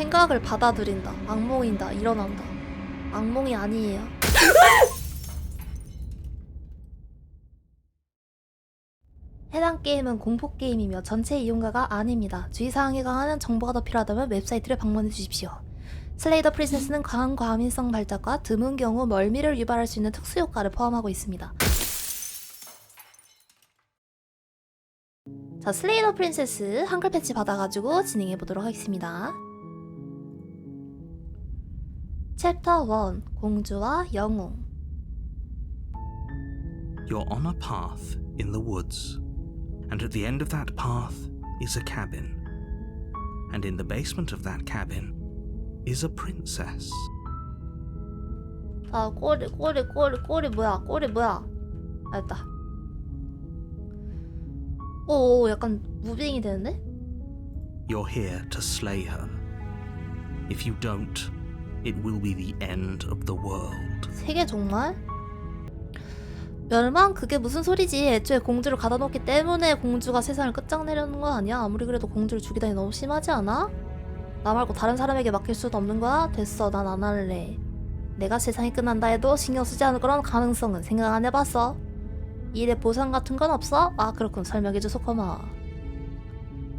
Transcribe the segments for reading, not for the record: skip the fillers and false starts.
생각을 받아들인다. 악몽인다. 일어난다. 악몽이 아니에요. 해당 게임은 공포게임이며 전체 이용가가 아닙니다. 주의사항에 관한 정보가 더 필요하다면 웹사이트를 방문해 주십시오. 슬레이 더 프린세스는 강한 과민성 발작과 드문 경우 멀미를 유발할 수 있는 특수 효과를 포함하고 있습니다. 자, 슬레이 더 프린세스 한글 패치 받아가지고 진행해 보도록 하겠습니다. 챕터 1 공주와 영웅. You're on a path in the woods, and at the end of that path is a cabin, and in the basement of that cabin is a princess. 아, 꼬리 뭐야? 꼬리 뭐야? 알았다. 오, 약간 무빙이 되는데? You're here to slay her. If you don't, it will be the end of the world. 세계 정말? 멸망? 그게 무슨 소리지? 애초에 공주를 가다 놓기 때문에 공주가 세상을 끝장내려는 거 아니야? 아무리 그래도 공주를 죽이다니 너무 심하지 않아? 나 말고 다른 사람에게 맡길 수도 없는 거야? 됐어, 난 안 할래. 내가 세상이 끝난다 해도 신경 쓰지 않을 거란 가능성은 생각 안 해봤어. 이 일에 보상 같은 건 없어? 아, 그렇군. 설명해줘서 고마워.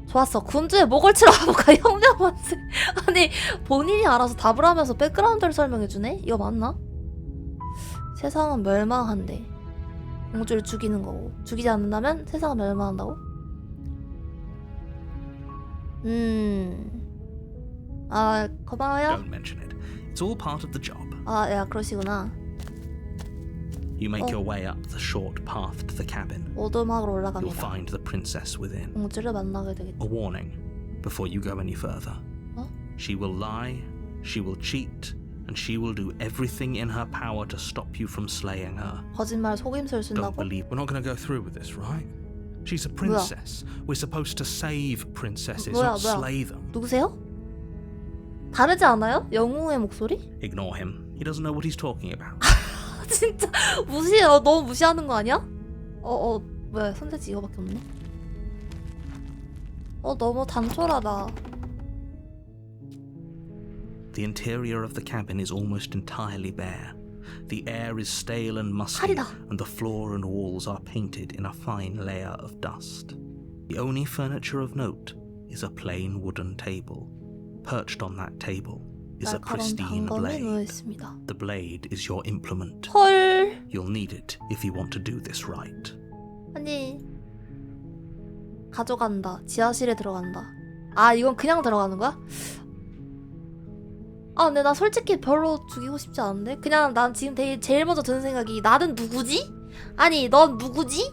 좋았어. 군주의 목을 치러 가볼까? 혁명만세. 아니, 본인이 알아서 답을 하면서 백그라운드를 설명해주네? 이거 맞나? 세상은 멸망한대. 공주를 죽이는 거고, 죽이지 않는다면 세상은 멸망한다고? 아, 고마워요. Don't mention it. It's all part of the job. 아, 야, 그러시구나. You make your way up the short path to the cabin. 오두막으로 You'll 올라갑니다. find the princess within. 공주를 만나게 A 되겠다. warning before you go any further. 어? She will lie, she will cheat, and she will do everything in her power to stop you from slaying her. 거짓말 속임수를 Don't 쓴다고? believe. We're not going to go through with this, right? She's a princess. We're supposed to save princesses, not slay them. 누구세요? 다르지 않아요? 영웅의 목소리? Ignore him. He doesn't know what he's talking about. 진짜 무시해. 너무 무시하는 거 아니야? 왜 선택지 이거밖에 없네? 너무 단촐하다. The interior of the cabin is almost entirely bare. The air is stale and musty, 칼이다. and the floor and walls are painted in a fine layer of dust. The only furniture of note is a plain wooden table. Perched on that table is a 날카로운 pristine 단검이 blade. 놓여있습니다. The blade is your implement. 헐. You'll need it if you want to do this right. 아니, 가져간다. 지하실에 들어간다. 아, 이건 그냥 들어가는 거야? 아, 근데 나 솔직히 별로 죽이고 싶지 않은데? 그냥 난 지금 제일 먼저 드는 생각이 나는 누구지? 아니, 넌 누구지?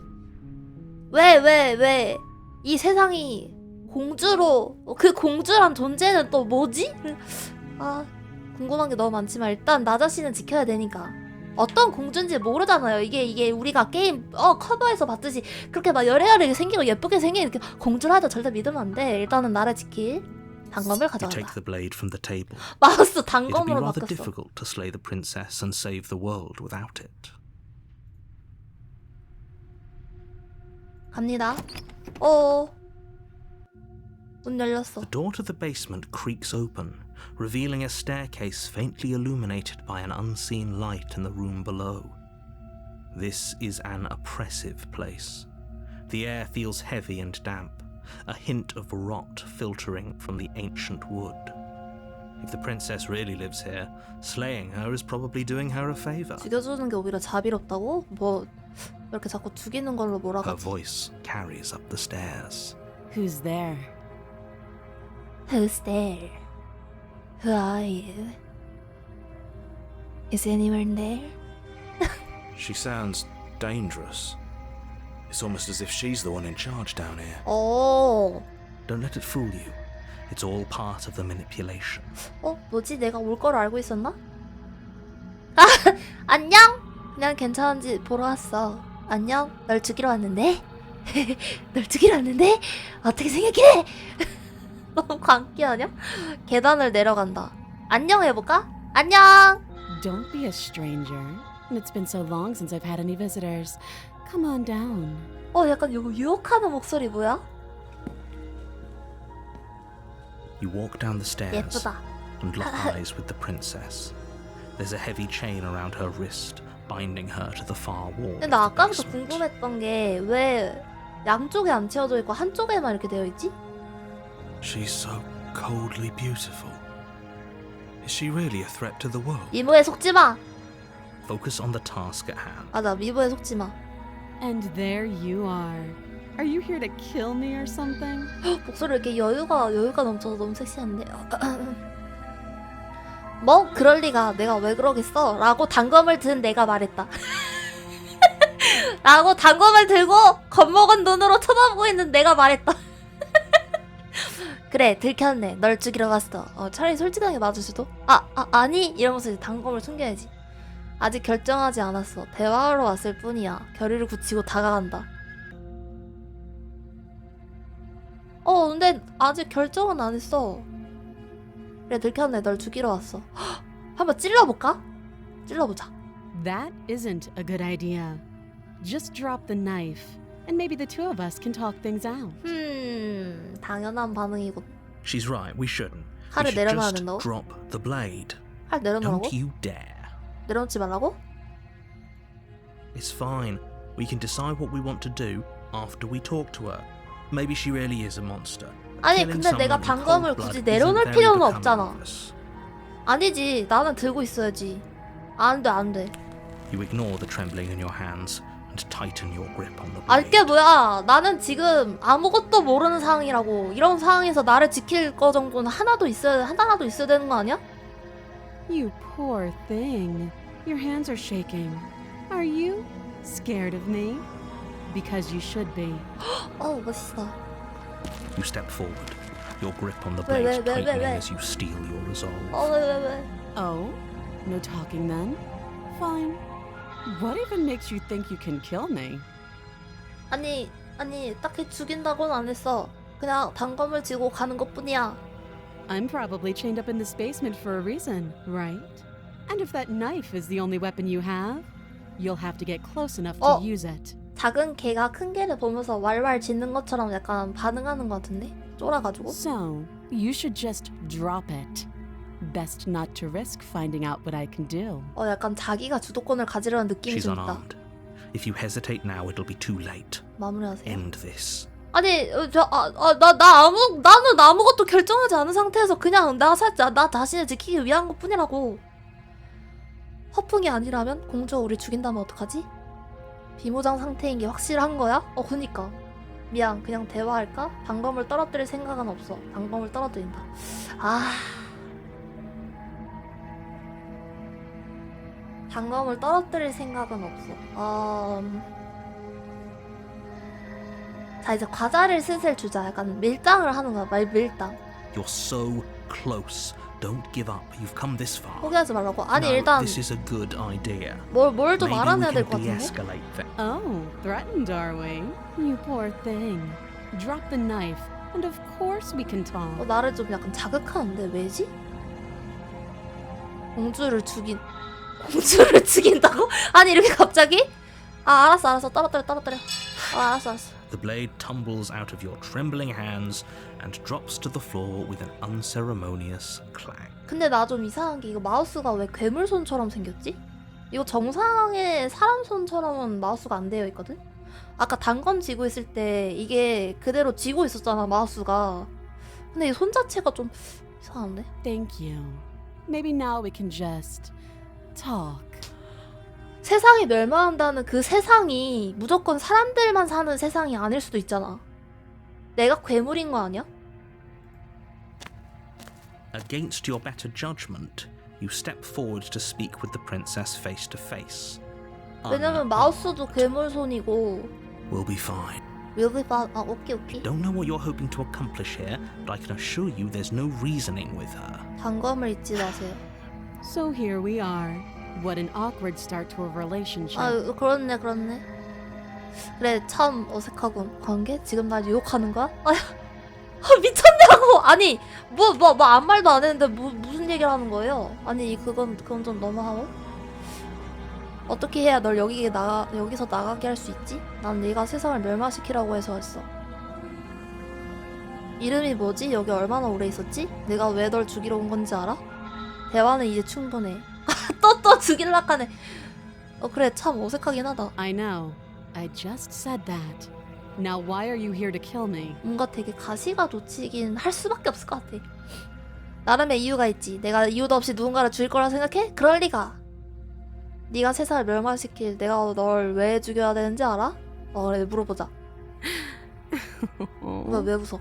왜 이 세상이 공주로, 그 공주란 존재는 또 뭐지? 아, 궁금한 게 너무 많지만 일단 나 자신은 지켜야 되니까. 어떤 공주인지 모르잖아요. 이게 우리가 게임 커버에서 봤듯이 그렇게 막 여래여래 생기고 예쁘게 생긴 이렇게 공주라도 절대 믿으면 안 돼. 일단은 나를 지킬 단검을 You 가져간다. take the blade from the table. 마우스 It'll be 단검으로 rather 바뀌었어. difficult to slay the princess and save the world without it. 갑니다. 문 열렸어. The door to the basement creaks open, revealing a staircase faintly illuminated by an unseen light in the room below. This is an oppressive place. The air feels heavy and damp, a hint of rot filtering from the ancient wood. If the princess really lives here, slaying her is probably doing her a favor. 죽여주는 게 오히려 자비롭다고? 뭐 이렇게 자꾸 죽이는 걸로 Her 몰아가지. voice carries up the stairs. Who's there? Who's there? Who are you? Is anyone there? She sounds dangerous. It's almost as if she's the one in charge down here. Don't let it fool you. It's all part of the manipulation. 뭐지? 내가 올 걸 알고 있었나? 아, 안녕? 그냥 괜찮은지 보러 왔어. 안녕? 널 죽이러 왔는데? 널 죽이러 왔는데? 어떻게 생각해? 너무 광기 아니야? 계단을 내려간다. 안녕 해볼까? 안녕! Don't be a stranger. It's been so long since I've had any visitors. Come on down. 약간 이거 유혹하는 목소리 뭐야? You walk down the stairs 예쁘다. and lock eyes with the princess. There's a heavy chain around her wrist, binding her to the far wall. 근데 나 of the 아까부터 basement. 궁금했던 게 왜 양쪽에 안 채워져 있고 한쪽에만 이렇게 되어 있지? She's so coldly beautiful. Is she really a threat to the world? 미모에 속지 마. Focus on the task at hand. 맞아, 미모에 속지 마. And there you are. Are you here to kill me or something? 목소리 이렇게 여유가 넘쳐서 너무 섹시한데. 뭐 그럴 리가. 내가 왜 그러겠어? 라고 단검을 든 내가 말했다. 라고 단검을 들고 겁먹은 눈으로 쳐다보고 있는 내가 말했다. 그래, 들켰네. 널 죽이러 왔어. 차라리 솔직하게 맞을 수도. 아니 이러면서 이제 단검을 숨겨야지. 아직 결정하지 않았어. 대화하러 왔을 뿐이야. 결의를 굳히고 다가간다. 근데 아직 결정은 안 했어. 그래, 들켰네. 널 죽이러 왔어. 한번 찔러볼까? 찔러보자. That isn't a good idea. Just drop the knife, and maybe the two of us can talk things out. 당연한 반응이고. She's right, we shouldn't. We 칼을 should 내려놔야 just 된다고? drop the blade. 칼 내려놓으라고? Don't you dare. 내려놓지 말라고? It's fine. We can decide what we want to do after we talk to her. Maybe she really is a monster. 아니 Killing 근데 내가 someone in 단검을 cold 굳이 blood 내려놓을 isn't very 필요는 becoming 없잖아. of us. 아니지, 나는 들고 있어야지. 안 돼. You ignore the trembling in your hands and tighten your grip on the blade. 알게 뭐야. 나는 지금 아무것도 모르는 상황이라고. 이런 상황에서 나를 지킬 거 정도는 하나라도 있어야 되는 거 아니야? You poor thing. Your hands are shaking. Are you scared of me? Because you should be. 멋있어. You step forward, your grip on the Wait, blade wait, wait, tightening wait. as you steel your resolve. 왜. Oh? No talking then? Fine. What even makes you think you can kill me? 아니 딱히 죽인다고는 안 했어. 그냥 단검을 쥐고 가는 것뿐이야. I'm probably chained up in this basement for a reason, right? And if that knife is the only weapon you have, you'll have to get close enough to use it. 작은 개가 큰 개를 보면서 왈왈 짖는 것처럼 약간 반응하는 것 같은데? 쫄아가지고? So, you should just drop it. Best not to risk finding out what I can do. 약간 자기가 주도권을 가지려는 느낌이 She's 좀 있다. unarmed. If you hesitate now, it'll be too late. 마무리하세요. End this. 아니, 나는 아무것도 결정하지 않은 상태에서 그냥 나 자신을 지키기 위한 것 뿐이라고. 허풍이 아니라면 공주가 우리 죽인다면 어떡하지? 비무장 상태인 게 확실한 거야? 그니까. 미안, 그냥 대화할까? 단검을 떨어뜨릴 생각은 없어. 단검을 떨어뜨린다. 단검을 떨어뜨릴 생각은 없어. 자, 이제 과자를 슬슬 주자. 약간 밀당을 하는 거야. 밀당. You're so close. Don't give up. You've come this far. 포기하지 말라고. 아니 No, 일단 this is a good idea. 뭘 좀 Maybe 알아내야 we 될 can 것 같은데? de-escalate things. Oh, threatened, are we? You poor thing. Drop the knife, and of course we can talk. 나를 좀 약간 자극하는데 왜지? 공주를 죽인다고? 아니 이렇게 갑자기? 알았어. 떨어뜨려. 알았어. The blade tumbles out of your trembling hands and drops to the floor with an unceremonious clang. 근데 나 좀 이상한 게 이거 마우스가 왜 괴물 손처럼 생겼지? 이거 정상의 사람 손처럼은 마우스가 안 되어 있거든? 아까 단검 쥐고 있을 때 이게 그대로 쥐고 있었잖아, 마우스가. 근데 이 손 자체가 좀 이상한데? Thank you. Maybe now we can just talk. 세상이 멸망한다는 그 세상이 무조건 사람들만 사는 세상이 아닐 수도 있잖아. 내가 괴물인 거 아니야? Against your better judgment, you step forward to speak with the princess face to face. 왜냐면 마우스도 괴물 손이고. We'll be fine. Will be fine. 오케이. Don't know what you're hoping to accomplish here, but I can assure you there's no reasoning with her. 단검을 잊지 마세요. So here we are. What an awkward start to a relationship. 그렇네. 그래, 참 어색하군. 관계? 지금 날 유혹하는 거야? 미쳤냐고! 아니, 아무 말도 안 했는데 무슨 얘기를 하는 거예요? 아니, 그건 좀 너무하고? 어떻게 해야 널 여기서 나가게 할 수 있지? 난 네가 세상을 멸망시키라고 해서 했어. 이름이 뭐지? 여기 얼마나 오래 있었지? 내가 왜 널 죽이러 온 건지 알아? 대화는 이제 충분해. 또 죽일라 하네. 그래, 참 어색하긴 하다. I know. I just said that. Now why are you here to kill me? 뭔가 되게 가시가 돋치긴 할 수밖에 없을 것 같아. 나름의 이유가 있지. 내가 이유도 없이 누군가를 죽일 거라 생각해? 그럴 리가. 네가 세상을 멸망시킬 내가 널 왜 죽여야 되는지 알아? 그래, 물어보자. 왜 웃어?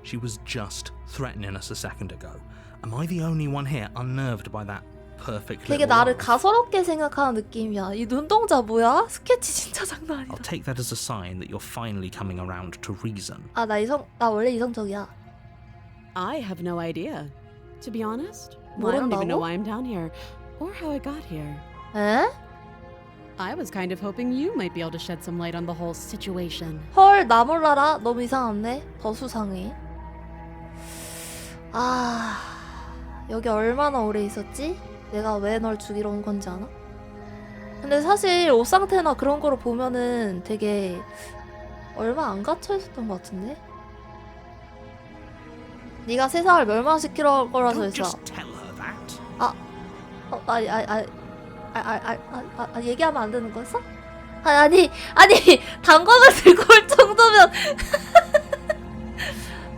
She was just threatening us a second ago. Am I the only one here unnerved by that perfect 되게 little 나를 laugh? 가소롭게 생각하는 느낌이야. 이 눈동자 뭐야? 스케치 진짜 장난 아니다. I'll take that as a sign that you're finally coming around to reason. 나 원래 이성적이야. I have no idea. To be honest, I don't even know 모른다고? why I'm down here or how I got here. 에? I was kind of hoping you might be able to shed some light on the whole situation. 헐, 나 몰라라. 너무 이상한데? 더 수상해. 여기 얼마나 오래 있었지? 내가 왜 널 죽이러 온 건지 아나? 근데 사실 옷 상태나 그런 거로 보면은 되게 얼마 안 갇혀 있었던 것 같은데? 네가 세상을 멸망시키러 거라서 Don't 했어. just tell her that. 얘기하면 안 되는 거였어? 아니, 단검을 들고 올 정도면.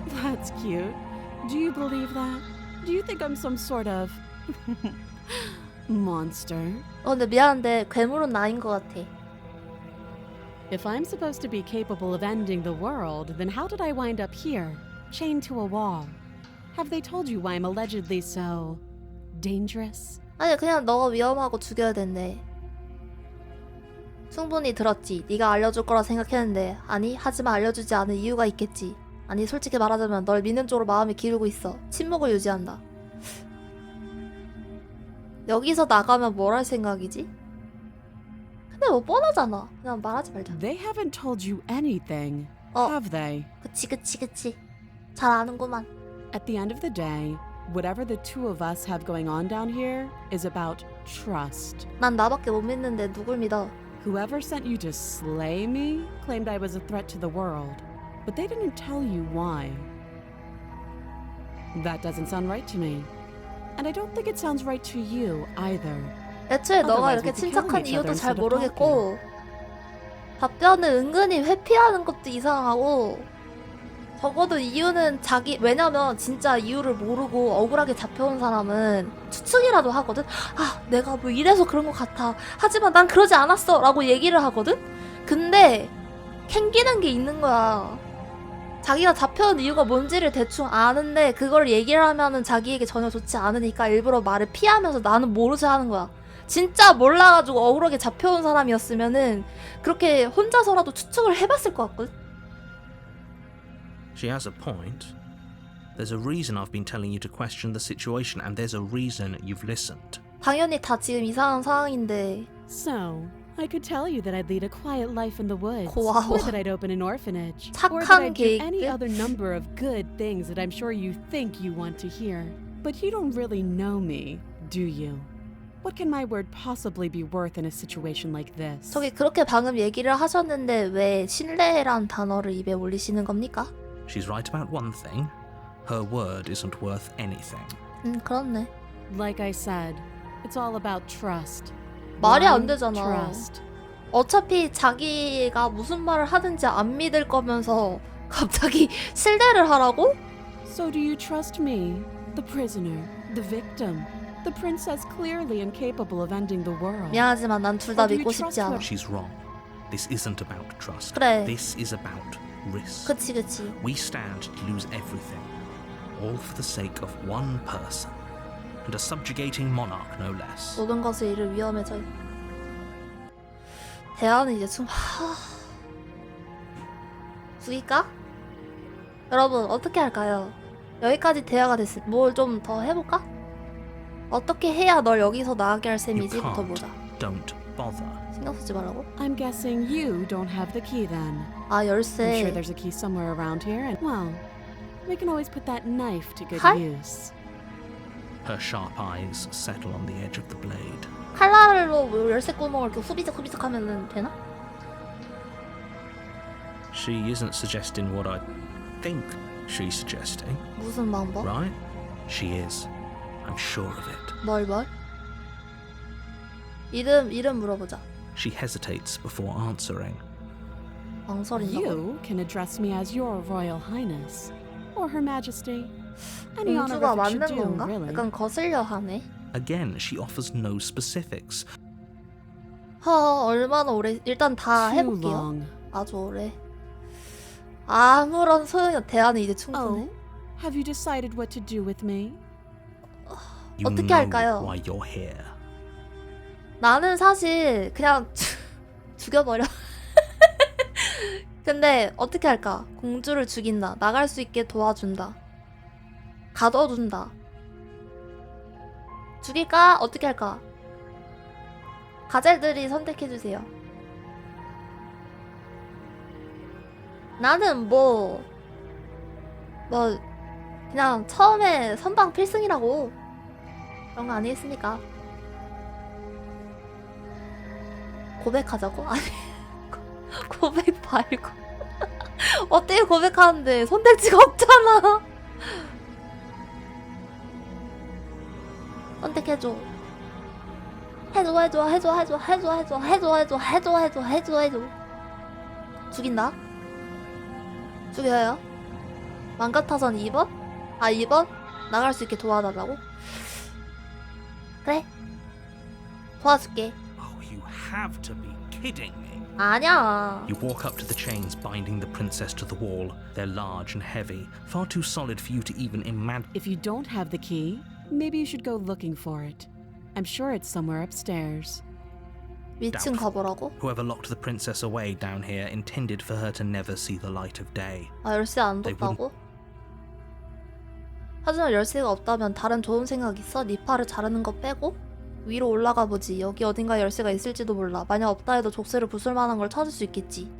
That's cute. Do you believe that? Do you think I'm some sort of monster? 근데 미안한데 괴물은 나인 것 같아. If I'm supposed to be capable of ending the world, then how did I wind up here, chained to a wall? Have they told you why I'm allegedly so dangerous? 아니, 그냥 너가 위험하고 죽여야 된대. 충분히 들었지. 네가 알려줄 거라 생각했는데. 아니, 하지만 알려주지 않은 이유가 있겠지. 아니, 솔직히 말하자면 널 믿는 쪽으로 마음이 기울고 있어. 침묵을 유지한다. 여기서 나가면 뭘 할 생각이지? 근데 뭐 뻔하잖아. 그냥 말하지 말자. They haven't told you anything, 어. have they? 그치. 잘 아는구만. At the end of the day, whatever the two of us have going on down here is about trust. 난 나밖에 못 믿는데 누굴 믿어? Whoever sent you to slay me claimed I was a threat to the world, but they didn't tell you why. That doesn't sound right to me. And I don't think it sounds right to you either. 애초에 너가 Otherwise 이렇게 we'd be killing 침착한 each 이유도 other 잘 instead of 모르겠고 답변을 은근히 회피하는 것도 이상하고 적어도 이유는 왜냐면 진짜 이유를 모르고 억울하게 잡혀온 사람은 추측이라도 하거든? 내가 뭐 이래서 그런 것 같아. 하지만 난 그러지 않았어. 라고 얘기를 하거든? 근데 캥기는 게 있는 거야. 자기가 잡혀온 이유가 뭔지를 대충 아는데 그걸 얘기를 하면은 자기에게 전혀 좋지 않으니까 일부러 말을 피하면서 나는 모르지 하는 거야. 진짜 몰라가지고 억울하게 잡혀온 사람이었으면은 그렇게 혼자서라도 추측을 해봤을 것 같거든? She has a point. There's a reason I've been telling you to question the situation, and there's a reason you've listened. 당연히 다 지금 이상한 상황인데. So, I could tell you that I'd lead a quiet life in the woods, 고마워. or that I'd open an orphanage, or that 착한 I'd do 계획들? any other number of good things that I'm sure you think you want to hear. But you don't really know me, do you? What can my word possibly be worth in a situation like this? 저기 그렇게 방금 얘기를 하셨는데 왜 신뢰란 단어를 입에 올리시는 겁니까? She's right about one thing. Her word isn't worth anything. 그렇네. Like I said, it's all about trust. 말이 안 Blind 되잖아. Trust. 어차피 자기가 무슨 말을 하든지 안 믿을 거면서 갑자기 신뢰를 하라고? So do you trust me, the prisoner, the victim, the princess clearly incapable of ending the world? 미안하지만 난 둘 다 Or do you 믿고 trust 싶지 않아. her? She's wrong. This isn't about trust. 그래. This is about risk. 그치. We stand to lose everything, all for the sake of one person, and a subjugating monarch no less. 모든 것을 잃을 위험해져. 대화는 이제 좀 죽일까? 여러분 어떻게 할까요? 여기까지 대화가 됐을 뭘 좀 더 해볼까? 어떻게 해야 널 여기서 나가게 할 You 셈이지부터 can't. 보자. Don't bother. 신경 쓰지 말라고? I'm guessing you don't have the key then. I'm 열쇠. sure there's a key somewhere around here, and well, we can always put that knife to good 칼? use. Her sharp eyes settle on the edge of the blade. 칼날로 뭐 열쇠 구멍을 이렇게 후비적 하면은 되나? She isn't suggesting what I think she's suggesting. 무슨 방법? Right? She is. I'm sure of it. 뭘? 이름 물어보자. She hesitates before answering. 망설인다고? You can address me as your Royal Highness or Her Majesty. Any honor 공주가 it should 맞는 do, 건가? really. 약간 거슬려 하네. Again, she offers no specifics. 얼마나 오래? 일단 다 Too 해볼게요. long. 아주 오래. 아무런 소용이 없. 대화는 이제 충분해. Oh, have you decided what to do with me? You 어떻게 know 할까요? why you're here. 나는 사실 그냥 죽여버려. 근데 어떻게 할까? 공주를 죽인다. 나갈 수 있게 도와준다. 가둬둔다. 죽일까? 어떻게 할까? 가젤들이 선택해주세요. 나는 그냥 처음에 선방 필승이라고 그런 거 아니겠습니까? 고백하자고? 아니 고백 말고 어떻게 고백하는데 선택지가 없잖아. 선택해줘. 해줘. 죽인다. 죽여요. 맘 같아선 2번? 2번? 나갈 수 있게 도와달라고? 그래. 도와줄게. Oh, you have to be kidding me. 아니야. You walk up to the chains binding the princess to the wall. They're large and heavy, far too solid for you to even imagine. If you don't have the key, maybe you should go looking for it. I'm sure it's somewhere upstairs. 위층 가보라고? Whoever locked the princess away down here intended for her to never see the light of day. 열쇠 안 They 뒀다고? 하지만 열쇠가 없다면 다른 좋은 생각 있어? 네 팔을 자르는 거 빼고? 위로 올라가 보지. 여기 어딘가 열쇠가 있을지도 몰라. 만약 없다 해도 족쇄를 부술 만한 걸 찾을 수 있겠지.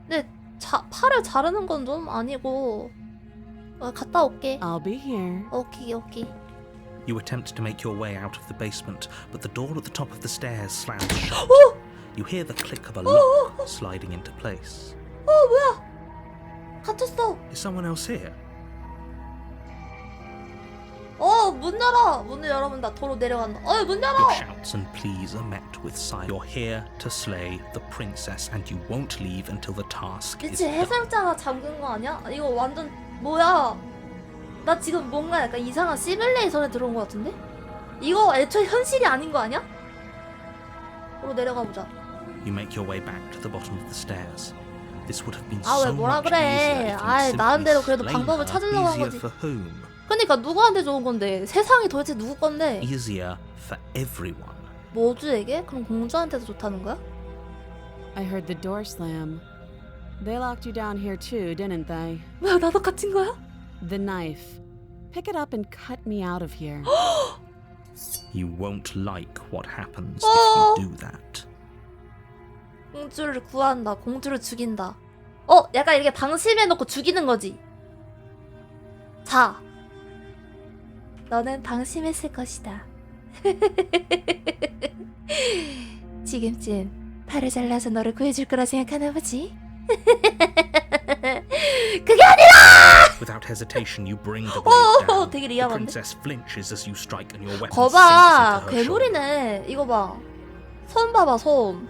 근데 팔을 자르는 건 좀 아니고. 갔다 올게. I'll be here. 오케이. You attempt to make your way out of the basement, but the door at the top of the stairs slams shut. You hear the click of a lock sliding into place. 뭐야? 갇혔어. Is someone else here? 문 열어. 문을 열어면 나 도로 내려간다. 문 열어. Your shouts and pleas are met with silence. You're here to slay the princess, and you won't leave until the task is 미치 done. 해설자가 잠근 거 아니야? 이거 완전 뭐야? 나 지금 뭔가 약간 이상한 시뮬레이션에 들어온 거 같은데? 이거 애초에 현실이 아닌 거 아니야? 도로 내려가 보자. You make your way back to the bottom of the stairs. This would have been 왜 so 뭐라 much 그래? easier if you'd 나름대로 simply 그래도 slain 방법을 her. 찾으려고 한 Easier 거지. for whom? 그러니까 누구한테 좋은 건데? 세상이 도대체 누구 건데? Easier for everyone. 모두에게? 그럼 공주한테도 좋다는 거야? I heard the door slam. They locked you down here too, didn't they? 뭐야, 나도 갇힌 거야? The knife. Pick it up and cut me out of here. You won't like what happens if you do that. 공주를 구한다. 공주를 죽인다. 약간 이렇게 방심해놓고 죽이는 거지. 자, 너는 방심했을 것이다. 지금쯤 팔을 잘라서 너를 구해줄 거라 생각하나 보지? 그게 아니라! Without hesitation, you bring the blade down. 되게 The 리아한데? princess flinches as you strike, and your weapon 거봐, sinks into her shoulder. 괴물이네. 이거 봐. 손 봐봐, 손.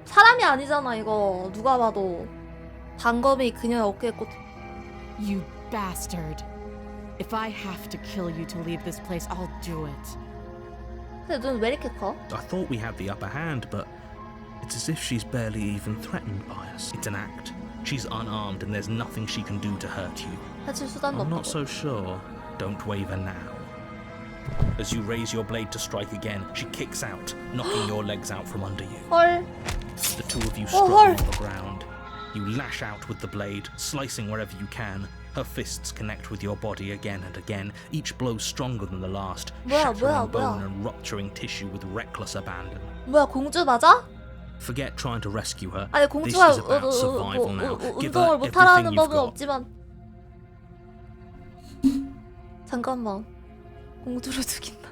사람이 아니잖아, 이거. 누가 봐도. 단검이 그녀의 어깨에 꽂. You bastard. If I have to kill you to leave this place, I'll do it. 근데 눈 왜 이렇게 커? I thought we had the upper hand, but it's as if she's barely even threatened by us. It's an act. She's unarmed, and there's nothing she can do to hurt you. 해칠 수단도 I'm not 없다고. so sure. Don't waver now. As you raise your blade to strike again, she kicks out, knocking your legs out from under you. 헐. The two of you Oh, struggle 헐. on the ground. You lash out with the blade, slicing wherever you can. Her fists connect with your body again and again, each blow stronger than the last, shattering bone and rupturing tissue with reckless abandon. 뭐야, 공주 맞아? Forget trying to rescue her. 아니, This 공주가 is about survival now. Give her 운동을 못하라는 everything 법은 you've got. 없지만. 잠깐만. 공주를 죽인다.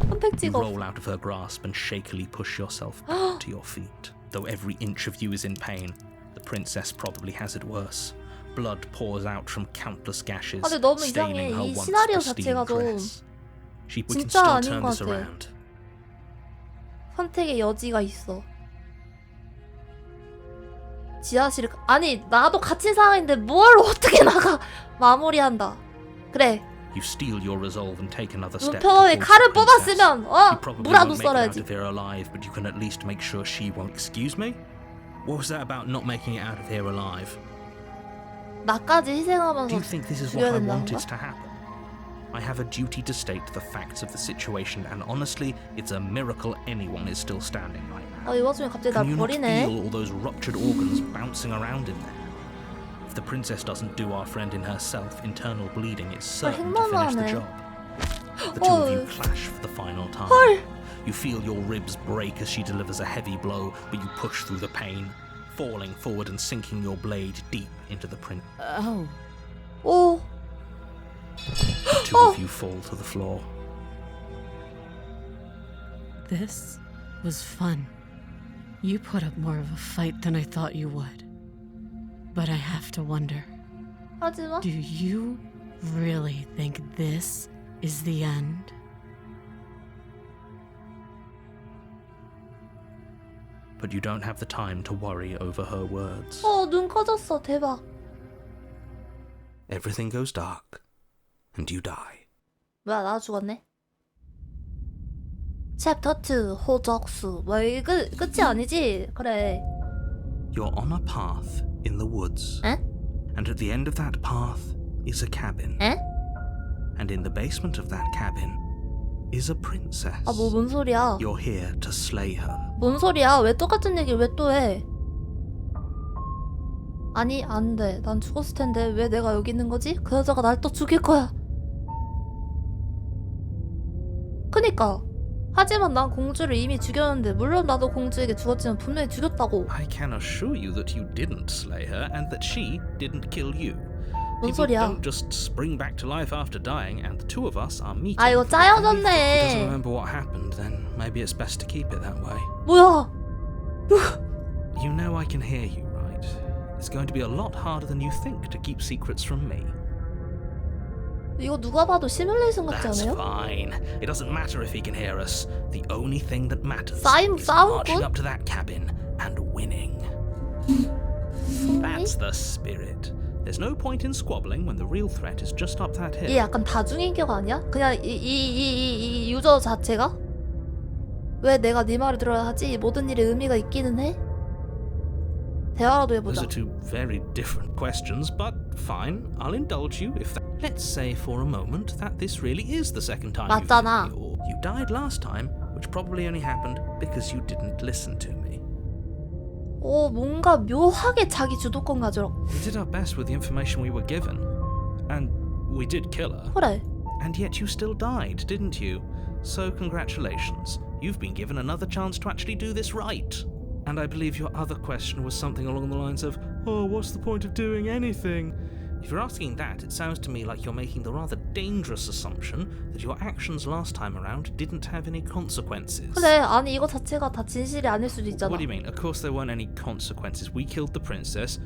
You 선택지가 없어. roll out of her grasp and shakily push yourself back to your feet. Though every inch of you is in pain, the princess probably has it worse. blood pours out from countless gashes, 근데 너무 staining 이상해. her 이 once 시나리오 pristine 자체가 좀 dress. We can 진짜 still 아닌 turn 것 this 같아. around. 선택의 여지가 있어. 지하실 아니 나도 갇힌 상황인데 뭘 어떻게 나가. 마무리한다. 그래. You steel your resolve and take another step. 눈표에 towards 칼을 the princess. 뽑았으면 You probably 무라도 won't make it out 썰어야지. of here alive, but you can at least make sure she won't. Excuse me? What was that about not making it out of here alive? 나까지 Do 희생하면서 you think this is what 죽여야 I 된다는 wanted 거야? to happen? I have a duty to state the facts of the situation, and honestly, it's a miracle anyone is still standing right now. 이 와중에 갑자기 날 Can you not 버리네. feel all those ruptured organs bouncing around in there? If the princess doesn't do our friend in herself internal bleeding, it's certain to finish the 행만하네. job. The two of you 헐. clash for the final time. 헐. You feel your ribs break as she delivers a heavy blow, but you push through the pain, falling forward and sinking your blade deep into the prince. Oh, 오. The two of you fall to the floor. this was fun. You put up more of a fight than I thought you would. But I have to wonder, 하지만 do you really think this is the end? But you don't have the time to worry over her words. 눈 커졌어. 대박. Everything goes dark, and you die. 뭐야 나 죽었네. 챕터 2 호적수. 뭐 이거 끝이 아니지? 그래. You're on a path in the woods. 에? And at the end of that path is a cabin. 에? And in the basement of that cabin is a princess. 뭔 소리야? You're here to slay her. 뭔 소리야? 왜 똑같은 얘기를 왜 또 해? 아니 안 돼. 난 죽었을 텐데 왜 내가 여기 있는 거지? 그 여자가 날 또 죽일 거야. 그니까. 하지만 난 공주를 이미 죽였는데 물론 나도 공주에게 죽었지만 분명히 죽였다고. I can assure you that you didn't slay her and that she didn't kill you. 뭔 People 소리야? don't just spring back to life after dying, and the two of us are meeting. 이거 If he doesn't 짜여졌네. remember what happened, then maybe it's best to keep it that way. 뭐야? You know I can hear you, right? It's going to be a lot harder than you think to keep secrets from me. 이거 누가 봐도 시뮬레이션 같지 That's 않아요? fine. It doesn't matter if he can hear us. The only thing that matters 싸움, is 싸움꾼? marching up to that cabin and winning. That's the spirit. There's no point in squabbling when the real threat is just up that hill. 얘 약간 다중인격 아니야? 그냥 이 유저 자체가? 왜 내가 네 말을 들어야 하지? 이 모든 일에 의미가 있기는 해? 대화라도 Those 해보자. are two very different questions, but fine. I'll indulge you if that... Let's say for a moment that this really is the second time you've 맞잖아. hit me, or you died last time, which probably only happened because you didn't listen to me. 뭔가 묘하게 자기 주도권 가져. We did our best with the information we were given, and we did kill her. 그래. And yet you still died, didn't you? So congratulations. You've been given another chance to actually do this right. And I believe your other question was something along the lines of, oh, what's the point of doing anything? If you're asking that, it sounds to me like you're making the rather dangerous assumption that your actions last time around didn't have any consequences. 그래. 아니 이거 자체가 다 진실이 아닐 수도 있잖아. What do you mean? Of course there weren't any consequences. We killed the princess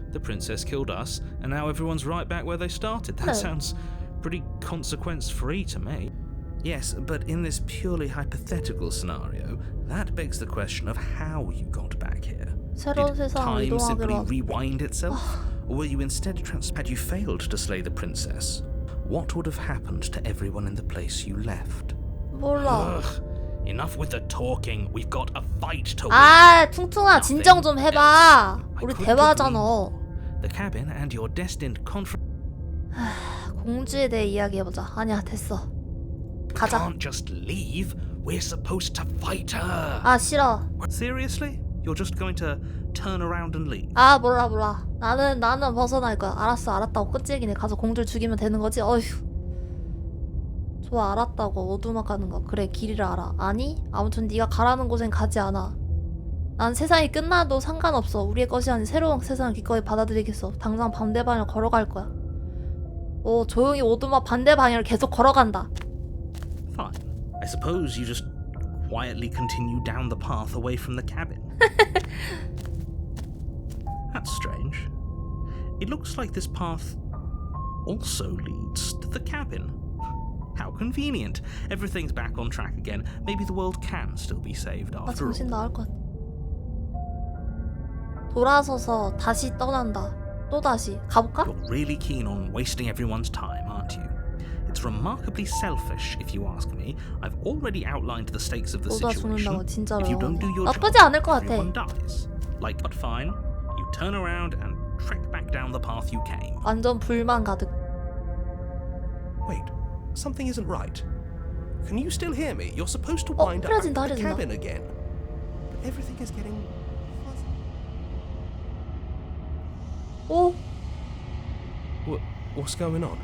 killed us, and now everyone's right back where they started. That No. sounds pretty consequence-free to me. Yes, but in this purely hypothetical scenario, that begs the question of how you got back here. 새로운 Did 세상을 time simply 이동하기로 하고. rewind itself? Or were you instead had you failed to slay the princess? What would have happened to everyone in the place you left? 몰라. Ugh, enough with the talking. We've got a fight to win. 퉁퉁아 진정 좀 해봐. 우리 대화하잖아. The cabin and your destined conflict 공주에 대해 이야기해보자. 아니야 됐어. 가자. can't just leave. We're supposed to fight her. 싫어. Seriously? You're just going to turn around and leave? 몰라. 나는 벗어날 거야. 알았다고. 끝얘기네. 가서 공주를 죽이면 되는 거지. 어휴. 좋아, 알았다고. 오두막 가는 거. 그래, 길이를 알아. 아니? 아무튼 네가 가라는 곳엔 가지 않아. 난 세상이 끝나도 상관없어. 우리의 것이 아닌 새로운 세상을 기꺼이 받아들이겠어. 당장 반대 방향을 걸어갈 거야. 조용히 오두막 반대 방향을 계속 걸어간다. Fine. I suppose you just quietly continue down the path away from the cabin. That's strange. It looks like this path also leads to the cabin. How convenient. Everything's back on track again. Maybe the world can still be saved 아 after 정신 all. 나갈 것 같아. 돌아서서 다시 떠난다. 또 다시 가볼까? You're really keen on wasting everyone's time, aren't you? It's remarkably selfish, if you ask me. I've already outlined the stakes of the 모두가 situation. 죽는다고 진짜로. If you don't do your 나쁘지 job, 않을 것 같아. everyone dies. Like, but fine. You turn around and trek back down the path you came. 완전 불만 가득. Wait, something isn't right. Can you still hear me? You're supposed to wind up 흐려진다, at the 흐려진다. cabin again. But everything is getting fuzzy. 오, What's going on?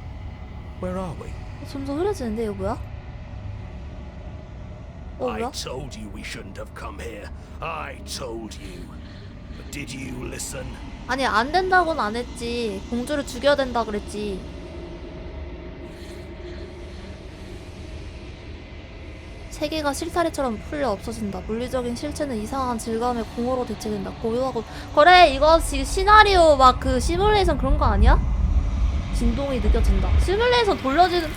Where are we? 점점 흐려지는데 이거 뭐야? 뭐야? told you we shouldn't have come here. I told you. But did you listen? 아니 안 된다고는 안 했지. 공주를 죽여야 된다 그랬지. 세계가 실타래처럼 풀려 없어진다. 물리적인 실체는 이상한 질감의 공허로 대체된다. 고요하고 그래 이거 지금 시나리오 막 그 시뮬레이션 그런 거 아니야? 진동이 느껴진다. 시뮬레이션 돌려지는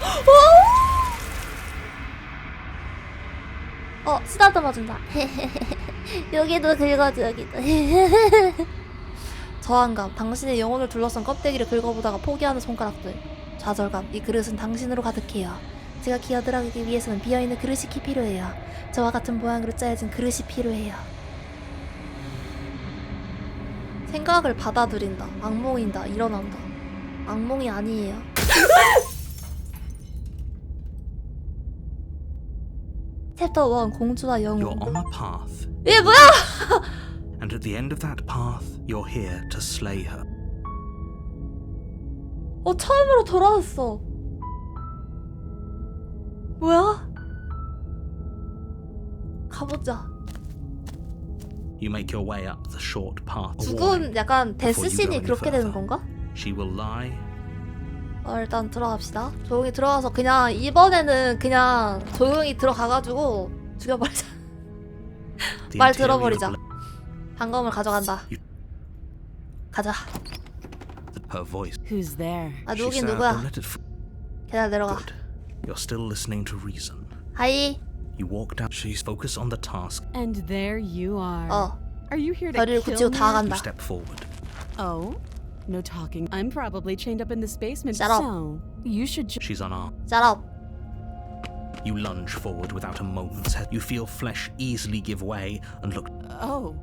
스타트 맞은다. 여기도 긁어줘 여기도. 저항감. 당신의 영혼을 둘러싼 껍데기를 긁어보다가 포기하는 손가락들. 좌절감. 이 그릇은 당신으로 가득해요. 제가 기어들어가기 위해서는 비어있는 그릇이 필요해요. 저와 같은 모양으로 짜여진 그릇이 필요해요. 생각을 받아들인다. 악몽인다. 일어난다. 악몽이 아니에요. 챕터 1 공주와 영웅. You're on a path. 이게 뭐야? And at the end of that path, you're here to slay her. 처음으로 돌아왔어. 뭐야? 가보자. You make your way up the short path. A 죽음 warning. 약간 Before you go 데스신이 any 그렇게 되는 further. 건가? She will lie. 일단 들어갑시다. 조용히 들어가서 그냥 이번에는 그냥 조용히 들어가가지고 죽여버리자. The 말 interior 들어버리자. of 단검을 가져간다. 가자. her voice. Who's there? 아 She 누구긴 said, 누구야? "Don't let it f-" 계단 내려가. Good. You're still listening to reason. 하이. You walk down. She's focused on the task. And there you are. Are you here to 별일 kill 굳히고 me? 다 You 간다. step forward. Oh? No talking. I'm probably chained up in this basement, Shut up. so you should She's unarmed. 짤업. You lunge forward without a moment's head. You feel flesh easily give way and look. Oh,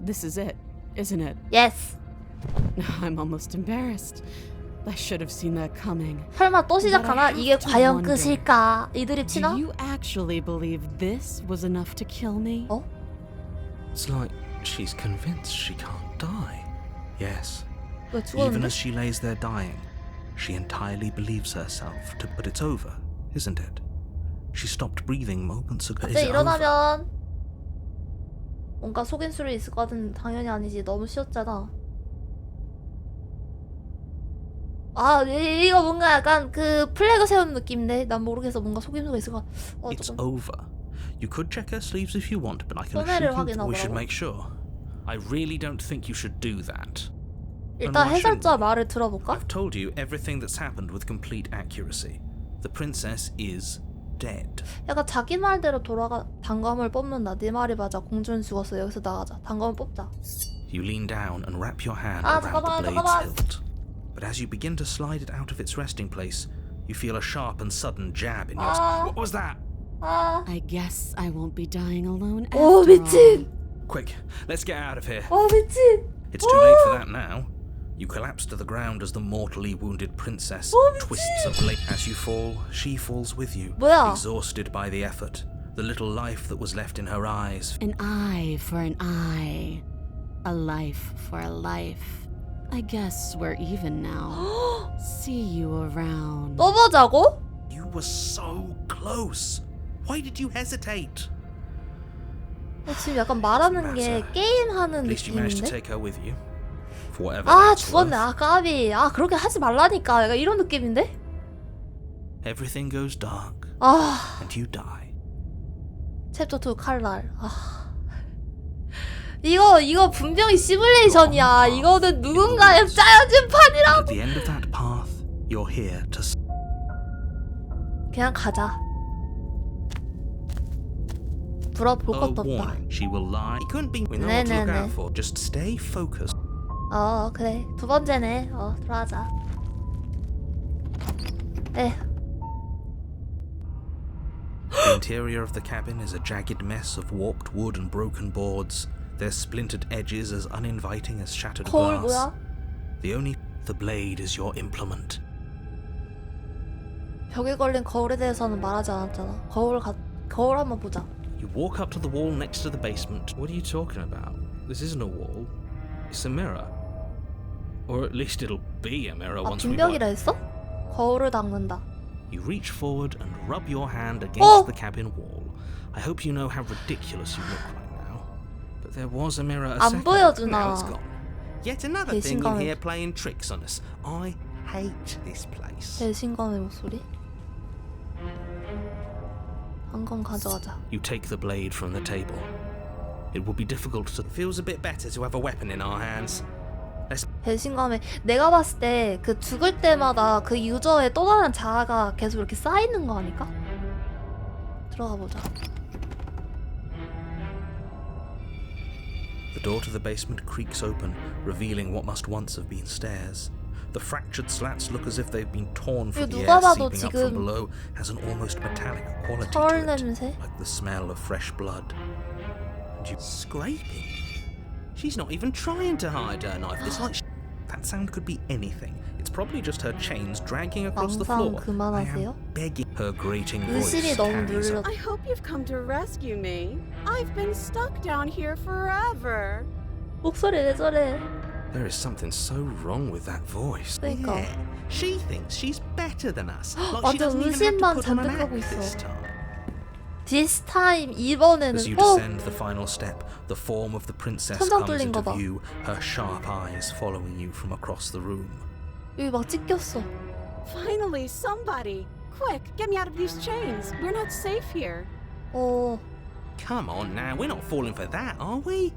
this is it, isn't it? 예스. I'm almost embarrassed. I should have seen that coming. 설마 또 시작하나? But I 이게 have to 과연 wonder. 끝일까? 이들이 Do 치나? you actually believe this was enough to kill me? 어? It's like she's convinced she can't die. Yes. 왜 Even 죽었는데? as she lays there dying, she entirely believes herself to. But it's over, isn't it? She stopped breathing moments ago. Is 갑자기 it over? 일어나면 뭔가 속임수를 있을 것 같은 당연히 아니지. 너무 쉬웠잖아. 이거 뭔가 약간 그 플래그 세우는 느낌인데 난 모르겠어. 뭔가 속임수가 있을 것 같아. It's 조금. over. You could check her sleeves if you want, but I can 소매를 assure you we should 확인하더라고. make sure. I really don't think you should do that. 일단 why shouldn't 해설자 말을 들어볼까? I've told you everything that's happened with complete accuracy. The princess is dead. 약간 자기 말대로 돌아가. 단검을 뽑는다. 네 말이 맞아. 공주는 죽었어. 여기서 나가자. 단검을 뽑자. You lean down and wrap your hand Ah, around the blade's 잠깐만. hilt. But as you begin to slide it out of its resting place, you feel a sharp and sudden jab in your What was that? I guess I won't be dying alone after 오 미친. Quick, let's get out of here. 미친. It's too late for that now. You collapse to the ground as the mortally wounded princess twists a blade. As you fall, she falls with you, 뭐야? exhausted by the effort. The little life that was left in her eyes. An eye for an eye. A life for a life. I guess we're even now. See you around. 또 보자고? You were so close. Why did you hesitate? 지금 약간 말하는 게 게임하는 At least you managed to 느낌인데? take her with you. For whatever 아 that's 죽었네. worth. 까비. 그렇게 하지 말라니까. 약간 이런 느낌인데? Everything goes dark and you die. 챕터 2 칼날. 이거 분명히 시뮬레이션이야. 이거는 누군가의 짜여진 판이라고. At the end of that path, you're here to. 그냥 가자. 물어볼 것도 없다. Warning, she will lie. It couldn't be. We know what to look 네네네. out for. Just stay focused. 그래. 두 번째네. 들어가자. 에. The interior of the cabin is a jagged mess of warped wood and broken boards. Their splintered edges as uninviting as shattered 거울 glass. 뭐야? The blade is your implement. 벽에 걸린 거울에 대해서는 말하지 않았잖아. 거울 한번 보자. You walk up to the wall next to the basement. What are you talking about? This isn't a wall. It's a mirror. Or at least it'll be a mirror once we 빈벽이라 했어? 거울을 닦는다. You reach forward and rub your hand against the cabin wall. I hope you know how ridiculous you look right now. But there was a mirror a 안 second. 보여주나. Now it's gone. Yet another thing in 배신감을- here playing tricks on us. I hate this place. 배신감의 목소리. 방금 가져가자. You take the blade from the table. It will be difficult to. Feels a bit better to have a weapon in our hands. 배신감에 내가 봤을 때 그 죽을 때마다 그 유저의 또 다른 자아가 계속 이렇게 쌓이는 거 아닐까? 들어가 보자. The door to the basement creaks open, revealing what must once have been stairs. The fractured slats look as if they've been torn from the 누가 air 봐도 seeping up 지금 from below. Has an almost metallic quality to 철 it, 냄새? like the smell of fresh blood. And you scraping. She's not even trying to hide her knife. It's like that sound could be anything. It's probably just her chains dragging across the 망상 floor. I 그만하세요. am begging. Her grating voice 의심이 너무 carries 눌러. I hope you've come to rescue me. I've been stuck down here forever. 목소리 왜 저래? There is something so wrong with that voice. 그러니까. Yeah, she thinks she's better than us. Like she 완전 doesn't even have to 의심만 put on an 잔뜩 하고 act 있어. this time. This time As 이번에는 you descend the final step, the form of the princess 천장 comes 뚫린 into 거 봐. view, her sharp eyes following you from across the room. 여기 막 찢겼어. Finally, somebody! Quick, get me out of these chains. We're not safe here. Come on now, we're not falling for that, are we?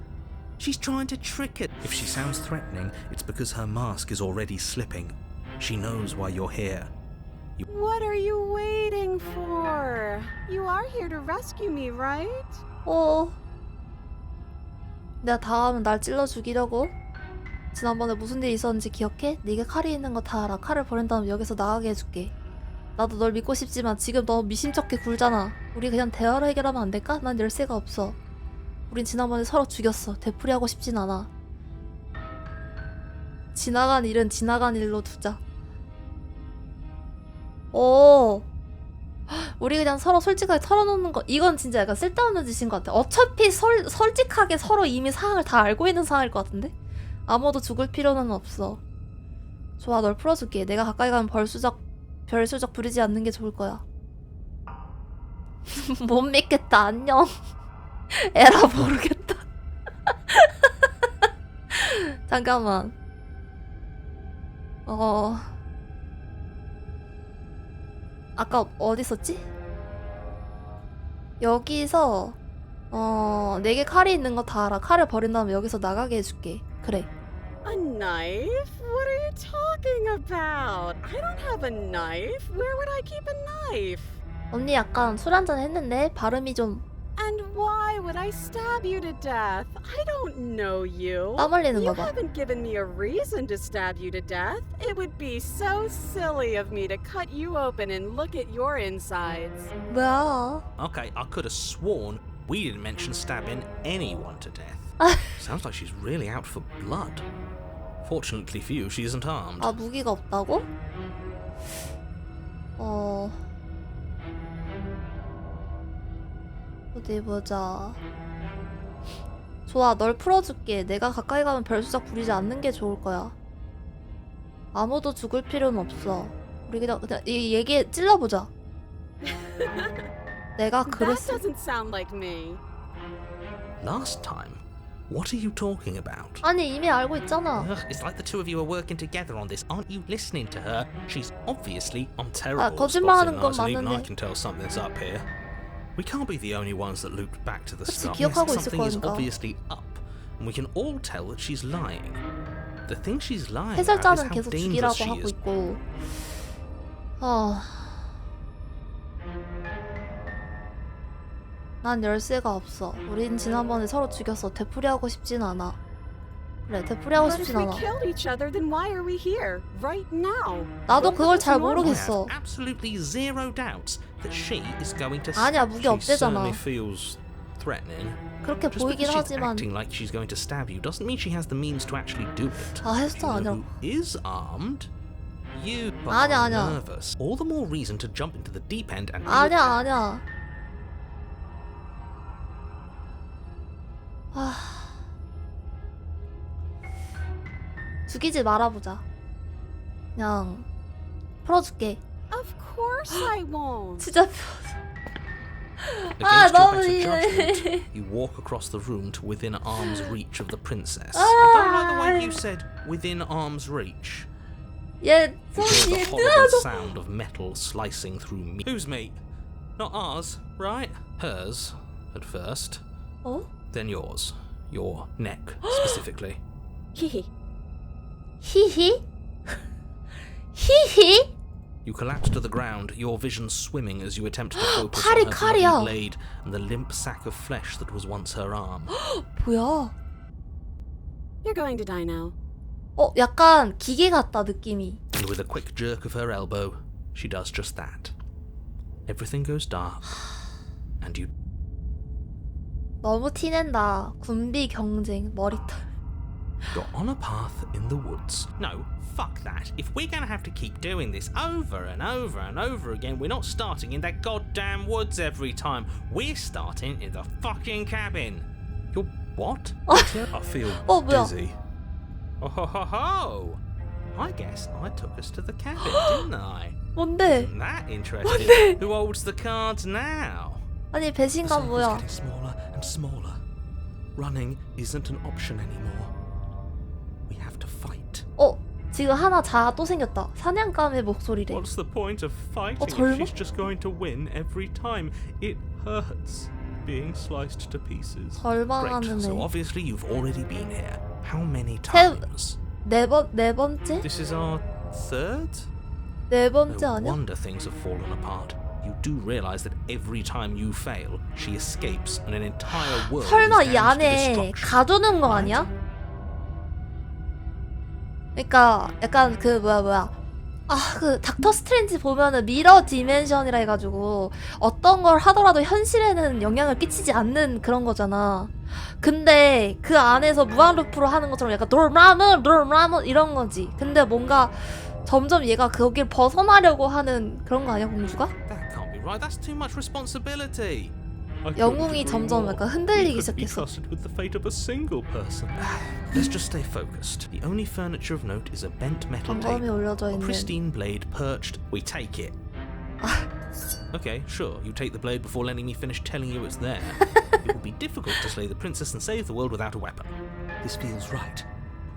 She's trying to trick us. If she sounds threatening, it's because her mask is already slipping. She knows why you're here. What are you waiting for? You are here to rescue me, right? 내가 다음은 날 찔러 죽이려고? 지난번에 무슨 일이 있었는지 기억해? 네게 칼이 있는 거 다 알아. 칼을 버린 다음 여기서 나가게 해줄게. 나도 널 믿고 싶지만 지금 너무 미심쩍게 굴잖아. 우리 그냥 대화로 해결하면 안 될까? 난 열쇠가 없어. 우린 지난번에 서로 죽였어. 되풀이하고 싶진 않아. 지나간 일은 지나간 일로 두자. 우리 그냥 서로 솔직하게 털어놓는 거. 이건 진짜 약간 쓸데없는 짓인 것 같아. 어차피 솔직하게 서로 이미 상황을 다 알고 있는 상황일 것 같은데? 아무도 죽을 필요는 없어. 좋아, 널 풀어줄게. 내가 가까이 가면 별수적 부리지 않는 게 좋을 거야. 못 믿겠다. 안녕. 에라 모르겠다. 잠깐만. 아까 어디 있었지? 여기서 내게 칼이 있는 거 다 알아. 칼을 버린 다음에 여기서 나가게 해줄게. 그래. A knife? What are you talking about? I don't have a knife. Where would I keep a knife? 언니 약간 술 한잔 했는데 발음이 좀 And why would I stab you to death? I don't know you. 땀 흘리는 You 거 봐. haven't given me a reason to stab you to death. It would be so silly of me to cut you open and look at your insides. 뭐야? Okay, I could have sworn we didn't mention stabbing anyone to death. Sounds like she's really out for blood. Fortunately for you, she isn't armed. 아, 무기가 없다고? 어디 보자. 좋아, 널 풀어줄게. 내가 가까이 가면 별수작 부리지 않는 게 좋을 거야. 아무도 죽을 필요는 없어. 우리 그냥 이 얘기 찔러보자. 내가 That 그랬어. doesn't sound like me. Last time? What are you talking about? 아니, 이미 알고 있잖아. Ugh, it's like the two of you are working together on this. Aren't you listening to her? She's obviously I'm terrible at 거짓말하는 spotting 건 lies, and even I 맞는데. can tell something's up here. We can't be the only ones that looped back to the 그치, start. 기억하고 있을 something is 거니까. obviously up. and we can all tell that she's lying. The thing she's lying about is 해설자는 how 계속 dangerous 죽이라고 she 하고 is. 있고. 난 열쇠가 없어. 우린 지난번에 서로 죽였어. 되풀이하고 싶진 않아. 그래, 되풀이하고 But if 싶진 we 않아. killed each other, then why are we here right now? 나도 그걸 잘 I 모르겠어. have absolutely zero doubts that she is going to. 아니야, 무기 She 없대잖아. certainly feels threatening. 그렇게 Just 보이긴 because she's 하지만. acting like she's going to stab you doesn't mean she has the means to actually do it. 아, Do 해설자 you know 아니라고. who is armed? You 아니야, are 아니야. nervous. All the more reason to jump into the deep end and. 아니야. 죽이지 말아보자. 그냥 풀어줄게. Of course I won't. 진짜 Against 너무 your better 이해. judgment, you walk across the room to within arm's reach of the princess. Ah. I don't like the way you said within arm's reach. 얘 Because 손이 the horrible sound of metal slicing through meat. Whose meat? Not ours, right? Hers, at first. 어? Then yours. Your neck, specifically. Hehe. 히히? 히히? You collapse to the ground, your vision swimming as you attempt to focus 팔이 on her 칼이야. bloody blade and the limp sack of flesh that was once her arm. 뭐야? You're going to die now. 약간 기계 같다 느낌이. And with a quick jerk of her elbow, she does just that. Everything goes dark, and you. 너무 티낸다. 군비 경쟁 머리털. You're on a path in the woods. No, fuck that. If we're gonna have to keep doing this over and over and over again, we're not starting in that goddamn woods every time. We're starting in the fucking cabin. You're what? I feel 뭐야? dizzy. Oh ho ho ho! I guess I took us to the cabin, didn't I? 뭔데? Isn't that interesting? Who holds the cards now? 아니 The 배신감 circle's 뭐야? getting smaller and smaller. Running isn't an option anymore. We have to fight. 지금 하나 또 생겼다. 사냥감의 목소리래. What's the point of fighting 설마? if she's just going to win every time? It hurts being sliced to pieces. 절망하는 Great. So 애. obviously you've already been here. How many times? 네 번째? This is our third? 네 번째 No 아니야? wonder things have fallen apart. You do realize that every time you fail, she escapes and an entire world 설마 is 이 damned to 안에 destruction. 가두는 거 아니야? 그러니까 약간 그 그 닥터 스트레인지 보면은 미러 디멘션이라 해가지고 어떤 걸 하더라도 현실에는 영향을 끼치지 않는 그런 거잖아. 근데 그 안에서 무한 루프로 하는 것처럼 약간 돌라문 이런 거지. 근데 뭔가 점점 얘가 거길 벗어나려고 하는 그런 거 아니야, 공주가? That can't be right. That's too much responsibility. I couldn't 영웅이 agree 점점 more. 약간 We 흔들리기 couldn't be 시작했어. trusted with the fate of a single person. Let's just stay focused. The only furniture of note is a bent metal 방검이 table. 올려져 A 있는. pristine blade perched. We take it. Okay, sure. You take the blade before letting me finish telling you it's there. It will be difficult to slay the princess and save the world without a weapon. This feels right.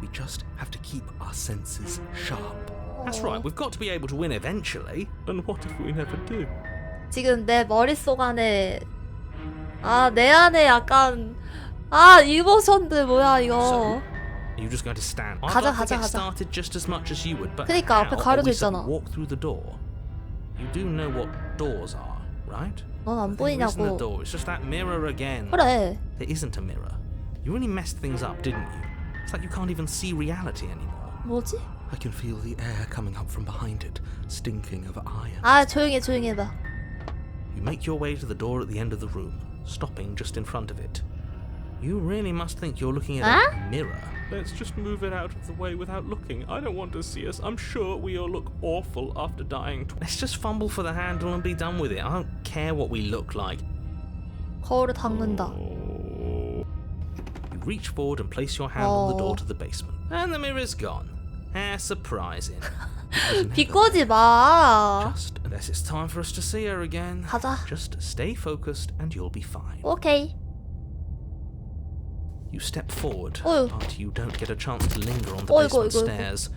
We just have to keep our senses sharp. That's right. We've got to be able to win eventually. And what if we never do? 지금 내 머릿속 안에 내 안에 약간 이모션들 뭐야 이거. So, are you just going to stand? I'd 가자, like to 가자, get 가자. started just as much as you would, but 그러니까 앞에 how 가려져 are we supposed 있잖아. to walk through the door? You do know what doors are, right? 넌 안 There isn't a 보이냐고. door. It's just that mirror again. 그래. There isn't a mirror. You really messed things up, didn't you? It's like you can't even see reality anymore. 뭐지? I can feel the air coming up from behind it, stinking of iron. 조용히 해봐. You make your way to the door at the end of the room, stopping just in front of it. You really must think you're looking at Huh? a mirror. Let's just move it out of the way without looking. I don't want to see us. I'm sure we all look awful after dying Let's just fumble for the handle and be done with it. I don't care what we look like. 거울을 닦는다. You reach forward and place your hand on the door to the basement. And the mirror's gone. How surprising. 비꼬지 마. Just unless it's time for us to see her again. 가자. Just stay focused and you'll be fine. 오케이. You step forward, 어휴. but you don't get a chance to linger on the 어이구, basement 어이구, 어이구. stairs.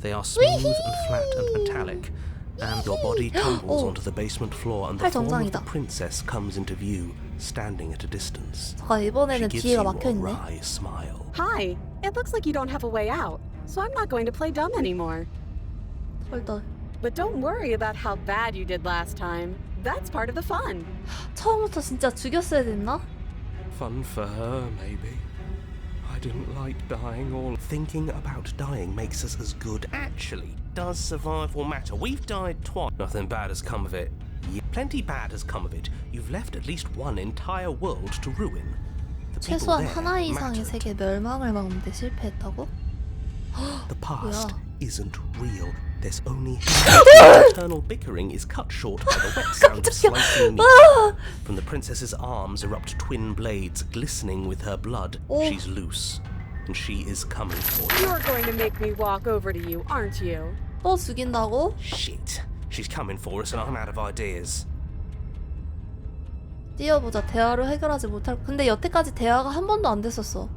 They are smooth and flat and metallic, And your body tumbles 오. onto the basement floor, and 팔 the form of the 정상이다. princess comes into view, standing at a distance. 잠깐 She 이번에는 gives 기회가 you a 막혀있네. wry smile. Hi. It looks like you don't have a way out, so I'm not going to play dumb anymore. 헐덜. But don't worry about how bad you did last time. That's part of the fun. 처음부터 진짜 죽였어야 됐나? Fun for her, maybe. I didn't like dying all. Thinking about dying makes us as good. Actually, does survival matter? We've died twice. Nothing bad has come of it. Yeah, plenty bad has come of it. You've left at least one entire world to ruin. The people 최소한 there 하나 이상의 mattered. 세계 멸망을 막는데 실패했다고? The past 뭐야? isn't real. There's only eternal bickering is cut short by the wet sound of slicing meat. From the princess's arms erupt twin blades glistening with her blood. Oh. She's loose, and she is coming for you. You're going to make me walk over to you, aren't you? 또 죽인다고? Shit. She's coming for us, and I'm out of ideas. 뛰어보자. 대화로 해결하지 못할. 근데 여태까지 대화가 한 번도 안 됐었어.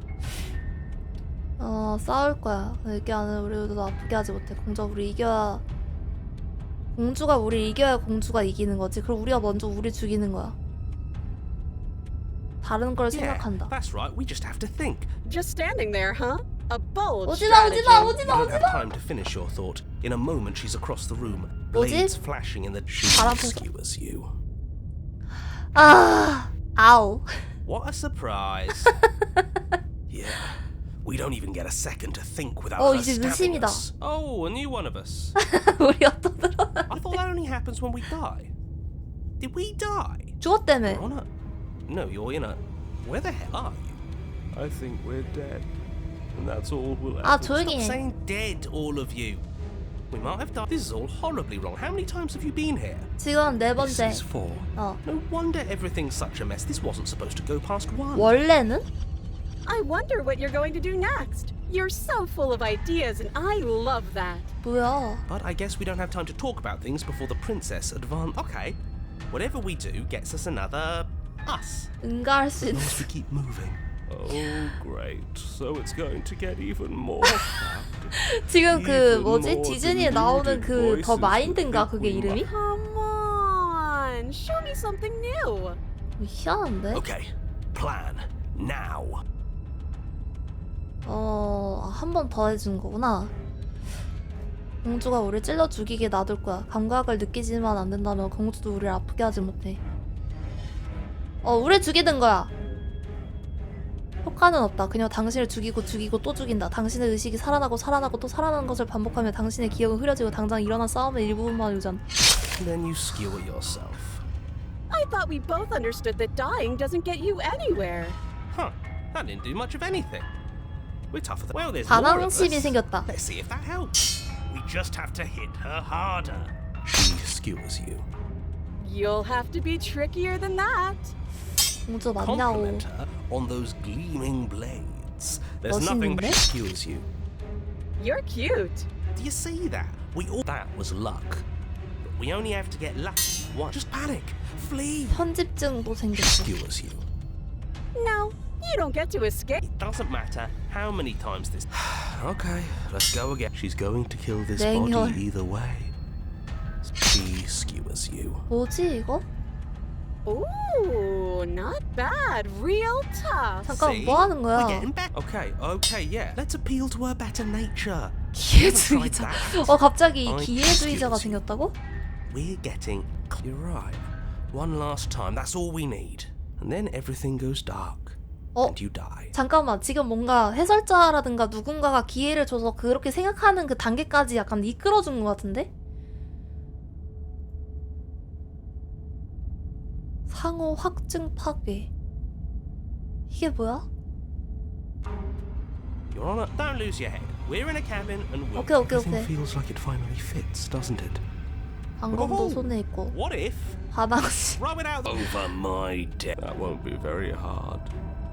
싸울 거야. 이게 안 우리도 아프게 하지 못해. 공주가 우리 이겨야. 공주가 우리 이겨야 공주가 이기는 거지. 그럼 우리가 먼저 우리 죽이는 거야. 다른 걸 Yeah, 생각한다. that's right. We just have to think. Just standing there, huh? A bold 오지마 strategy. 오지마 You 오지마 don't have 오지마. time to finish your thought. In a moment, she's across the room, 뭐지? blades flashing in the. She 바람 펴서. skewers you. 아우. What a surprise! Yeah, we don't even get a second to think without her 이제 stabbing 의심이다. us. Oh, a new one of us. 우리가 또 늘어나. I thought that only happens when we die. Did we die? 죽었다며. We're on a... No, you're in a... Where the hell are you? I think we're dead. And that's all we'll ever... 조용히 Stop 해. saying dead, all of you. We might have died. This is all horribly wrong. How many times have you been here? 지금 네 This 번째. is 4. 어. No wonder everything's such a mess. This wasn't supposed to go past 1. 원래는? I wonder what you're going to do next. You're so full of ideas, and I love that. 뭐야? But I guess we don't have time to talk about things before the princess advance. Okay, whatever we do gets us another us. 응가할 수 있는. As we keep moving. Oh, great. So it's going to get even more. 지금 그 뭐지? 디즈니에 나오는 그 더 마인드인가 그게 이름이? Come on, show me something new. 희한한데? Okay, plan now. 한 번 더 해준 거구나. 공주가 우리 찔러 죽이게 놔둘 거야. 감각을 느끼지만 안 된다면 공주도 우리를 아프게 하지 못해. 우리 죽이는 거야. 효과는 없다. 그냥 당신을 죽이고 또 죽인다. 당신의 의식이 살아나고 또 살아나는 것을 반복하며 당신의 기억은 흐려지고 당장 일어난 싸움의 일부분만 유전. Then you skewer yourself. I thought we both understood that dying doesn't get you anywhere. Huh, that didn't do much of anything. We're tougher than... Well, there's more of us. 반항심이 생겼다. Let's see if that helps. We just have to hit her harder. She skewers you. You'll have to be trickier than that. 공주 맞냐고. Compliment her on those gleaming blades. There's nothing but 멋있는데? she skewers you. You're cute. Do you see that? That was luck. But we only have to get lucky once. Just panic. Flee. 편집증도 생겼어. Skewers you. No, you don't get to escape. It doesn't matter how many times this... Okay, let's go again. She's going to kill this 냉혈. body either way. She skewers you. 뭐지 이거? Ooh, not bad. Real tough. 잠깐 See? 뭐 하는 We're 거야? getting better. Okay, yeah. Let's appeal to her better nature. 기회주의자. 갑자기 I 기회주의자가 excuse you. 생겼다고? We're getting... You're right. One last time, that's all we need. And then everything goes dark. And you die. 잠깐만, 지금 뭔가 해설자라든가 누군가가 기회를 줘서 그렇게 생각하는 그 단계까지 약간 이끌어준 것 같은데? 상호 확증 파괴. 이게 뭐야? Your Honor, don't lose your head. We're in a cabin and we'll... 오케이. Everything feels like it finally fits, doesn't it? 방검도 손에 있고 What if? 반항심. Throw it out over my dead. That won't be very hard.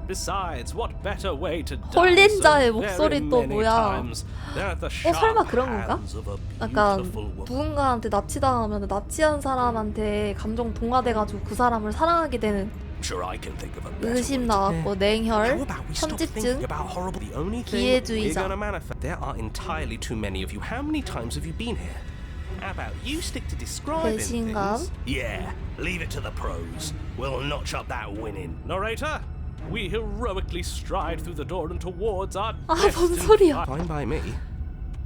Besides, what better way to die? 홀린 자의 so 목소리 very 또 many 뭐야? times than at the 설마 sharp 그런 건가? hands of a 약간 beautiful woman. 누군가한테 납치당하면 납치한 사람한테 감정 동화돼가지고 그 사람을 사랑하게 되는 Sure, I can think of a better 의심 way to- 나왔고 How 냉혈, about we stop thinking 편집증, about horrible? The only thing we're 기회주의자. gonna manifest. There are entirely too many of you. How many times have you been here? How about you stick to describing 배신감. things? Yeah, leave it to the pros. We'll notch up that winning. Narrator, we heroically stride through the door and towards our 아, 뭔 소리야. Fine by me.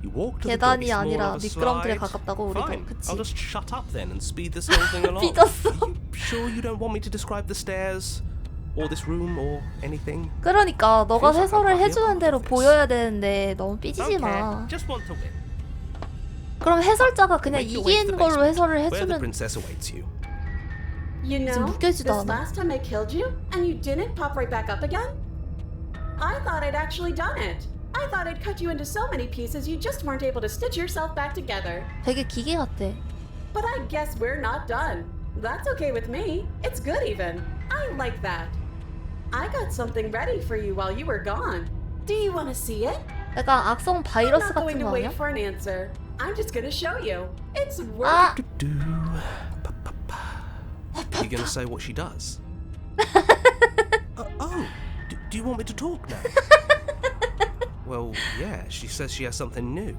You walk to the 계단이 door, it's more 아니라 of a 미끄럼틀에 slide. 가깝다고 우리도. Fine, 그치? I'll just shut up then and speed this whole thing along. 삐졌어. Are you sure you don't want me to describe the stairs? Or this room or anything? 그러니까 너가 Feels like 해설을 I'm 해주는 대로 this. 보여야 되는데 너무 삐지지 Don't care. 마. Just want to win. 그럼 해설자가 그냥 Make your way to 이긴 the 걸로 basement, 해설을 where the 해주면 princess awaits you. You 지금 know, 묶여지도 this 않아. last time I killed you, and you didn't pop right back up again? I thought I'd actually done it. I thought I'd cut you into so many pieces you just weren't able to stitch yourself back together. 되게 기계 같아. But I guess we're not done. That's okay with me. It's good even. I like that. I got something ready for you while you were gone. Do you want to see it? 약간 악성 I'm 바이러스 not going 같은 to 거 wait 아니야? for an answer. I'm just going to show you. It's work. 아! You gonna say what she does? Oh, do you want me to talk now? Well, yeah, she says she has something new.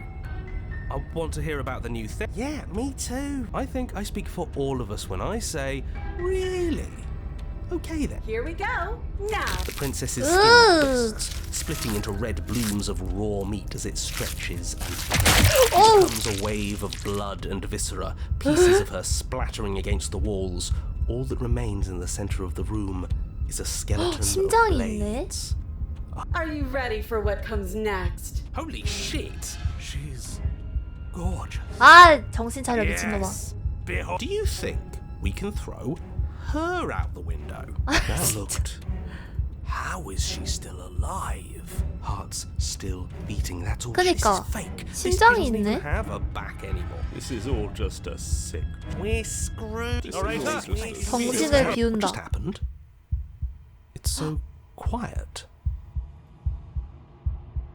I want to hear about the new thing. Yeah, me too. I think I speak for all of us when I say, really? Okay then. Here we go. Now. The princess's skin Ugh. bursts, splitting into red blooms of raw meat as it stretches and Oh. becomes a wave of blood and viscera, pieces of her splattering against the walls. All that remains in the center of the room is a skeleton of 심장이 있네. blades. Are you ready for what comes next? Holy shit! She's gorgeous. 아, 정신 차려 미친놈아. Behold. Do you think we can throw her out the window? Now looked. How is she still alive? Heart's still beating. That's all. 그니까, This is fake. This 심장이 doesn't even 있네. have a back anymore. This is all just a sick. We're screwed. Narrator, 정신을 What 비운다. just happened? It's so quiet.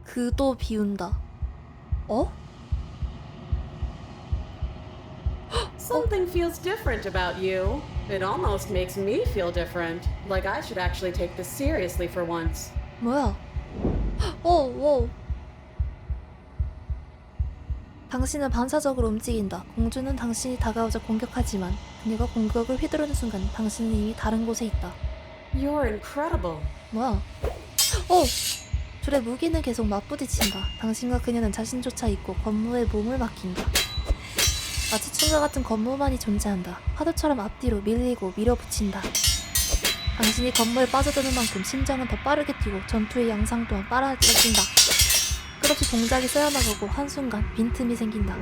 그도 비운다. 어? Something feels different about you. It almost makes me feel different. Like I should actually take this seriously for once. 뭐야? 오. 당신은 반사적으로 움직인다. 공주는 당신이 다가오자 공격하지만 그녀가 공격을 휘두르는 순간 당신은 이미 다른 곳에 있다. You're incredible. 뭐야? 오! 둘의 무기는 계속 맞부딪힌다. 당신과 그녀는 자신조차 잊고 건무에 몸을 맡긴다. 마치 춘과 같은 건무만이 존재한다. 파도처럼 앞뒤로 밀리고 밀어붙인다. 당신이 건무에 빠져드는 만큼 심장은 더 빠르게 뛰고 전투의 양상 또한 빨라진다. 끝없이 동작이 쌓여나가고 한순간 빈틈이 생긴다.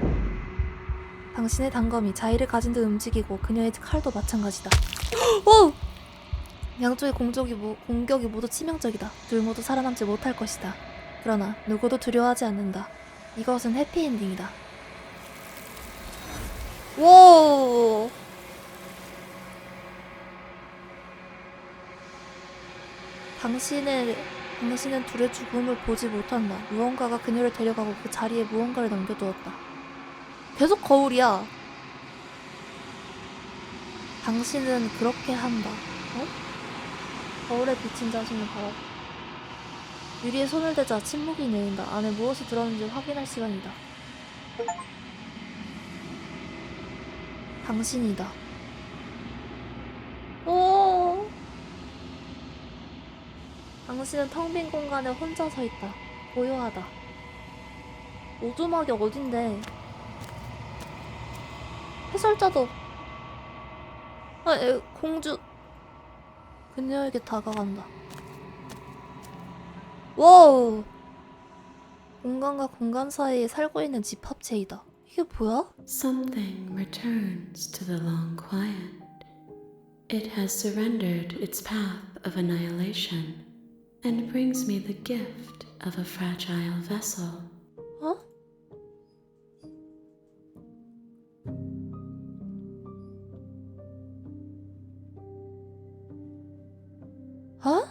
당신의 단검이 자의를 가진 듯 움직이고 그녀의 칼도 마찬가지다. 오! 양쪽의 공격이 모두 치명적이다. 둘 모두 살아남지 못할 것이다. 그러나 누구도 두려워하지 않는다. 이것은 해피엔딩이다. 오! 당신은 둘의 죽음을 보지 못한다. 무언가가 그녀를 데려가고 그 자리에 무언가를 남겨두었다. 계속 거울이야. 당신은 그렇게 한다. 어? 거울에 비친 자신을 바라봐. 유리에 손을 대자 침묵이 내린다. 안에 무엇이 들었는지 확인할 시간이다. 당신이다. 오. 당신은 텅 빈 공간에 혼자 서 있다. 고요하다. 오두막이 어딘데? 해설자도. 공주. 그녀에게 다가간다. 와우. 공간과 공간 사이에 살고 있는 집합체이다. 이게 뭐야? Something returns to the long quiet. It has surrendered its path of annihilation and brings me the gift of a fragile vessel. 어? 어?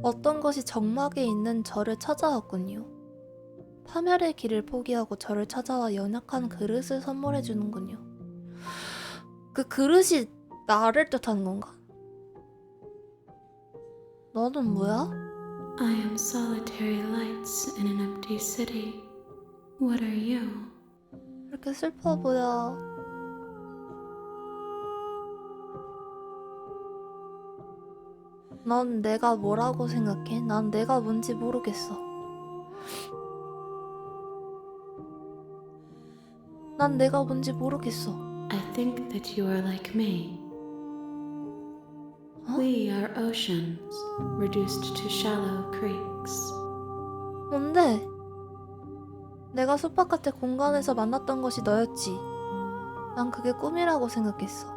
어떤 것이 정막에 있는 저를 찾아왔군요. 파멸의 길을 포기하고 저를 찾아와 연약한 그릇을 선물해 주는군요. 그 그릇이 나를 뜻하는 건가? 너는 뭐야? I am solitary lights in an empty city. What are you? 이렇게 슬퍼 보여. 넌 내가 뭐라고 생각해? 난 내가 뭔지 모르겠어. 난 내가 뭔지 모르겠어. I think that you are like me. We are oceans, reduced to shallow creeks. 뭔데? 내가 숲바깥의 공간에서 만났던 것이 너였지. 난 그게 꿈이라고 생각했어.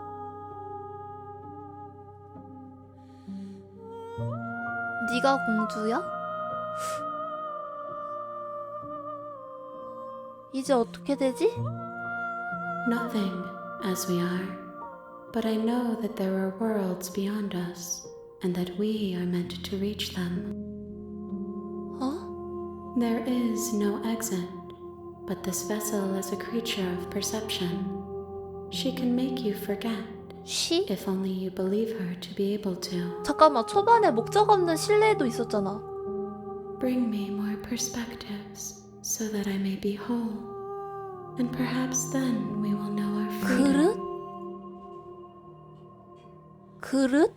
네가 공주야? 이제 어떻게 되지? Nothing, as we are. But I know that there are worlds beyond us, and that we are meant to reach them. 어? There is no exit, but this vessel is a creature of perception. She can make you forget, 쉬? if only you believe her to be able to. 잠깐만, 초반에 목적 없는 신뢰도 있었잖아. Bring me more perspectives, so that I may be whole. And perhaps then we will know our freedom. 그릇? 그릇?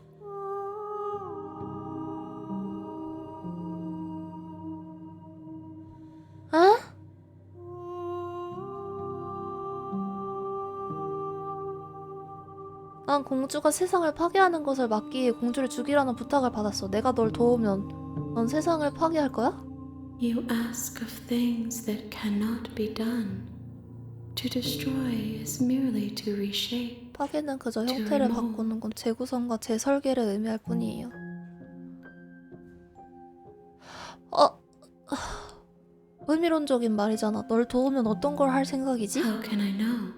어? 난 공주가 세상을 파괴하는 것을 막기 위해 공주를 죽이라는 부탁을 받았어. 내가 널 도우면 넌 세상을 파괴할 거야? You ask of things that cannot be done. To destroy is merely to reshape. 파괴는 그저 형태를 바꾸는 건 재구성과 재설계를 의미할 뿐이에요. 의미론적인 말이잖아. 널 도우면 어떤 걸 할 생각이지? How can I know?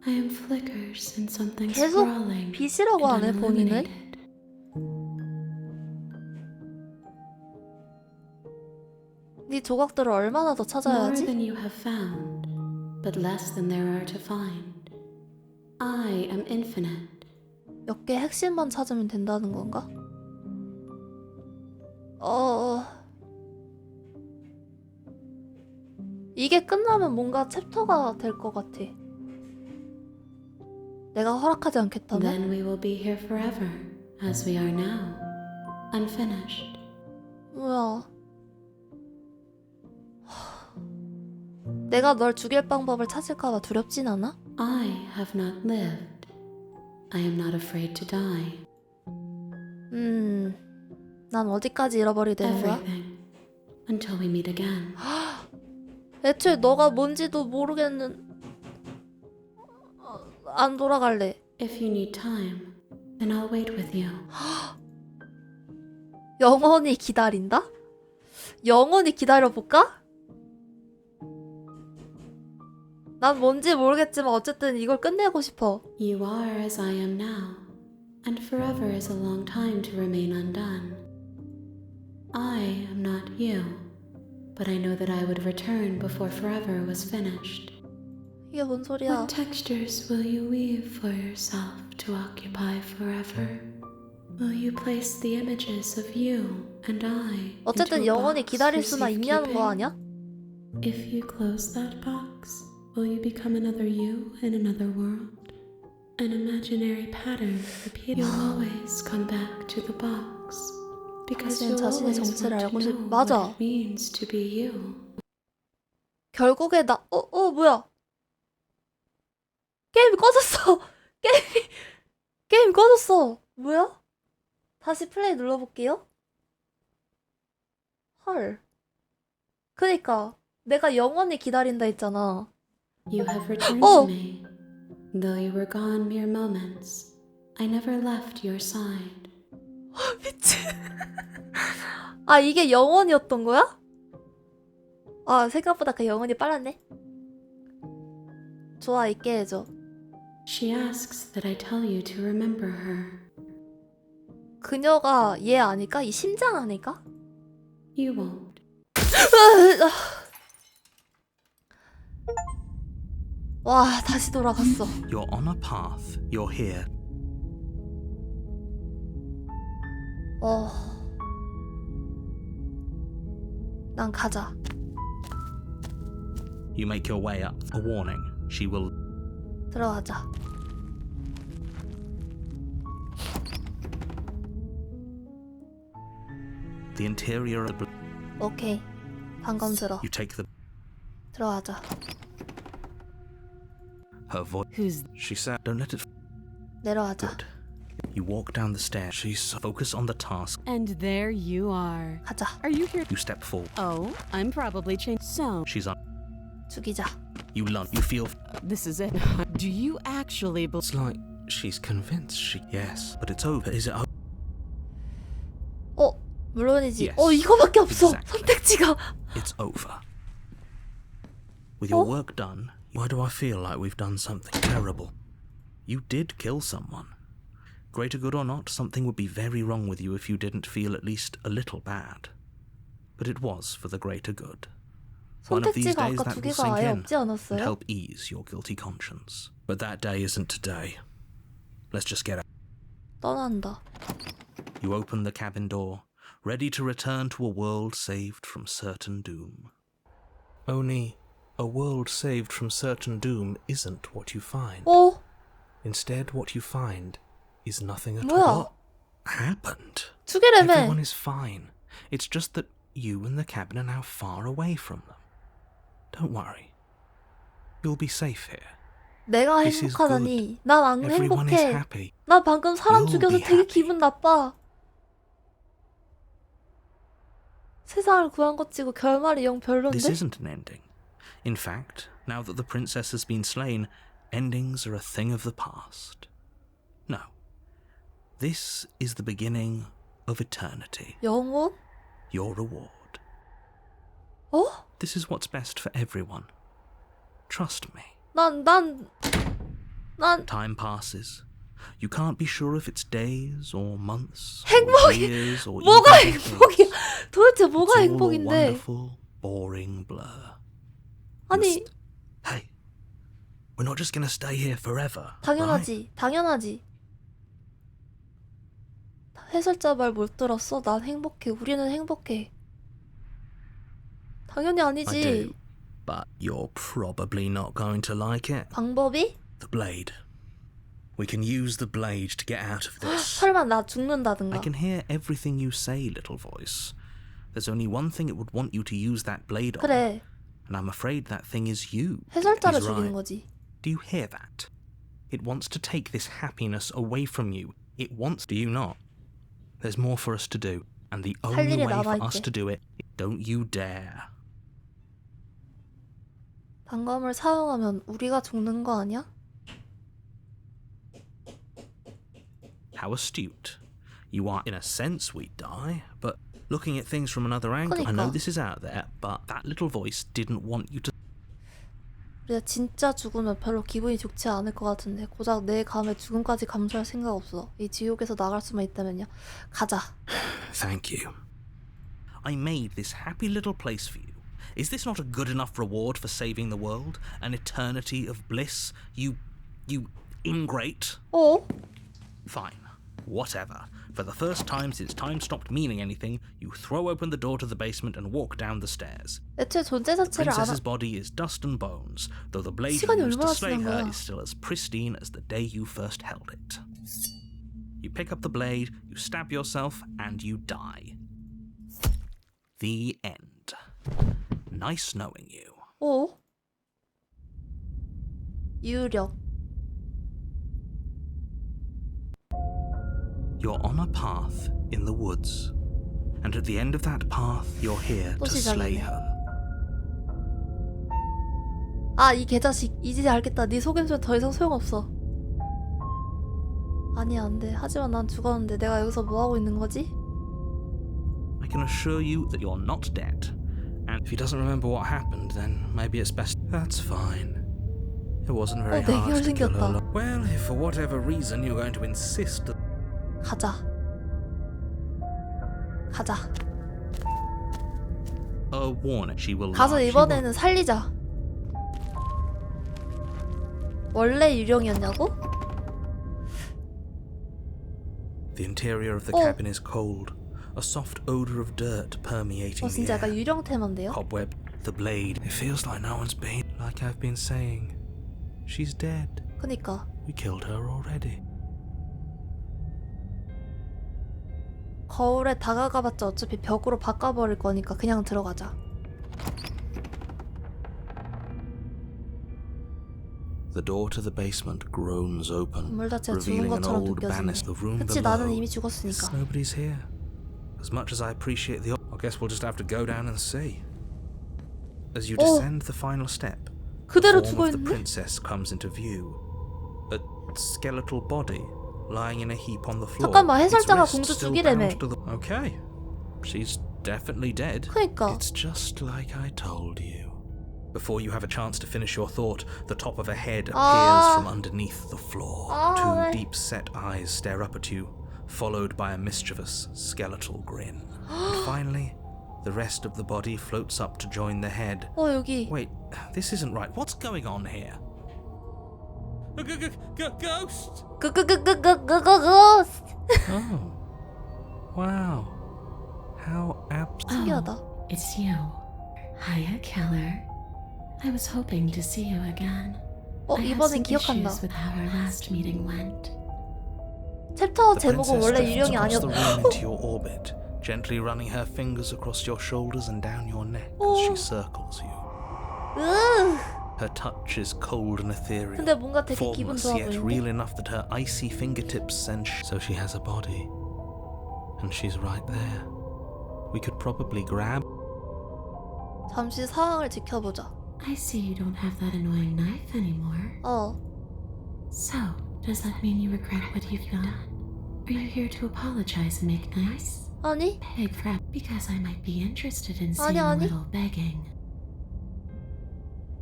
I am flickers in something 계속 sprawling 빛이라고 하네, and 본인을. unilluminated. 네 조각들을 얼마나 더 More 찾아야지? than you have found, but less than there are to find. I am infinite. 몇 개 핵심만 찾으면 된다는 건가? 이게 끝나면 뭔가 챕터가 될 것 같아. 내가 허락하지 않겠다면? Then we will be here forever, as we are now, unfinished. 뭐야? 내가 널 죽일 방법을 찾을까봐 두렵진 않아? I have not lived. I am not afraid to die. 난 어디까지 잃어버리게 되는 거야? Everything, until we meet again. 애초에 너가 뭔지도 모르겠는... 안 돌아갈래. If you need time, then I'll wait with you. 영원히 기다린다? 영원히 기다려볼까? 난 뭔지 모르겠지만 어쨌든 이걸 끝내고 싶어. You are as I am now, and forever is a long time to remain undone. I am not you, but I know that I would return before forever was finished. 이게 뭔 소리야? What textures will you weave for yourself to occupy forever? Will you place the images of you and I 어쨌든 into a 영원히 box 기다릴 for 수만 있냐는 거 safekeeping? 아니야? If you close that box, will you become another you in another world? An imaginary pattern repeated. You'll always come back to the box because 당신은 you'll 자신의 always 정체를 want 알고 to 싶... know 맞아. what it means to be you. 결국에 나... 뭐야? 게임이 꺼졌어. 게임이 꺼졌어. 뭐야? 다시 플레이 눌러볼게요. 헐. 그니까 내가 영원히 기다린다 했잖아. You have returned to me. Though you were gone mere moments, I never left your side. 미친. 아, 이게 영원이었던 거야? 아, 생각보다 그 영원이 빨랐네. 좋아, 있게 해줘. She asks that I tell you to remember her. 그녀가 얘 아닐까? 이 심장 아닐까? You won't. 와, 다시 돌아갔어. You're on a path. You're here. 난 가자. You make your way up. A warning. She will. 들어가자. The interior of the. 오케이. 방금 들어. You take the. 들어가자. Her voice. Who's She said, Don't let it. 내려가자. Good. You walk down the stairs. she's Focus on the task. and there you are. 가자. Are you here? You step forward. Oh, I'm probably changed. So, She's on. 죽이자. You lunge. You feel. this is it. Do you actually believe? It's like she's convinced she. Yes, but it's over. Is it over? 물론이지. Yes, 이거밖에 없어. exactly. 선택지가. It's over. With your Oh? work done, why do I feel like we've done something terrible? You did kill someone. Greater good or not, something would be very wrong with you if you didn't feel at least a little bad. But it was for the greater good. One of these 선택지가 days 아까 that 두 will 개가 sink 아예 in 없지 and 않았어요? help ease your guilty conscience. But that day isn't today. Let's just get out. 떠난다. You open the cabin door, ready to return to a world saved from certain doom. Only, a world saved from certain doom isn't what you find. Instead, what you find is nothing at 뭐야? all. Happened. 두 개라며. Everyone is fine. It's just that you and the cabin are now far away from them. Don't worry. You'll be safe here. 내가 This is 행복하다니. 난 안 Everyone is 행복해. happy. 나 방금 사람 You'll 죽여서 be 되게 happy. 기분 나빠. 세상을 구한 것 치고 결말이 영 별론데? This isn't an ending. In fact, now that the princess has been slain, endings are a thing of the past. No. This is the beginning of eternity. 영혼? Your reward. 어? This is what's best for everyone. Trust me. 난 Time passes. You can't be sure if it's days or months or 행복이 years or 뭐가 even 행복이야? decades. 도대체 It's 뭐가 all a 행복인데? wonderful, boring blur. 아니, Hey, we're not just gonna stay here forever. right? 당연하지. 해설자 말 못 들었어? 난 행복해. 우리는 행복해. 당연히 I 아니지. do, but you're probably not going to like it. 방법이? The blade. We can use the blade to get out of this. 설마 나 I 죽는다든가. can hear everything you say, little voice. There's only one thing it would want you to use that blade on, 그래. and I'm afraid that thing is you. 해설자를 He's 죽이는 right. 거지. Do you hear that? It wants to take this happiness away from you. It wants. Do you not? There's more for us to do, and the 할 only 일이 way for 남아있대. us to do it. Don't you dare. 단검을 사용하면 우리가 죽는 거 아니야? How astute. You are, in a sense, we die, but looking at things from another angle, I know 그러니까. this is out there, but that little voice didn't want you to. 우리가 진짜 죽으면 별로 기분이 좋지 않을 것 같은데 고작 내 감에 죽음까지 감수할 생각 없어. 이 지옥에서 나갈 수만 있다면요. 가자. Thank you. I made this happy little place for you. Is this not a good enough reward for saving the world? An eternity of bliss? You ingrate? 어? Fine. Whatever. For the first time since time stopped meaning anything, you throw open the door to the basement and walk down the stairs. 애초에 존재 자체를 안 Princess's body is dust and bones, though the blade 시간이 you used to 얼마나 slay 지난 her 거야? is still as pristine as the day you first held it. You pick up the blade, you stab yourself, and you die. The end. Nice knowing you. 어? 유력. You're on a path in the woods, and at the end of that path, you're here 또 to slay 시작이네. her. 아, 이 개자식. 이제 알겠다. 네 속임수는 더 이상 소용없어. 아니, 안 돼. 하지만 난 죽었는데 내가 여기서 뭐 하고 있는 거지? I can assure you that you're not dead, and if he doesn't remember what happened, then maybe it's best. That's fine. It wasn't very 되게 hard to kill her. 잘생겼다. Well, if for whatever reason you're going to insist that. 가자. 가자. A warning, she will 가서 lie. She 이번에는 살리자. 원래 유령이었냐고? The interior of the Oh. cabin is cold. a soft odor of dirt permeating the 진짜 약간 air. 유령 테마인데요? Cobweb, the blade. It feels like no one's been. Like I've been saying, she's dead. 그니까 We killed her already. 거울에 다가가봤자 어차피 벽으로 바꿔버릴 거니까 그냥 들어가자. The door to the basement groans open, 건물 자체가 죽은 revealing an 것처럼 old 느껴지네. banister. The room 그치, below. 나는 이미 죽었으니까. Nobody's here. As much as I appreciate the, I guess we'll just have to go down and see. As you descend the final step, 그대로 the form of the 죽어있네? princess comes into view. A skeletal body lying in a heap on the floor. 잠깐만, its 해설자가 wrist 공주 still 죽이래매. bound to the... Okay, she's definitely dead. 그니까 It's just like I told you. Before you have a chance to finish your thought, the top of a head appears from underneath the floor. Two deep-set eyes stare up at you, followed by a mischievous, skeletal grin. And finally, the rest of the body floats up to join the head. 여기 Wait, this isn't right. What's going on here? Ghost! 고스트. Oh, wow. How 신기하다. It's you. Hiya, Keller. I was hoping to see you again. I had 이번엔 some 기억한다. issues with how our last meeting went. 챕터 The 제목은 princess 원래 drifts 유령이 across the 아니었. room into your orbit, gently running her fingers across your shoulders and down your neck as she circles you. Her touch is cold and ethereal, 근데 뭔가 되게 기분 formless 좋아 yet 보이는데? real enough that her icy fingertips send. So she has a body, and she's right there. We could probably grab. 잠시 상황을 지켜보자. I see you don't have that annoying knife anymore. So, does that mean you regret what you've done? Are you here to apologize and make nice? 아니? Beg for because I might be interested in seeing 아니. a little begging.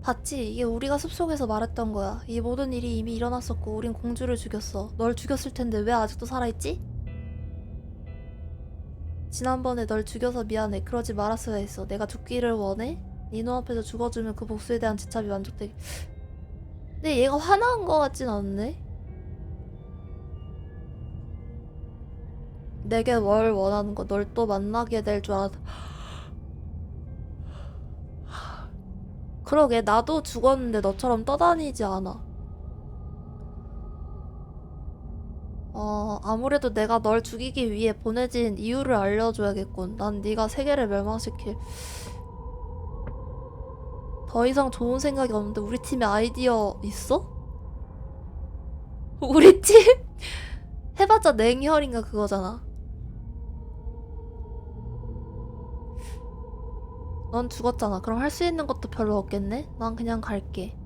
봤지? 이게 우리가 숲속에서 말했던 거야. 이 모든 일이 이미 일어났었고 우린 공주를 죽였어. 널 죽였을 텐데 왜 아직도 살아있지? 지난번에 널 죽여서 미안해. 그러지 말았어야 했어. 내가 죽기를 원해? 네 눈앞에서 죽어주면 그 복수에 대한 지참이 만족되게. 근데 얘가 화난 거 같진 않네? 내게 뭘 원하는 거? 널 또 만나게 될 줄 알았... 그러게, 나도 죽었는데 너처럼 떠다니지 않아. 아무래도 내가 널 죽이기 위해 보내진 이유를 알려줘야겠군. 난 네가 세계를 멸망시킬... 더 이상 좋은 생각이 없는데 우리 팀에 아이디어 있어? 우리 팀? 해봤자 냉혈인가 그거잖아. 넌 죽었잖아. 그럼 할 수 있는 것도 별로 없겠네? 난 그냥 갈게.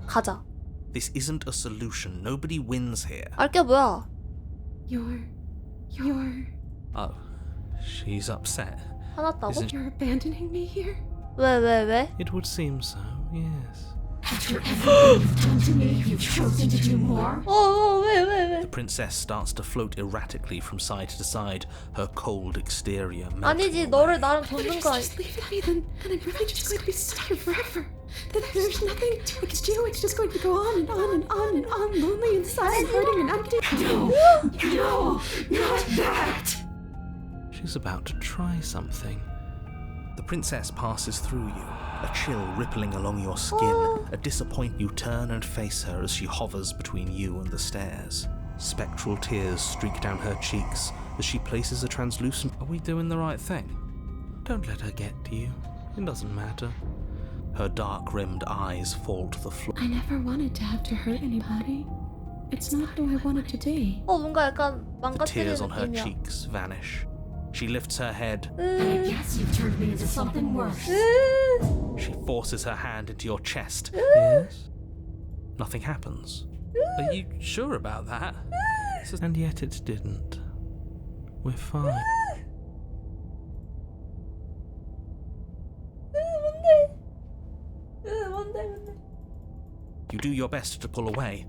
가자. This isn't a solution. Nobody wins here. 알게 뭐야? You're... Oh, she's upset. 화났다고? Isn't You're abandoning me here? 왜? It would seem so, yes. After everything you've done to me, you've chosen to do more? 왜? The princess starts to float erratically from side to side, her cold exterior melting 아니지, away. 너를 나랑 돋는 거 아니... Just leave me then I'm really just going to be stuck here forever. Then there's nothing we can do. It's just going to go on and on and on and on, lonely and sad and hurting and empty. No, not that. She's about to try something. The princess passes through you, a chill rippling along your skin. A disappointment. You turn and face her as she hovers between you and the stairs. Spectral tears streak down her cheeks as she places a translucent... Are we doing the right thing? Don't let her get to you. It doesn't matter. Her dark-rimmed eyes fall to the floor. I never wanted to have to hurt anybody. It's not who I wanted to be. 뭔가 약간 The 망가뜨리는 tears on her 느낌이야. cheeks vanish. She lifts her head. I guess you've turned me into something worse. She forces her hand into your chest. Yes? Nothing happens. Are you sure about that? And yet it didn't. We're fine. 뭔데? You do your best to pull away.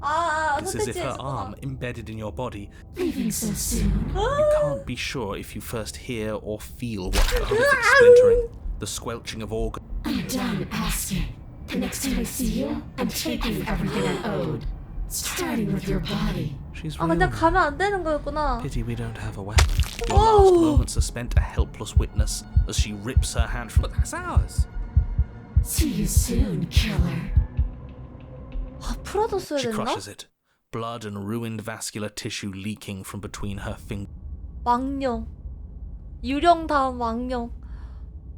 It's as if her arm, embedded in your body, Leaving so soon. you can't be sure if you first hear or feel what's out of it splintering. The squelching of organs. I'm done asking. The next time I see you, I'm taking everything I owed. starting with your body. She's 아, real. 그냥 가면 안 되는 거였구나. Pity we don't have a weapon. Your last moments are spent a helpless witness as she rips her hand from. But that's ours. See you soon, killer. 아, 풀어줬어야 She 됐나? crushes it. Blood and ruined vascular tissue leaking from between her fingers. 망령. 유령 다음 망령.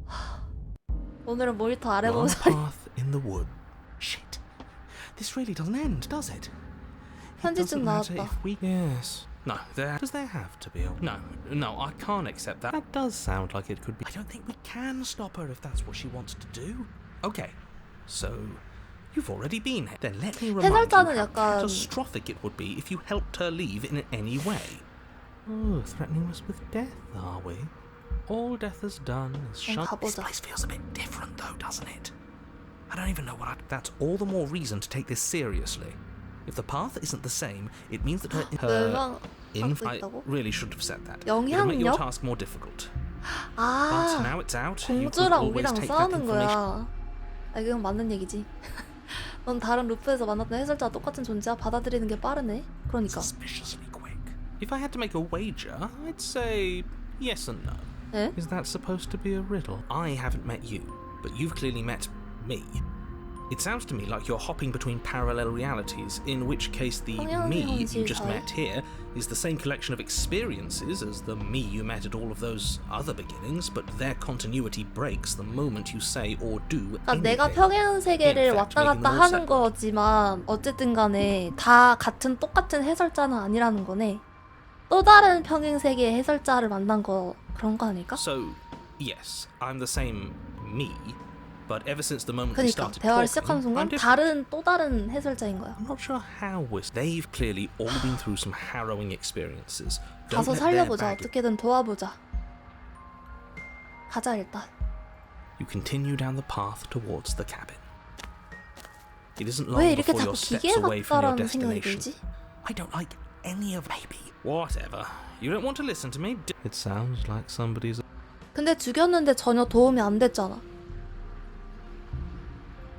하, 오늘은 모니터 아래 On a 보자. path in the wood. Shit. This really doesn't end, does it? 편지증 나왔다. Yes. No, does there have to be a... No, I can't accept that. That does sound like it could be... I don't think we can stop her if that's what she wants to do. Okay, so you've already been here. Then let me remind you 해설자는 how 약간- catastrophic it would be if you helped her leave in any way. Oh, threatening us with death, are we? All death has done is shut... This 가보자. place feels a bit different though, doesn't it? I don't even know what That's all the more reason to take this seriously. If the path isn't the same, it means that her 멸망하고 I 있다고? really shouldn't have said that. It'll make your 영향력? task more difficult. But 아, now it's out. You could 공주랑 always 우리랑 take that 싸우는 information. 거야. 아, 이건 맞는 얘기지. 넌 다른 루프에서 만났던 해설자와 똑같은 존재야. 받아들이는 게 빠르네. 그러니까. Suspiciously quick. If I had to make a wager, I'd say yes and no. 에? Is that supposed to be a riddle? I haven't met you, but you've clearly met me. It sounds to me like you're hopping between parallel realities, in which case the me you just met here is the same collection of experiences as the me you met at all of those other beginnings, but their continuity breaks the moment you say or do 그러니까 내가 anything. 평행 세계를 In fact, 왔다 making 갔다 them all 하는 separate. 거지만 어쨌든 간에 다 똑같은 해설자는 아니라는 거네. 또 다른 평행 세계의 해설자를 만난 거 그런 거 아닐까? So, yes, I'm the same me, but ever since the moment we 그러니까 started 대화를 talking, 시작하는 순간 I'm different. 또 다른 해설자인 거야. I'm not sure how they've clearly all been through some harrowing experiences. Don't 가서 let their 살려보자. baggage- 어떻게든 도와보자. 가자 일단. You continue down the path towards the cabin. It isn't long 왜 이렇게 before 자꾸 you're steps 기계 away from your 같다라는 생각이 destination. 들지? I don't like any of maybe. Whatever. You don't want to listen to me? It sounds like somebody's. 근데 죽였는데 전혀 도움이 안 됐잖아.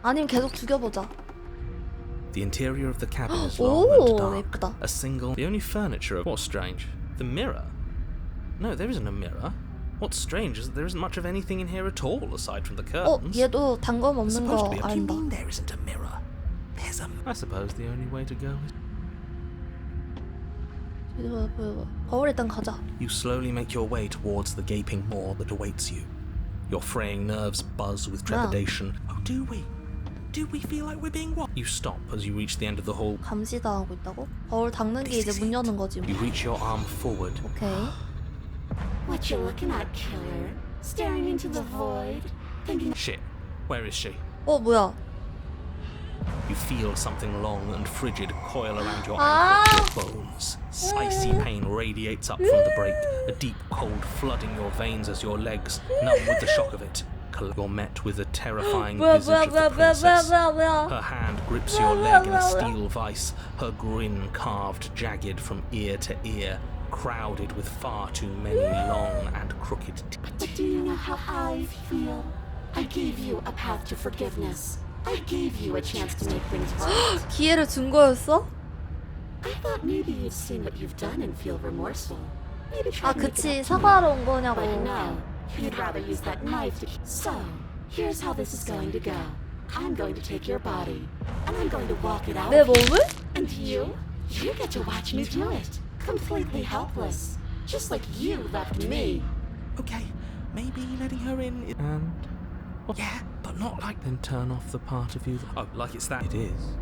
아니면 계속 죽여보자. The interior of the cabin is 오, long and dark. 예쁘다. A single. The only furniture of. What's strange? The mirror. No, there isn't a mirror. What's strange is that there isn't much of anything in here at all aside from the curtains. 얘도 단검 There's 없는 supposed 거 to be. What do you 안다. mean there isn't a mirror? There's a. I suppose the only way to go is. 거울 일단 가자. You slowly make your way towards the gaping maw that awaits you. Your fraying nerves buzz with trepidation. Oh, do we? Do we feel like we're being watched? You stop as you reach the end of the hall. 감시당하고 있다고? 거울 닦는 게 이제 문 여는 거지 뭐. You reach your arm forward. 오케이. What you looking at, killer? Staring into the void? Thinking Shit. Where is she? 뭐야? You feel something long and frigid coil around your Ah! ankle, your bones. Icy pain radiates up from the break, a deep cold flooding your veins as your legs, numb with the shock of it. You're met with the terrifying visage of the princess. Her hand grips your leg in a steel vice, her grin carved jagged from ear to ear, crowded with far too many long and crooked teeth. But do you know how I feel? I gave you a path to forgiveness. I gave you a chance to make things right. 기회를 준 거였어? I thought maybe you'd seen what you've done and feel remorseful. Maybe try 아 to make it 그치 up to 사과하러 온 me. 거냐고. But no, you'd rather use that knife to... So, here's how this is going to go. I'm going to take your body, and I'm going to walk it out. 내 몸을? And you get to watch me do it. Completely helpless. Just like you left me. Okay, maybe letting her in is... And... Well, yeah, but not like... Then turn off the part of you that... Oh, like it's that... It is.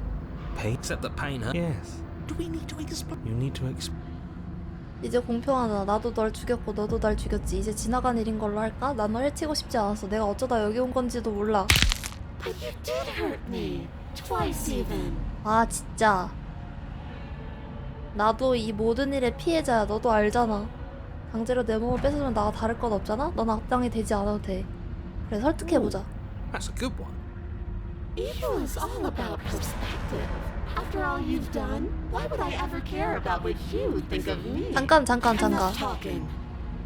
Pain? Except that pain hurt? Yes. Do we need to explain? You need to explain. 이제 공평하다. 나도 널 죽였고 너도 날 죽였지. 이제 지나간 일인 걸로 할까? 난 널 해치고 싶지 않았어. 내가 어쩌다 여기 온 건지도 몰라. But you did hurt me. Twice even. 아 진짜. 나도 이 모든 일의 피해자야. 너도 알잖아. 강제로 내 몸을 뺏으면 나와 다를 건 없잖아? 넌 악당이 되지 않아도 돼. 그래 설득해보자. That's a good one. Evil is all about perspective. After all you've done, why would I ever care about what you think of me? 잠깐. Enough talking.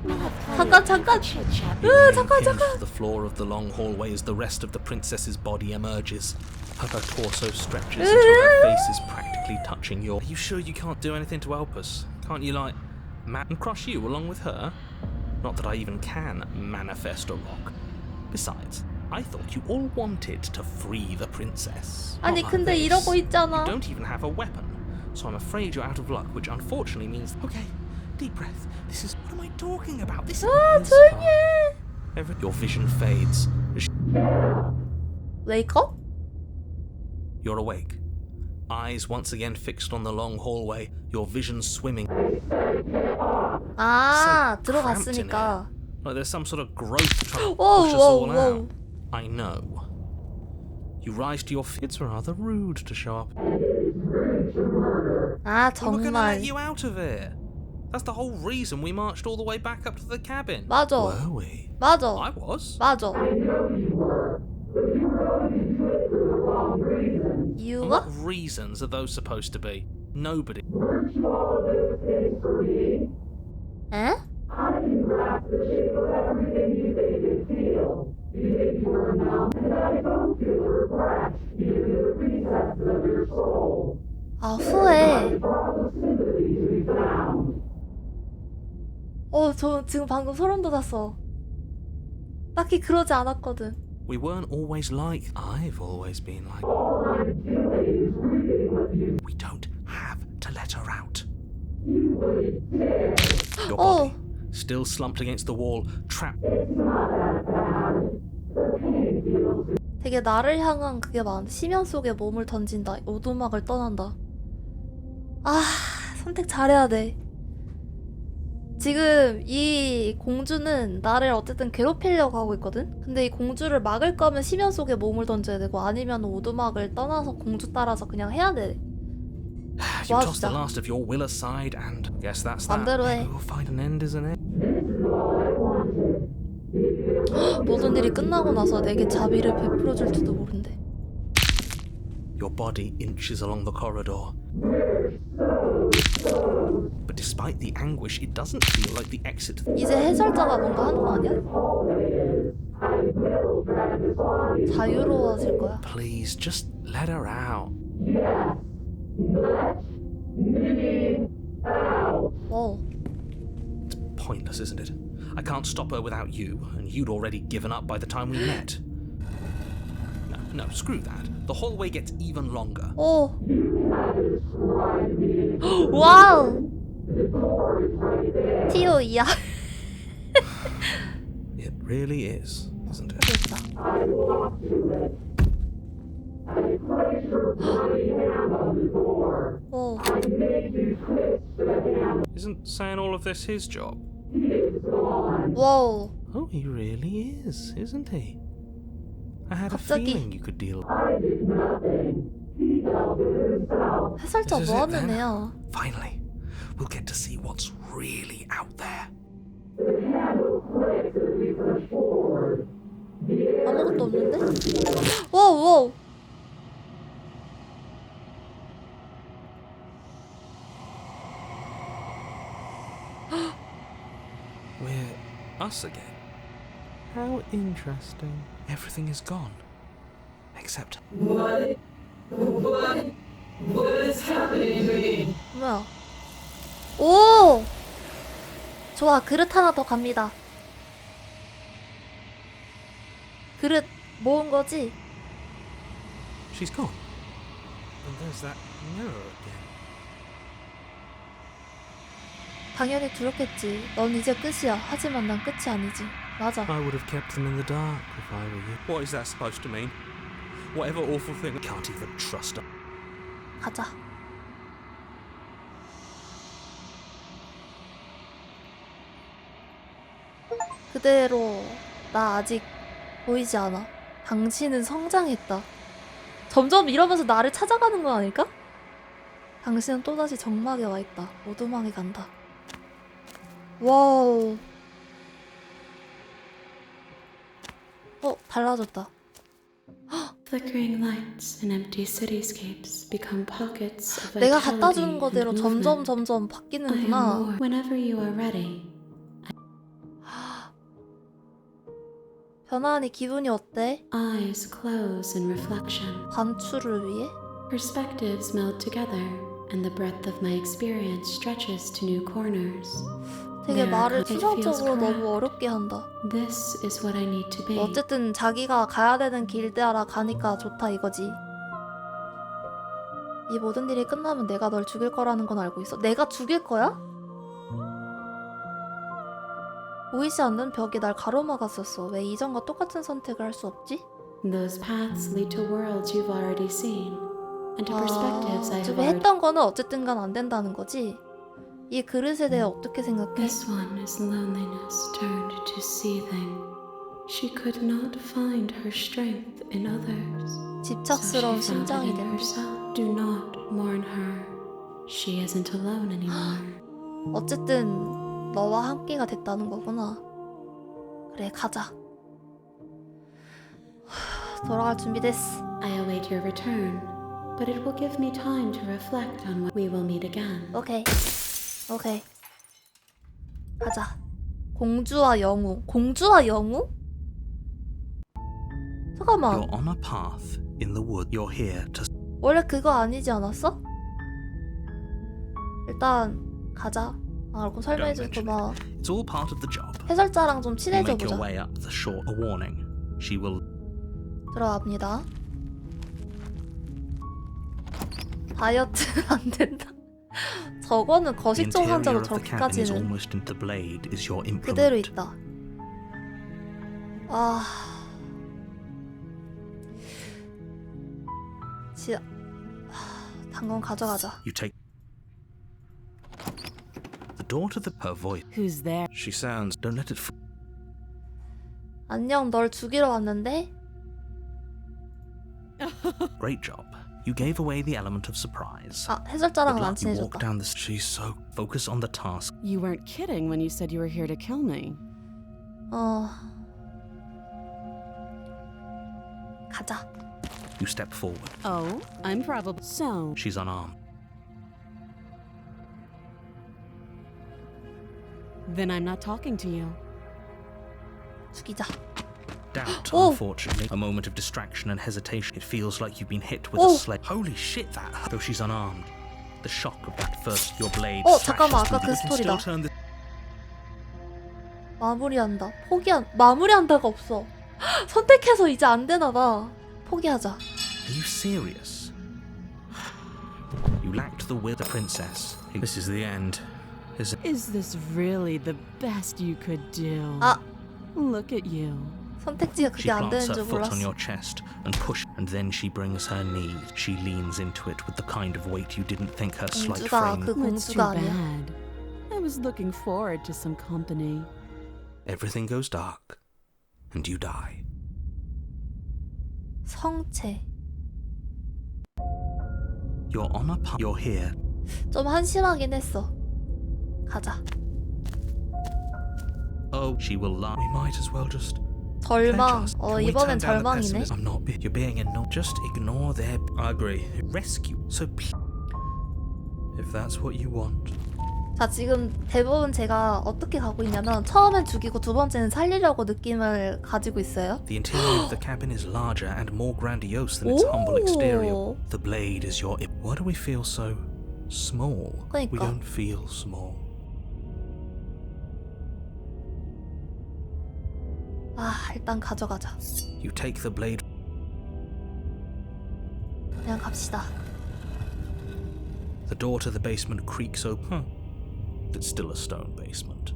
잠깐. 잠깐. The floor of the long hallway as the rest of the princess's body emerges. Her torso stretches until her face is practically touching your. Are you sure you can't do anything to help us? Can't you like and crush you along with her? Not that I even can manifest a rock. Besides, I thought you all wanted to free the princess. 아니 Not like 근데 this. 이러고 You 있잖아. don't even have a weapon, so I'm afraid you're out of luck, which unfortunately means. Okay, deep breath. This is. What am I talking about? This is. 조용히 해. Your vision fades. Wake up? You're awake. Eyes once again fixed on the long hallway, your vision swimming. 아, So cramped in here. 들어갔으니까. Like there's some sort of growth trying to Whoa, push us whoa, all whoa. out. I know. You rise to your feet. It's rather rude to show up. 아, We were gonna let 정말. you out of it. That's the whole reason we marched all the way back up to the cabin. 맞아. Were we? 맞아. I was. 맞아. And 이유가? what reasons are those supposed to be? Nobody. 에? 아, 후회. 저 지금 방금 소름 돋았어. 딱히 그러지 않았거든. We weren't always like. I've always been like. We don't have to let her out. Your body, still slumped against the wall, trapped. 되게 나를 향한 그게 많은데 심연 속에 몸을 던진다. 오두막을 떠난다. 아, 선택 잘해야 돼. 지금 이 공주는 나를 어쨌든 괴롭히려고 하고 있거든? 근데 이 공주를 막을 거면 심연 속에 몸을 던져야 되고 아니면 오두막을 떠나서 공주 따라서 그냥 해야 돼. You tossed 진짜. the last of your will aside, and guess that's that. 맘대로 해. Maybe we'll find an end, isn't it? 모든 일이 끝나고 나서 내게 자비를 베풀어줄지도 모른대. Your body inches along the corridor. But despite the anguish, it doesn't feel like the exit. 이제 해설자가 뭔가 하는 거 아니야? 자유로워질 거야. Please, just let her out. 와, It's pointless, isn't it? I can't stop her without you, and you'd already given up by the time we met. No, screw that. The hallway gets even longer. 오. 와우. TO이야. It really is, isn't it? 됐다. 오. Isn't saying all of this his job? 와우. Oh, he really is, isn't he? I had a 갑자기. feeling you could deal. 해설자 This is 뭐 it 하는 then. 애야? Finally, we'll get to see what's really out there. 아무것도 없는데? 와우, 와우. We're us again. How interesting. Everything is gone. Except 뭐야? 오! 좋아, 그릇 하나 더 갑니다. 그릇 모은 거지? she's gone. And there's that mirror again. 당연히 두렵겠지. 넌 이제 끝이야. 하지만 난 끝이 아니지. 맞아. I would have kept them in the dark if I were you. What is that supposed to mean? Whatever awful thing. Can't even trust her. 가자. 그대로 나 아직 보이지 않아. 당신은 성장했다. 점점 이러면서 나를 찾아가는 거 아닐까? 당신은 또다시 정막에 와 있다. 오두막에 간다. 와우. 달라졌다. Flickering lights and empty cityscapes become pockets of 내가 vitality 갖다 주는 거대로 and 점점 movement. 점점 I am 바뀌는구나. more. Whenever you are ready, 변화하니 기분이 어때? Eyes close in reflection. 관출을 위해? Perspectives meld together, and the breadth of my experience stretches to new corners. 되게 말을 It feels 추상적으로 너무 correct. 어렵게 한다. This is what I need to be. 어쨌든 자기가 가야 되는 길대하라 가니까 좋다 이거지. 이 모든 일이 끝나면 내가 널 죽일 거라는 건 알고 있어. 내가 죽일 거야? 보이지 않는 벽이 날 가로막았었어. 왜 이전과 똑같은 선택을 할 수 없지? Those paths lead to worlds you've already seen, and to perspectives I have 어차피 already. 했던 거는 어쨌든 간 안 된다는 거지. 이 그릇에 대해 어떻게 생각해? This one is loneliness turned to seething. She could not find her strength in others. 집착스러운 So she found 심장이 it in 된다. herself. Do not mourn her. She isn't alone anymore. 어쨌든 너와 함께가 됐다는 거구나. 그래 가자. 돌아갈 준비 됐어. I await your return, but it will give me time to reflect on when we will meet again. 오케이. 오케이. 가자. 공주와 영웅. 공주와 영웅? 잠깐만. You're on a path in the wood. You're here to 원래 그거 아니지 않았어? 일단 가자. 알고 설명해줘서 고마워. It's all part of the job. 해설자랑 좀 You 친해져 make your 보자. way up the shore. A warning. She will. 들어갑니다. 다이어트 안 된다. 저거는 The 거식증 interior 환자로 of the cabin is 저기까지는 almost in the blade is your 그대로 implement. 있다. 아, 진짜 당근 가져가자. You take the door to her voice. Who's there? She sounds. Don't let it. 안녕, 널 죽이러 왔는데. Great job. You gave away the element of surprise. 아, Good 해설자랑은 안 luck. You walk 친해졌다. down the. She's so focus on the task. You weren't kidding when you said you were here to kill me. 가자. You step forward. Oh, I'm probably so. She's unarmed. Then I'm not talking to you. 죽이자. Doubt, Oh. unfortunately. A moment of distraction and hesitation. It feels like you've been hit with Oh. a sled. Holy shit, that hurt. Though she's unarmed. The shock of that first, your blade. 잠깐만, thrashes 아까 그 through the- You can still 스토리다. turn this. 마무리한다. 마무리한다가 없어. 선택해서 이제 안 되나 봐. 포기하자. Are you serious? You lacked the will, the princess. This is the end. Is this really the best you could do? 아, Look at you. 선택지가 She 그게 안 plants 되는 her 줄 foot on 몰랐어. your chest and push, and then she brings her knee. She leans into it with the kind of weight you didn't think her slight 공주가 frame. 그 That's too 공주가 아니야. bad. I was looking forward to some company. Everything goes dark, and you die. 성체. You're on a path. You're here. 좀 한심하긴 했어. 가자. Oh, she will lie. We might as well just. 절망. Can we 이번엔 turn down the 절망이네. pessimism? I'm not. You're being ignored. Just ignore their. I agree. Rescue. So, if that's what you want. 자, 지금 대부분 제가 어떻게 가고 있냐면 처음엔 죽이고 두 번째는 살리려고 느낌을 가지고 있어요. The interior of the cabin is larger and more grandiose than its humble exterior. 오. The blade is your. Why do we feel so small? We 그러니까. don't feel small. 아, 일단 가져가자. You take the blade. 그냥 갑시다. The door to the basement creaks open. It's still a stone basement.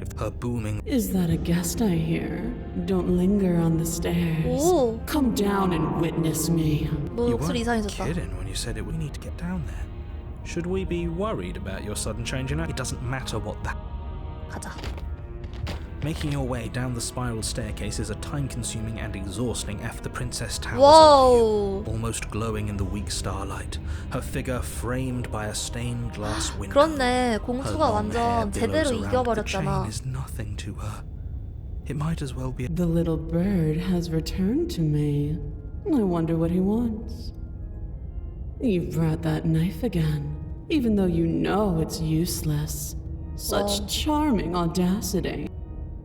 If her booming. Is that a guest I hear? Don't linger on the stairs. 오, Come down and witness me. You 목소리 weren't 이상해졌다. kidding when you said it. We need to get down there. Should we be worried about your sudden change in it? It doesn't matter what that. 가자. Making your way down the spiral staircase is a time-consuming and exhausting effort. The princess towers 와우. over you, almost glowing in the weak starlight. Her figure framed by a stained glass window. 그렇네. Her 공주가 long hair 완전 billows 제대로 around. The chain 이겨버렸잖아. is nothing to her. It might as well be. The little bird has returned to me. I wonder what he wants. You've brought that knife again, even though you know it's useless. Such Wow. charming audacity.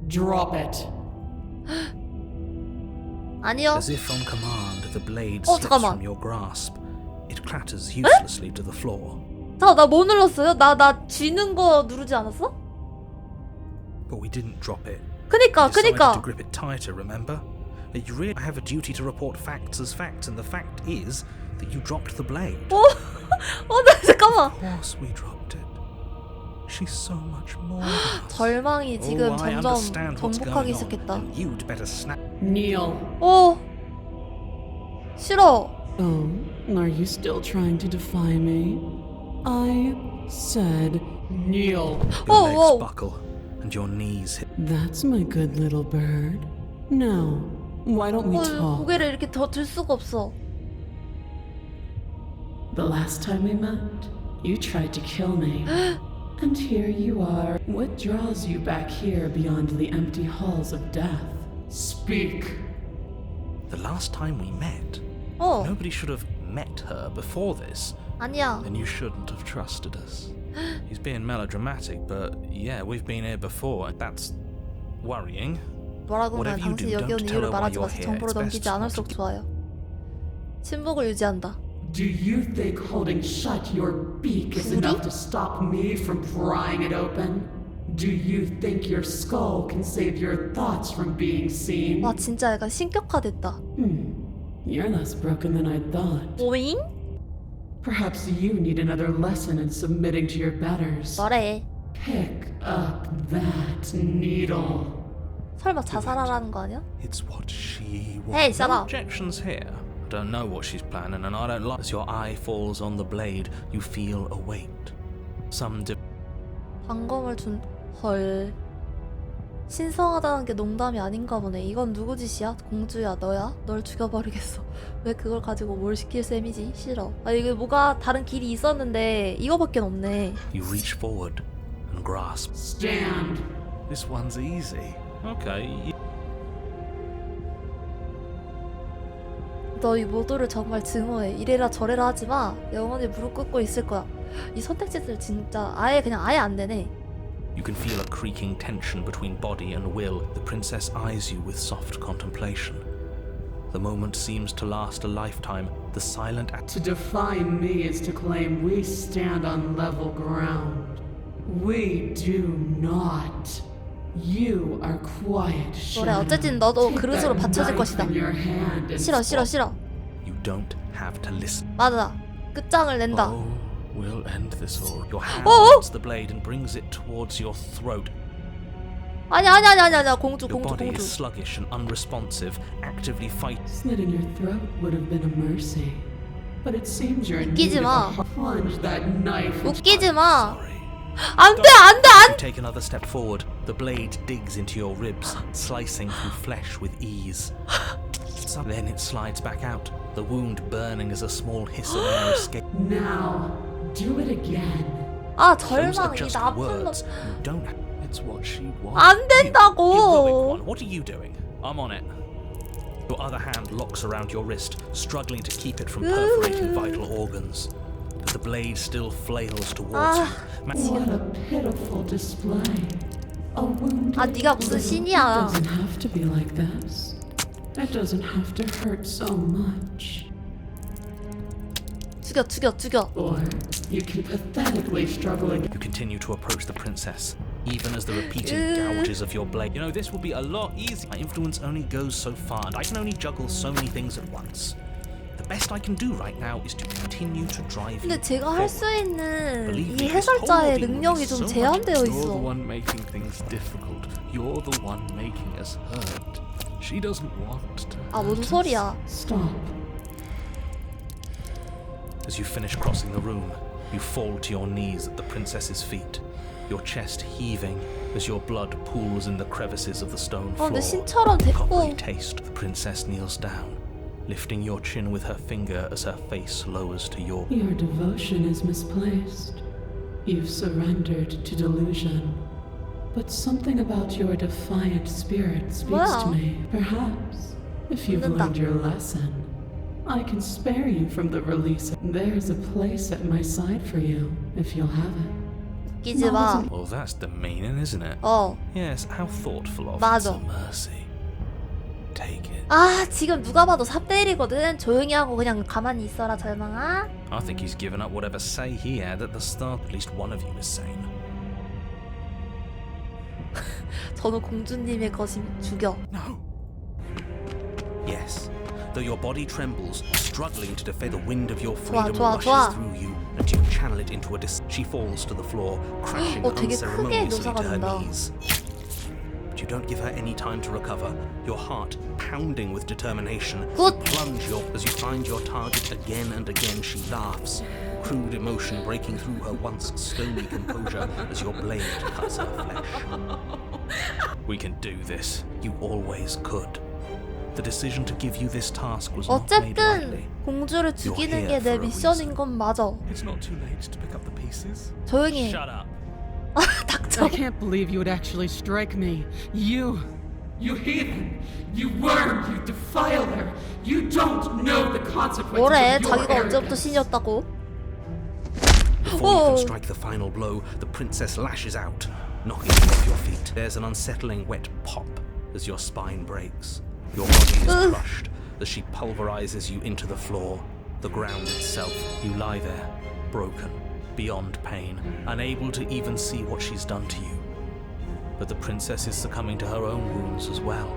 Drop it. 아니요. As if on command, the blade 어, slips 잠깐만. from your grasp. It clatters uselessly to the floor. 나 뭐 눌렀어요? 나 쥐는 거 누르지 않았어? But we didn't drop it. 그니까 We decided to 그니까. grip it tighter, remember? You really have a duty to report facts as facts, and the fact is that you dropped the blade. 나 잠깐만. Of course we dropped it. She's so much more than us. 절망이 지금 I 점점 understand what's 정복하기 going on, 시작했다. and you'd better snap. Kneel. 싫어. Oh, are you still trying to defy me? I said kneel. Your Oh, legs whoa. buckle, and your knees hit. That's my good little bird. Now, why don't we talk? 고개를 이렇게 더 들 수가 없어. The last time we met, you tried to kill me. And here you are. What draws you back here beyond the empty halls of death? Speak. The last time we met, nobody should have met her before this. 아니야. Then you shouldn't have trusted us. He's being melodramatic, but yeah, we've been here before. That's worrying. 뭐라고 하면 Whatever you 당신이 do, 여기 온 don't tell 이유를 her why 말하지 you're 마서 here. 정보를 It's 넘기지 best 않을수록 not to 좋아요. 침묵을 유지한다. Do you think holding shut your beak is enough to stop me from prying it open? Do you think your skull can save your thoughts from being seen? 와 진짜 약간 신격화됐다. You're less broken than I thought. 오잉? Perhaps you need another lesson in submitting to your betters. 뭐래? Pick up that needle. 설마 자살하라는 거 아니야? It's what she wants. Hey, shut No up. objections here. I don't know what she's planning, and I don't like. As your eye falls on the blade, you feel a weight. Some 방검을 준... 헐... 신성하다는 게 농담이 아닌가 보네. 이건 누구 짓이야? 공주야 너야? 널 죽여버리겠어. 왜 그걸 가지고 뭘 시킬 셈이지? 싫어. 아 이게 뭐가 다른 길이 있었는데 이거밖에 없네. You reach forward and grasp. Stand. This one's easy. Okay. 너 이 모두를 정말 증오해. 이래라 저래라 하지마. 영원히 무릎 꿇고 있을 거야. 이 선택지들 진짜 아예 안 되네. You can feel a creaking tension between body and will. The princess eyes you with soft contemplation. The moment seems to last a lifetime. The silent To define me is to claim we stand on level ground. We do not. You are quiet. 그래 어쨌든 너도 그릇으로 받쳐질 것이다. 싫어. You don't have to listen. 맞아. 끝장을 낸다. Oh, we'll end this all. Your hand Oh! holds the blade and brings it towards your throat. 아니야. 공주. Your body is sluggish and unresponsive, actively fighting. Slitting your throat would have been a mercy. But it seems you're in 웃기지 need 마. of a plunge that knife into 웃기지 마. Sorry. 안 돼. You take another step forward. The blade digs into your ribs, slicing through flesh with ease. Then it slides back out, the wound burning as a small hiss of air escapes. Now, do it again. 아 Those are 절망 이 just 나쁜 놈. words. You don't. It's what she wants. 안 Heroic 된다고. one. What are you doing? I'm on it. Your other hand locks around your wrist, struggling to keep it from perforating vital organs. But the blade still flails towards you. What a pitiful display. A wounded 아 네가 무슨 신이야. doesn't have to be like this. It doesn't have to hurt so much. 죽여. Or you can pathetically struggle again. You continue to approach the princess, even as the repeating gouges of your blade. You know, this would be a lot easier. My influence only goes so far, and I can only juggle so many things at once. The best I can do right now is to continue to drive you 근데 제가 할 수 forward. 있는 Believe 이 me, this 해설자의 whole deal 능력이 is 좀 so 제한되어 You're the 있어. one making things difficult. You're the one making us hurt. She doesn't want to. 아 뭔 hurt us. 소리야. Stop. As you finish crossing the room, you fall to your knees at the princess's feet, your chest heaving as your blood pools in the crevices of the stone floor. 근데 신처럼 Coppery 됐고. taste. The princess kneels down, lifting your chin with her finger as her face lowers to yours. Your devotion is misplaced. You've surrendered to delusion. But something about your defiant spirit speaks to Wow. me. Perhaps, if you've 믿는다. learned your lesson, I can spare you from the release. There's a place at my side for you, if you'll have it. 웃기지 마. Well, that's demeaning, isn't it? 어. Yes, how thoughtful of 맞아. It's a mercy. take it. 아 지금 누가 봐도 3대1이거든. 조용히 하고 그냥 가만히 있어라 절망아. I think he's given up whatever say he had at the start. At least one of you is sane. 저는 공주님의 것임 죽여. No. Yes. Though your body trembles, struggling to defy the wind of your freedom rushes through you until you channel it into a she falls to the floor, crashing 되게 크게 unceremoniously 묘사가 to her 된다. knees. But you don't give her any time to recover, your heart pounding with determination. You plunge as you find your target again and again. She laughs, crude emotion breaking through her once stony composure as your blade cuts her flesh. We can do this. You always could. The decision to give you this task was not made lightly. 어쨌든 공주를 죽이는 게 내 미션인 건 맞아. It's not too late to pick up the pieces. 조용히 해. Shut up. 닥쳐. I can't believe you would actually strike me. You heathen! You worm! You defiler! You don't know the consequences 뭐래? of your 자기가 언제부터 arrogance. 신이었다고? Before you can strike the final blow, the princess lashes out, knocking you off your feet. There's an unsettling wet pop as your spine breaks. Your body is crushed as she pulverizes you into the floor, the ground itself. You lie there, broken, beyond pain, unable to even see what she's done to you. But the princess is succumbing to her own wounds as well.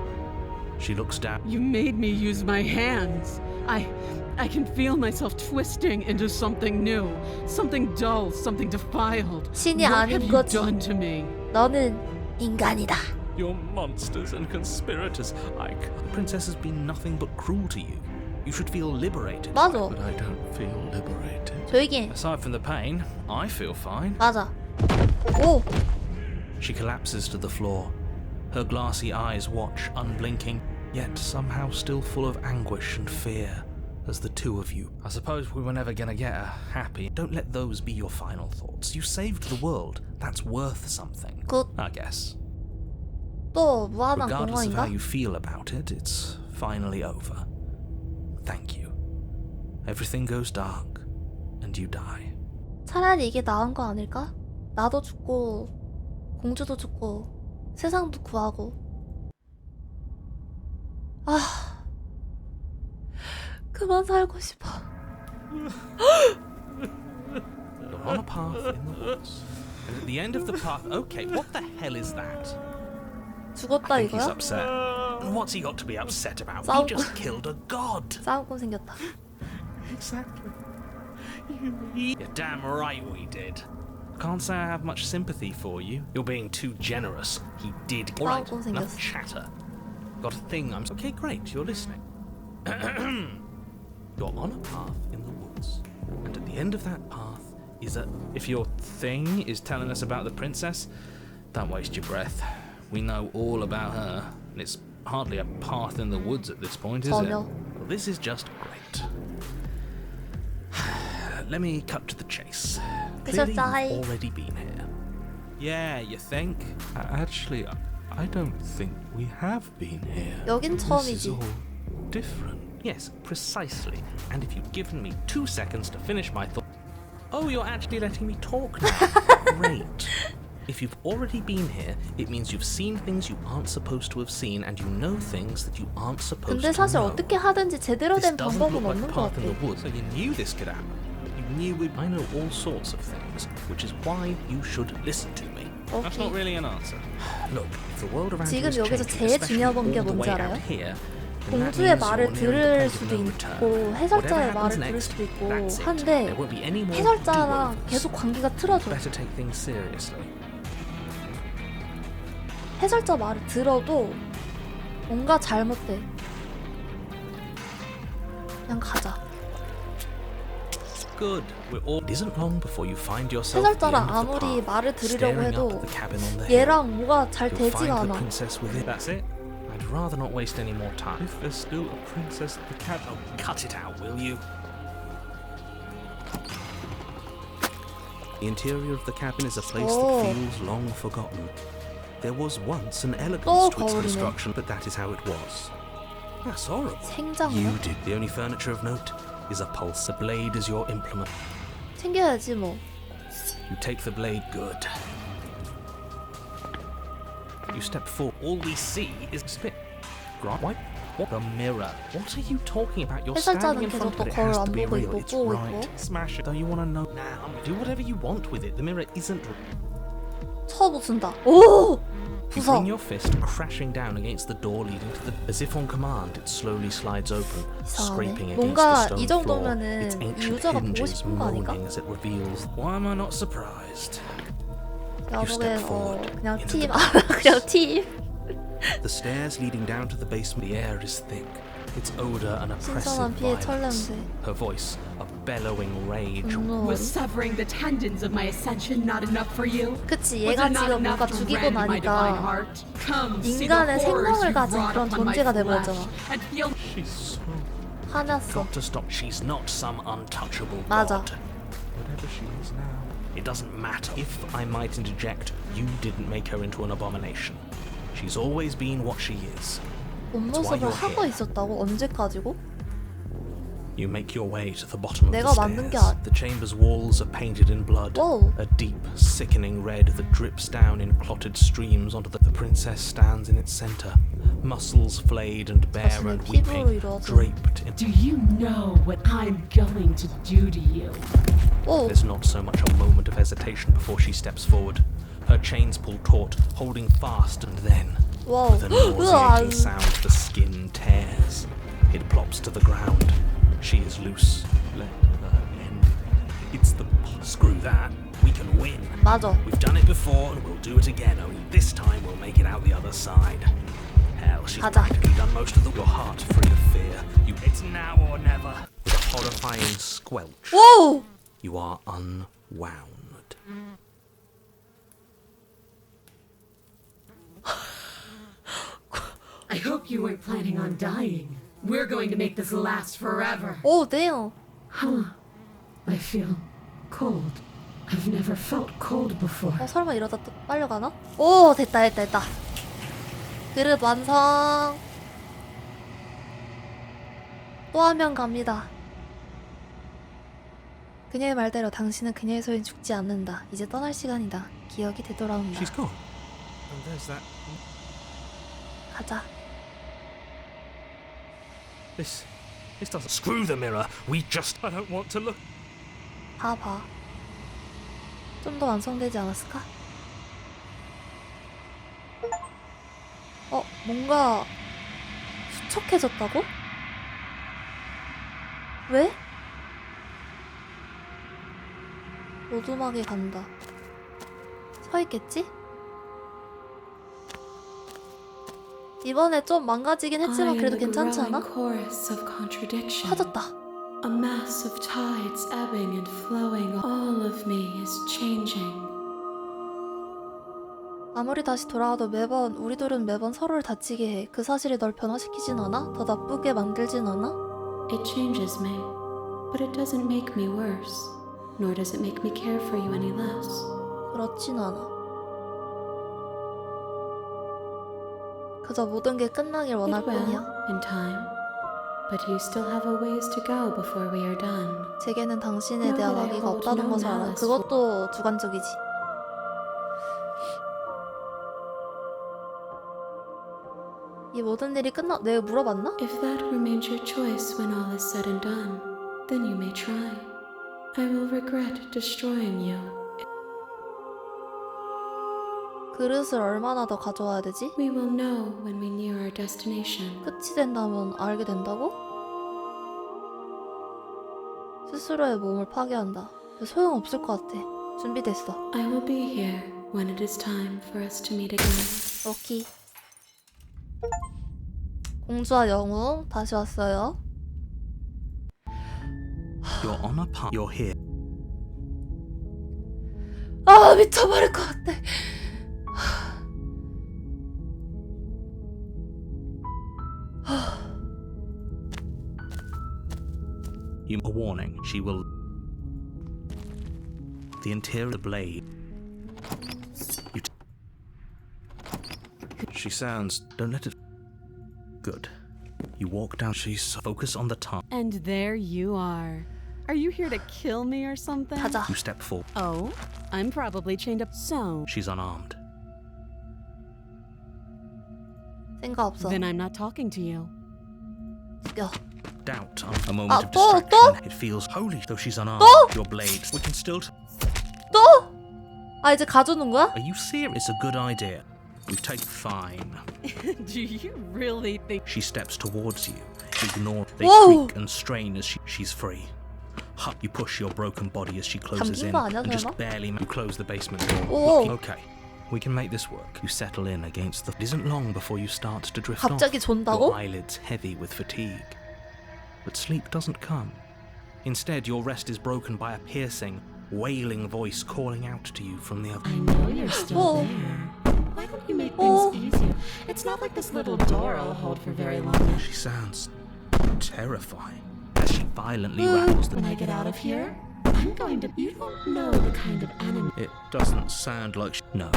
She looks down. You made me use my hands. I can feel myself twisting into something new, something dull, something defiled. 신이 What have 아닌 you 거지. done to me? 너는 인간이다. You're monsters and conspirators. The princess has been nothing but cruel to you. You should feel liberated. 맞아. But I don't feel liberated. 조용히 해. Aside from the pain, I feel fine. 맞아. 오. She collapses to the floor. Her glassy eyes watch, unblinking, yet somehow still full of anguish and fear, as the two of you. I suppose we were never gonna get her happy. Don't let those be your final thoughts. You saved the world. That's worth something. 굿. I guess. 또 무한한 Regardless of how 공허인가? you feel about it, it's finally over. Thank you. Everything goes dark, and you die. 차라리 이게 나은 거 아닐까? 나도 죽고 공주도 죽고 세상도 구하고. 아, 그만 살고 싶어. You're on a path in the woods. And at the end of the path, okay, what the hell is that? 죽었다 I think he's 이거야? upset. What's he got to be upset about? He 싸우고. just killed a god. 싸움꾼 생겼다. Exactly. You're damn right we did. Can't say I have much sympathy for you. You're being too generous. He did. All right, 싸움꾼 enough 생겼어. chatter. Got a thing I'm... Okay, great, you're listening. You're on a path in the woods. And at the end of that path is a... If your thing is telling us about the princess, don't waste your breath. We know all about her. And it's hardly a path in the woods at this point, is it? 전혀. Well, this is just great. Let me cut to the chase. Clearly die. you've already been here. Yeah, you think? Actually, I don't think we have been here. 여긴 This is 처음이지. all different. Yes, precisely. And if you'd given me 2 seconds to finish my thought... Oh, you're actually letting me talk now. Great. If you've already been here, it means you've seen things you aren't supposed to have seen, and you know things that you aren't supposed 근데 to 사실 know. 어떻게 하든지 제대로 This 된 doesn't 방법은 look like 없는 a 것 path in 같아. the woods. So you knew this could happen. You knew I know all sorts of things, which is why you should listen to me. That's not 오케이. really an answer. Look, if the world around you 지금 is 여기서 changing, 제일 especially 중요한 게 all the 뭔지 way 알아요? out here, then that 공주의 means 말을 you're nearing the 들을 point of 수도 no 있고 return. 해설자의 Whatever 말을 happens 들을 next, 수도 있고 that's it. 한데 There won't be any more 해설자랑 do-overs. 계속 관계가 틀어져. Better take things seriously. 해설자 말을 들어도 뭔가 잘못돼. 그냥 가자. Good. We're all. It isn't long before you find yourself at the 해설자랑 end of the 아무리 path, 말을 들으려고 staring up 해도 at the cabin on the hill. 얘랑 뭐가 잘 You'll 되지가 find the 않아. princess with it. That's it. I'd rather not waste any more time. If there's still a princess at the cabin. Oh, cut it out, will you? The interior of the cabin is a place Oh. that feels long forgotten. There was once an 또 elegance to its 거울이네. construction, but that is how it was. That's horrible. 생장어? You did. The only furniture of note is a pulse. A blade is your implement. 챙겨야지 뭐. You take the blade, good. You step forward. All we see is spit. Right? Wipe. What the mirror? What are you talking about? You're 해설자는 standing in 계속 front 또 of it. It 거울 has 안 to be 보고 real. 있고 It's 보고 right. 있고. Smash it. Don't you want to know now? Do whatever you want with it. The mirror isn't. 쳐부순다. 오! You 부서. bring your fist crashing down against the door leading to the. As if on command, it slowly slides open, scraping against 뭔가 the stone 이 floor. 정도면은 Its 이 ancient 유저가 보고 hinges 싶은 거 아닌가? moaning as it reveals. Why am I not surprised? 내가 You step 보기엔 forward 그냥 into 팀. the 그냥 팀. The stairs leading down to the basement. The air is thick. Its odor an oppressive 신선한 피의 violence. 철냄새. Her voice a bellowing rage. 분노. Was severing the tendons of my ascension not enough for you? 그치, Was 얘가 it not 지금 enough 뭔가 to 죽이고 rend my divine 나니까 heart? Come, see the 인간의 horrors 생명을 you've 가진 brought 그런 upon my 존재가 flesh, 돼버렸잖아. and feel She's so 화났어. got to stop. She's not some untouchable 맞아. god. Whatever she is now, it doesn't matter. If I might interject, you didn't make her into an abomination. She's always been what she is. 본 That's why 모습을 you're 하고 here. 있었다고? 언제까지고? You make your way to the bottom of 내가 the 만든 게 stairs. The chamber's walls are painted in blood. Whoa. A deep, sickening red that drips down in clotted streams onto the princess stands in its center, muscles flayed and bare 자신의 and 피부로 weeping, 이루어진. draped in. Do you know what I'm going to do to you? 오! There's not so much a moment of hesitation before she steps forward. Her chains pull taut, holding fast, and then, 와우. with a nauseating sound, the skin tears. It plops to the ground. She is loose. Let her end. It's the... Screw that. We can win. 맞아. We've done it before and we'll do it again, only this time we'll make it out the other side. Hell, she's 가자. practically done most of the... Your heart free of fear. It's now or never. With a horrifying squelch, 오! you are unwound. I hope you weren't planning on dying. We're going to make this last forever. 오, 네요. Huh. I feel cold. I've never felt cold before. 설마 이러다 또 빨려가나? 오, 됐다. 그릇 완성. 또 한 명 갑니다. 그녀의 말대로 당신은 그녀의 소엔 죽지 않는다. 이제 떠날 시간이다. 기억이 되돌아온다. She's gone. And there's that... 가자. This doesn't... Screw the mirror. We just... I don't want to look. 봐. 좀 더 완성되지 않았을까? 뭔가 수척해졌다고? 왜? 오두막에 간다. 서 있겠지? 이번에 좀 망가지긴 했지만 그래도 괜찮지 않아? 터졌다. A mass of tides ebbing and flowing. All of me is changing. 아무리 다시 돌아와도 우리들은 매번 서로를 다치게 해. 그 사실이 널 변화시키진 않아? 더 나쁘게 만들진 않아? It changes me, but it doesn't make me worse, nor does it make me care for you any less. 그렇진 않아. 그저 모든 게 끝나길 원할 It will, 뿐이야. in time, but you still have a ways to go before we are done. 제게는 당신에 대한 악의가 없다는 것을 알아. 그것도 주관적이지. 이 모든 일이 내가 물어봤나? If that remains your choice when all is said and done, then you may try. I will regret destroying you. 그릇을 얼마나 더 가져와야 되지? We will know when we near our destination. 끝이 된다면 알게 된다고? 스스로의 몸을 파괴한다. 소용없을 것 같아. 준비됐어. I will be here when it is time for us to meet again. 오케이. 공주와 영웅 다시 왔어요. You're on a path. You're here. 아, 미쳐버릴 것 같아. You a warning. She will. The interior of the blade. She sounds. Don't let it. Good. You walk down. She's focus on the tongue. And there you are. Are you here to kill me or something? 가자. You step forward. Oh, I'm probably chained up. So, She's unarmed. 생각 없어. then I'm not talking to you. 죽여. Doubt, a moment of 또? distraction. It feels holy, though she's unarmed. Your blade. We can still. 또? 아 이제 가져오는 거야? Are you serious? It's a good idea. We take fine. Do you really think? She steps towards you. Ignore. They Whoa. creak and strain as she's free. You push your broken body as she closes 잠긴 in, 거 아니야, and just 설마? barely you close the basement door. 오. Okay, we can make this work. You settle in against the. It isn't long before you start to drift 갑자기 off. 존다고? Your eyelids heavy with fatigue, but sleep doesn't come. Instead, your rest is broken by a piercing, wailing voice calling out to you from the other. I know you're still Oh. there. Why don't you make Oh. things easier? It's not like this little door will hold for very long. She sounds terrifying as she violently rattles the. When I get out of here, I'm going to. You don't know the kind of enemy. It doesn't sound like. No,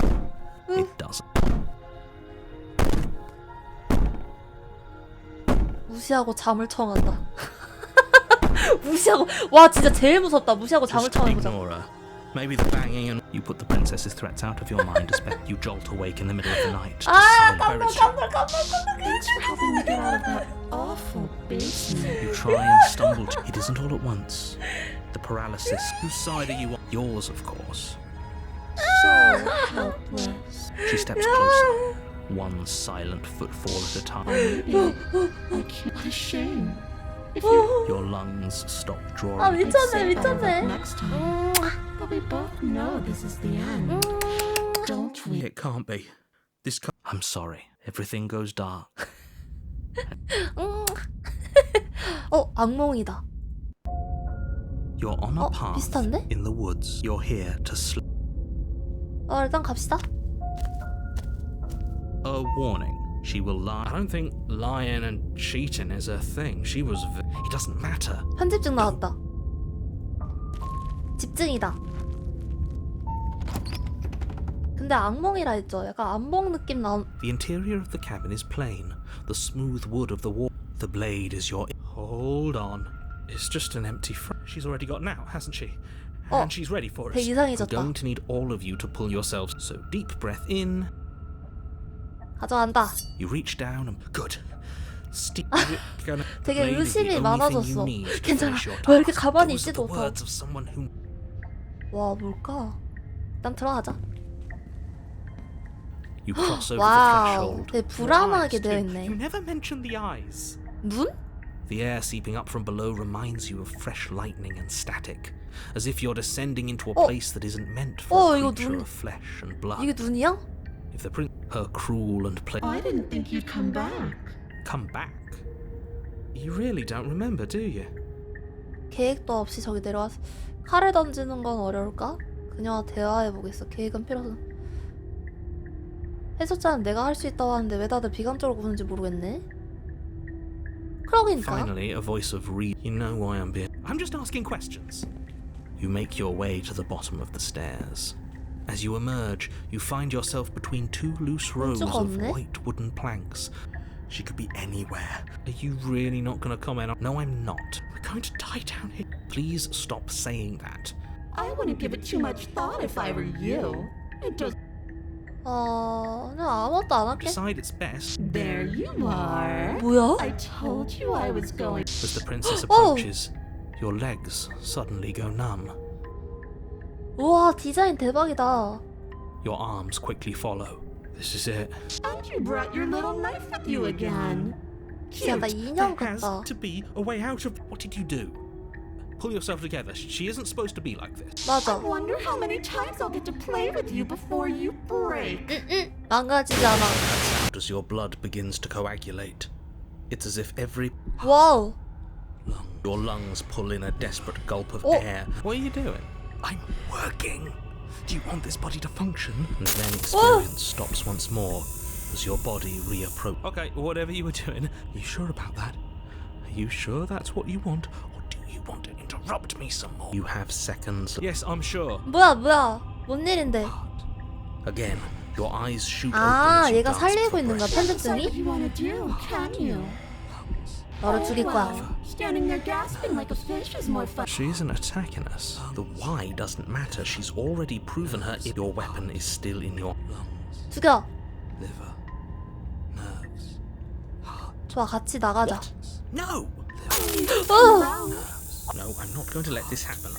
it doesn't. 무시하고 잠을 청한다. 무시하고 와 진짜 제일 무섭다. 무시하고 잠을 Just 청하는 거잖아. ignore her. Maybe the banging and you put the princess's threats out of your mind as you jolt awake in the middle of the night. to 아 silence 깜짝. Thanks for helping me get out of that awful basement. You try and stumble. It isn't all at once. The paralysis. Whose side are you on? Yours, of course. So helpless. She steps closer, one silent footfall at a time. Maybe I can't. What a shame. If you Your lungs stop 아 drawing. I'd say 미쳤네 better luck 미쳤네. next time. But we both know this is the end. Don't we? It can't be. This can't. I'm sorry. Everything goes dark. 악몽이다. You're on a path 비슷한데? in the woods. You're here to sleep. 일단 갑시다. A warning. She will lie. I don't think lying and cheating is a thing. She was. It doesn't matter. 편집증 나왔다. 집증이다. 근데 악몽이라 했죠. 약간 악몽 느낌 나온. The interior of the cabin is plain. The smooth wood of the wall. The blade is your. Hold on. It's just an empty frame. She's already got out, hasn't she? Oh, And she's ready for us. 되게 I'm 이상해졌다. going to need all of you to pull yourselves. So deep breath in. 가져간다. You reach down and good. Steep. Gonna 되게 blade is the 의심이 only thing 많아졌어. you need to 괜찮아. finish your 왜 이렇게 task. 가만히 Those are 있지도 the 못하고. words of someone who. 와 뭘까? 일단 들어가자. You cross over the 와우. threshold. 되게 불안하게 되어 You 있네. never mentioned the eyes. 눈? The air seeping up from below reminds you of fresh lightning and static, as if you're descending into a place that isn't meant for a 이거 creature 눈. of flesh and blood. 이게 눈이야? If the prince, her cruel and I didn't think you'd come back. come back. You really don't remember, do you? 계획도 없이 저기 내려와서 칼을 던지는 건 어려울까? 그녀와 대화해보겠어. 계획은 필요 없어. 해수자는 내가 할 수 있다고 하는데 왜 다들 비관적으로 보는지 모르겠네. 그러니까. Finally, a voice of reason. You know why I'm being. I'm just asking questions. You make your way to the bottom of the stairs. As you emerge, you find yourself between two loose rows of 없네? white wooden planks. She could be anywhere. Are you really not going to comment on? No, I'm not. We're going to die down here. Please stop saying that. I wouldn't give it too much thought if I were you. It does. 그냥 아무것도 안 할게. Decide it's best. There you are. 뭐야? I told you I was going. As the princess approaches, your legs suddenly go numb. 우와 디자인 대박이다. Your arms quickly follow. This is it. And you brought your little knife with you again. 진짜 약간 인형 There has 같다. to be a way out of. What did you do? Pull yourself together. She isn't supposed to be like this. I 맞아. wonder how many times I'll get to play with you before you break. 망가지지 않아. As your blood begins to coagulate, it's as if every 와우. your lungs pull in a desperate gulp of Oh. air. What are you doing? I'm working. Do you want this body to function? And then Oh. experience stops once more as your body reapproaches. Okay, whatever you were doing. Are you sure about that? Are you sure that's what you want? Or do you want to interrupt me some more? You have seconds. Yes, I'm sure. 뭐야? 뭔 일인데? Again, your eyes shoot 아, open as you 얘가 gasp 살리고 for 있는 거야, breath. Decide what 편집증이? you want to do, can you? 너를 죽일 거야. Standing there gasping like a fish is more fun. She isn't attacking us. The why doesn't matter. She's already proven her. Your weapon is still in your lungs, 죽여. liver, nerves. 좋아, 같이 나가자. No! No, I'm not going to let this happen.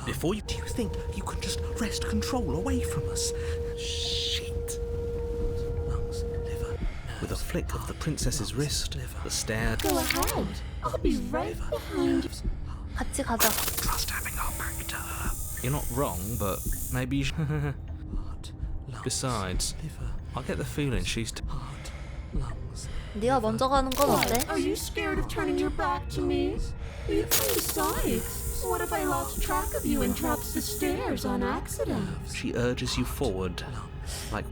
Before you... Do you think you can just wrest control away from us? Shit. Lungs, liver, with a flick of the princess's wrist, the stare... Go ahead. I'll be right behind you. 같이 가자. Trust having our back to her. You're not wrong, but maybe you should... Besides, I get the feeling she's... Heart, lungs... 네가 먼저 가는 건 어때? Are you scared of turning your back to me? You can decide. What if I lost track of you and dropped the stairs on accident? She urges you forward, like...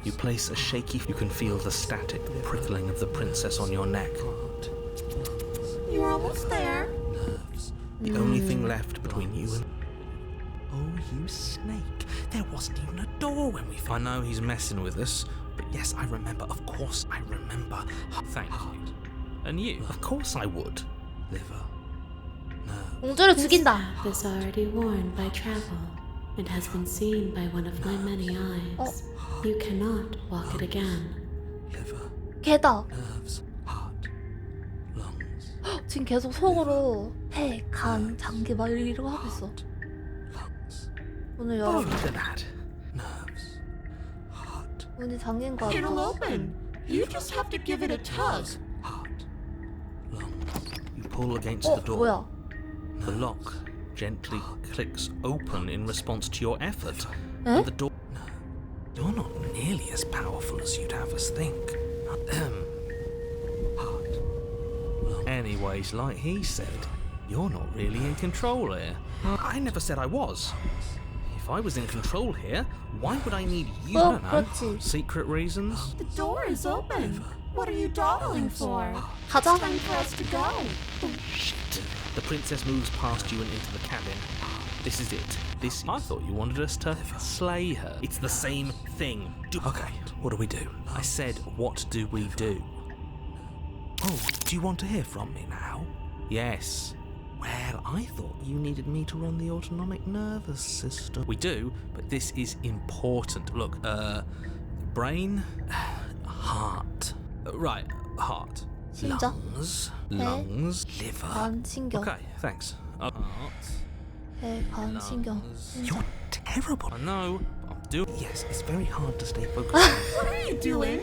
You place a shaky... You can feel the static prickling of the princess on your neck. You're almost there. The only thing left between you and... Oh, you snake. There wasn't even a door when we... I know he's messing with us, but yes, I remember. Of course I remember. Thank you. And you? Of course I would. Liver. 공주를 This 죽인다. path is already worn by travel and has been seen by one of my many eyes. You cannot walk it again. 걔다. Nerves. Heart. Lungs. 지금 계속 속으로 폐, 간, 장기 막 이러고 하고 있어. Lungs. 문을 열어. Look at that. Nerves. Heart. 문이 잠긴 거 It'll 같아. open. You just have to give it a tug. Heart. Lungs. You pull against the door. 뭐야? The lock gently clicks open in response to your effort. Eh? And the door... No. You're not nearly as powerful as you'd have us think. Heart. Lungs. Anyways, like he said, you're not really in control here. I never said I was. If I was in control here, why would I need you? 어, I don't know. 그렇지. Secret reasons? The door is open. What are you dawdling for? 가자. Time for us to go. Shit. The princess moves past you and into the cabin. This is it. I thought you wanted us to slay her. It's the same thing. Okay, what do we do? I said, what do we do? Oh, do you want to hear from me now? Yes. Well, I thought you needed me to run the autonomic nervous system. We do, but this is important. Look, brain, Heart. right, heart, 심장, Lungs. Liver. 간, 신경. Okay, thanks. Heart, 폐, 간, 신경. You're terrible. I know, but I'm doing. Yes, it's very hard to stay focused. What are you doing?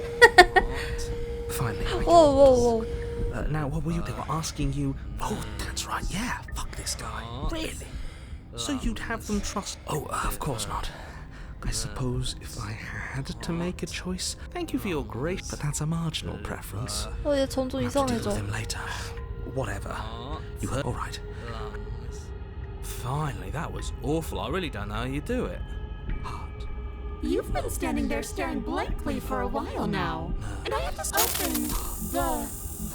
Finally, I 오. now, what were you? They were asking you. Oh, that's right. Yeah, fuck this guy. Really? So you'd have them trust? Oh, of course not. I suppose if I had to make a choice. Thank you for your grace, but that's a marginal preference. 얘 점점 I'll have to deal with 이상해져. him later. Whatever. You heard? All right. Finally, that was awful. I really don't know how you do it. Heart. You've been standing there staring blankly for a while now. And I have to open the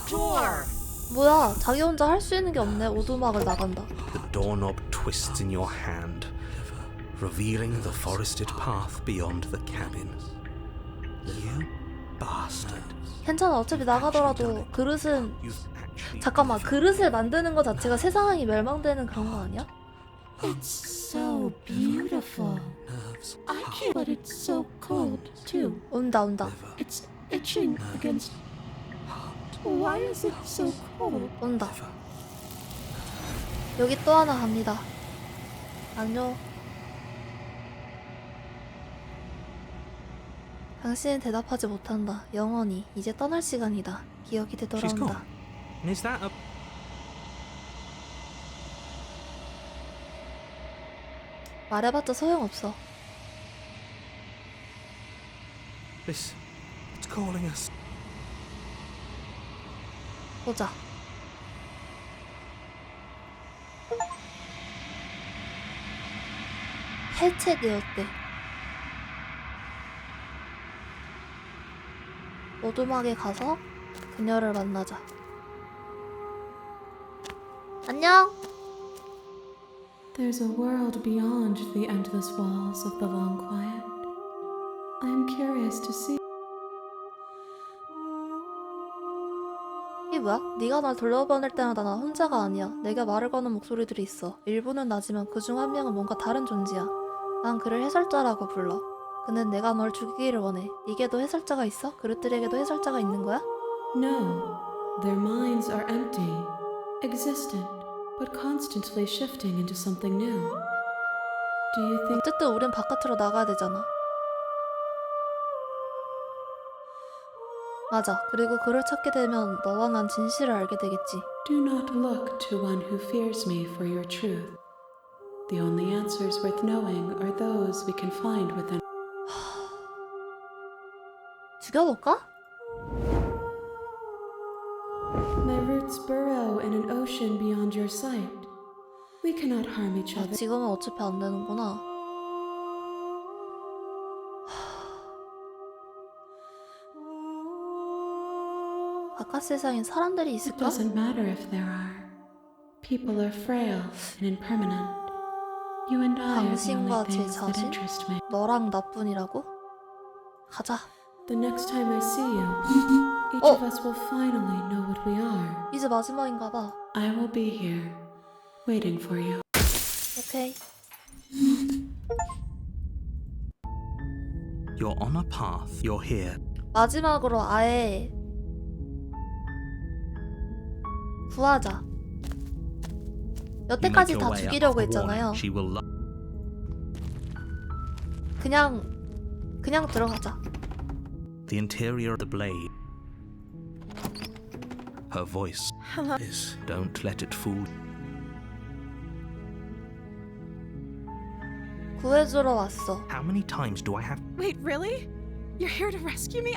door. 뭐야? 자기 혼자 할 수 있는 게 없네. 오두막을 나간다. The doorknob twists in your hand, revealing the forested path beyond the cabin. You bastard. 괜찮아. 어차피 나가더라도 그릇은 You've actually... 잠깐만. 그릇을 만드는 것 자체가 세상이 멸망되는 그런 거 아니야? It's so beautiful. Nerves. I can't, but it's so cold too. 온다. It's itching against. Why is it so cold? 온다. 여기 또 하나 갑니다. 안녕. 당신은 대답하지 못한다. 영원히. 이제 떠날 시간이다. 기억이 She's 되돌아온다. gone. And is that a... 말해봤자 소용없어. This. It's calling us. 보자. 해체되었대. 오두막에 가서 그녀를 만나자. 안녕. There's a world beyond the endless walls of the long quiet. I'm curious to see. 이게 뭐야? 네가 날 돌려보낼 때마다 나 혼자가 아니야. 내게 말을 거는 목소리들이 있어. 일부는 나지만 그중 한 명은 뭔가 다른 존재야. 난 그를 해설자라고 불러. 그는 내가 널 죽이기를 원해. 네게도 해설자가 있어? 그릇들에게도 해설자가 있는 거야? No, Their minds are empty, existent, but constantly shifting into something new. Do you think 어쨌든 우린 바깥으로 나가야 되잖아. 맞아. 그리고 그를 찾게 되면 너와 난 진실을 알게 되겠지. Do not look to one who fears me for your truth. The only answers worth knowing are those we can find within. 죽여볼까? My roots burrow in an ocean beyond your sight. We cannot harm each other. 지금은 어차피 안 되는구나. 바깥 세상엔 사람들이 It 있을까? doesn't matter if there are. People are frail and impermanent. You and I are the 당신과 only 제 things that 자신? interest me. 너랑 나뿐이라고? 가자. The next time I see you, each Oh. of us will finally know what we are. 이제 마지막인가 봐. I will be here, waiting for you. 오케이. You're on a path. You're here. 마지막으로 아예 구하자. You make 여태까지 your 다 way up 죽이려고 the wall. 했잖아요. She will 그냥 들어가자. the interior of the blade. Her voice is, don't let it fool. 구해주러 왔어. How many times do I have? Wait, really? You're here to rescue me?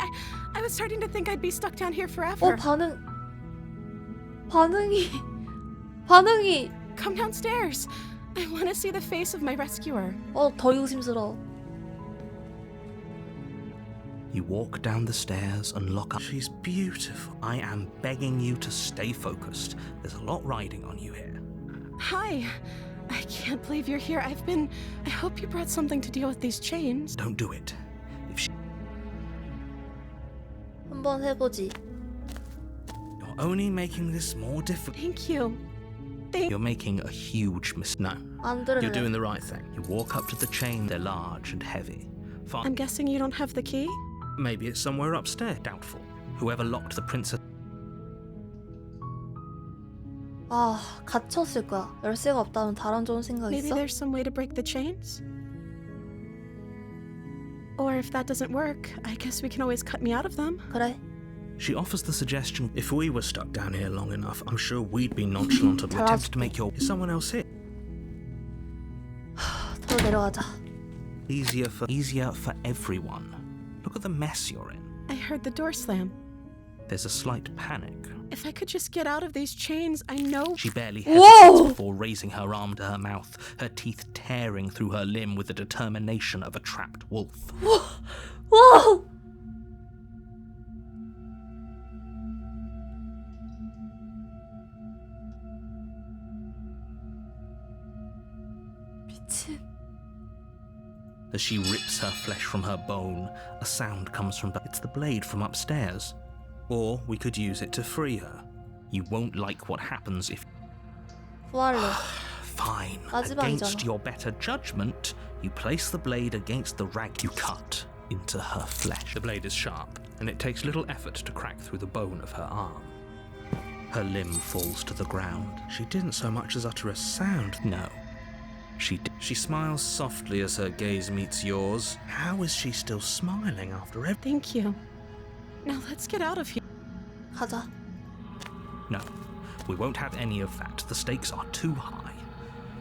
I was starting to think I'd be stuck down here forever. 반응이 Come downstairs. I want to see the face of my rescuer. 더 의심스러워. You walk down the stairs and look up. She's beautiful. I am begging you to stay focused. There's a lot riding on you here. Hi. I can't believe you're here. I hope you brought something to deal with these chains. Don't do it. If she, 한번 해보지. you're only making this more difficult. Thank you. You're making a huge mistake. No, 안 you're 들을래. doing the right thing. You walk up to the chain. They're large and heavy. I'm Fine. guessing you don't have the key? Maybe it's somewhere upstairs. Doubtful. Whoever locked the princess. 아, 갇혔을 거야. 열쇠가 없다면 다른 좋은 생각 Maybe 있어? there's some way to break the chains? Or if that doesn't work, I guess we can always cut me out of them. 그래. She offers the suggestion. If we were stuck down here long enough, I'm sure we'd be nonchalant and attempt to make your. Is someone else here? 더 내려가자. Easier for everyone. Look at the mess you're in. I heard the door slam. There's a slight panic. If I could just get out of these chains, I know. She barely Whoa! hesitates before raising her arm to her mouth, her teeth tearing through her limb with the determination of a trapped wolf. 와! 미친. As she rips her flesh from her bone, a sound comes from. It's the blade from upstairs. Or we could use it to free her. You won't like what happens if. 구할래. Fine. 마지막이잖아. Against your better judgment, you place the blade against the rag you cut into her flesh. The blade is sharp, and it takes little effort to crack through the bone of her arm. Her limb falls to the ground. She didn't so much as utter a sound. No. She smiles softly as her gaze meets yours. How is she still smiling after everything? Thank you. Now let's get out of here. 가자. No, we won't have any of that. The stakes are too high.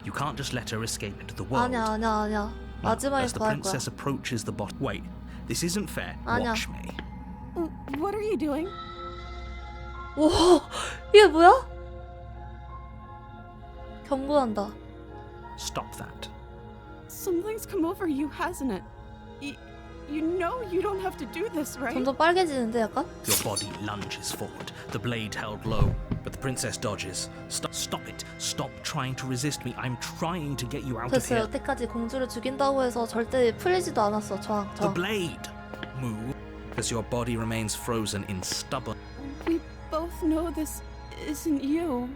You can't just let her escape into the world. 아니야. No, 마지막에 as the 구할 거야. princess approaches the bot. Wait, this isn't fair. 아니야. Watch me. What are you doing? 오, 이게 뭐야? 경고한다. Stop that. Something's come over you, hasn't it? You know you don't have to do this, right? 점점 빨개지는데 약간? Your body lunges forward, the blade held low, but the princess dodges. Stop it. Stop trying to resist me. I'm trying to get you out of 됐어. here. 여태까지 공주를 죽인다고 해서 절대 풀리지도 않았어. 저항. The blade! Move. As your body remains frozen in stubborn. We both know this isn't you.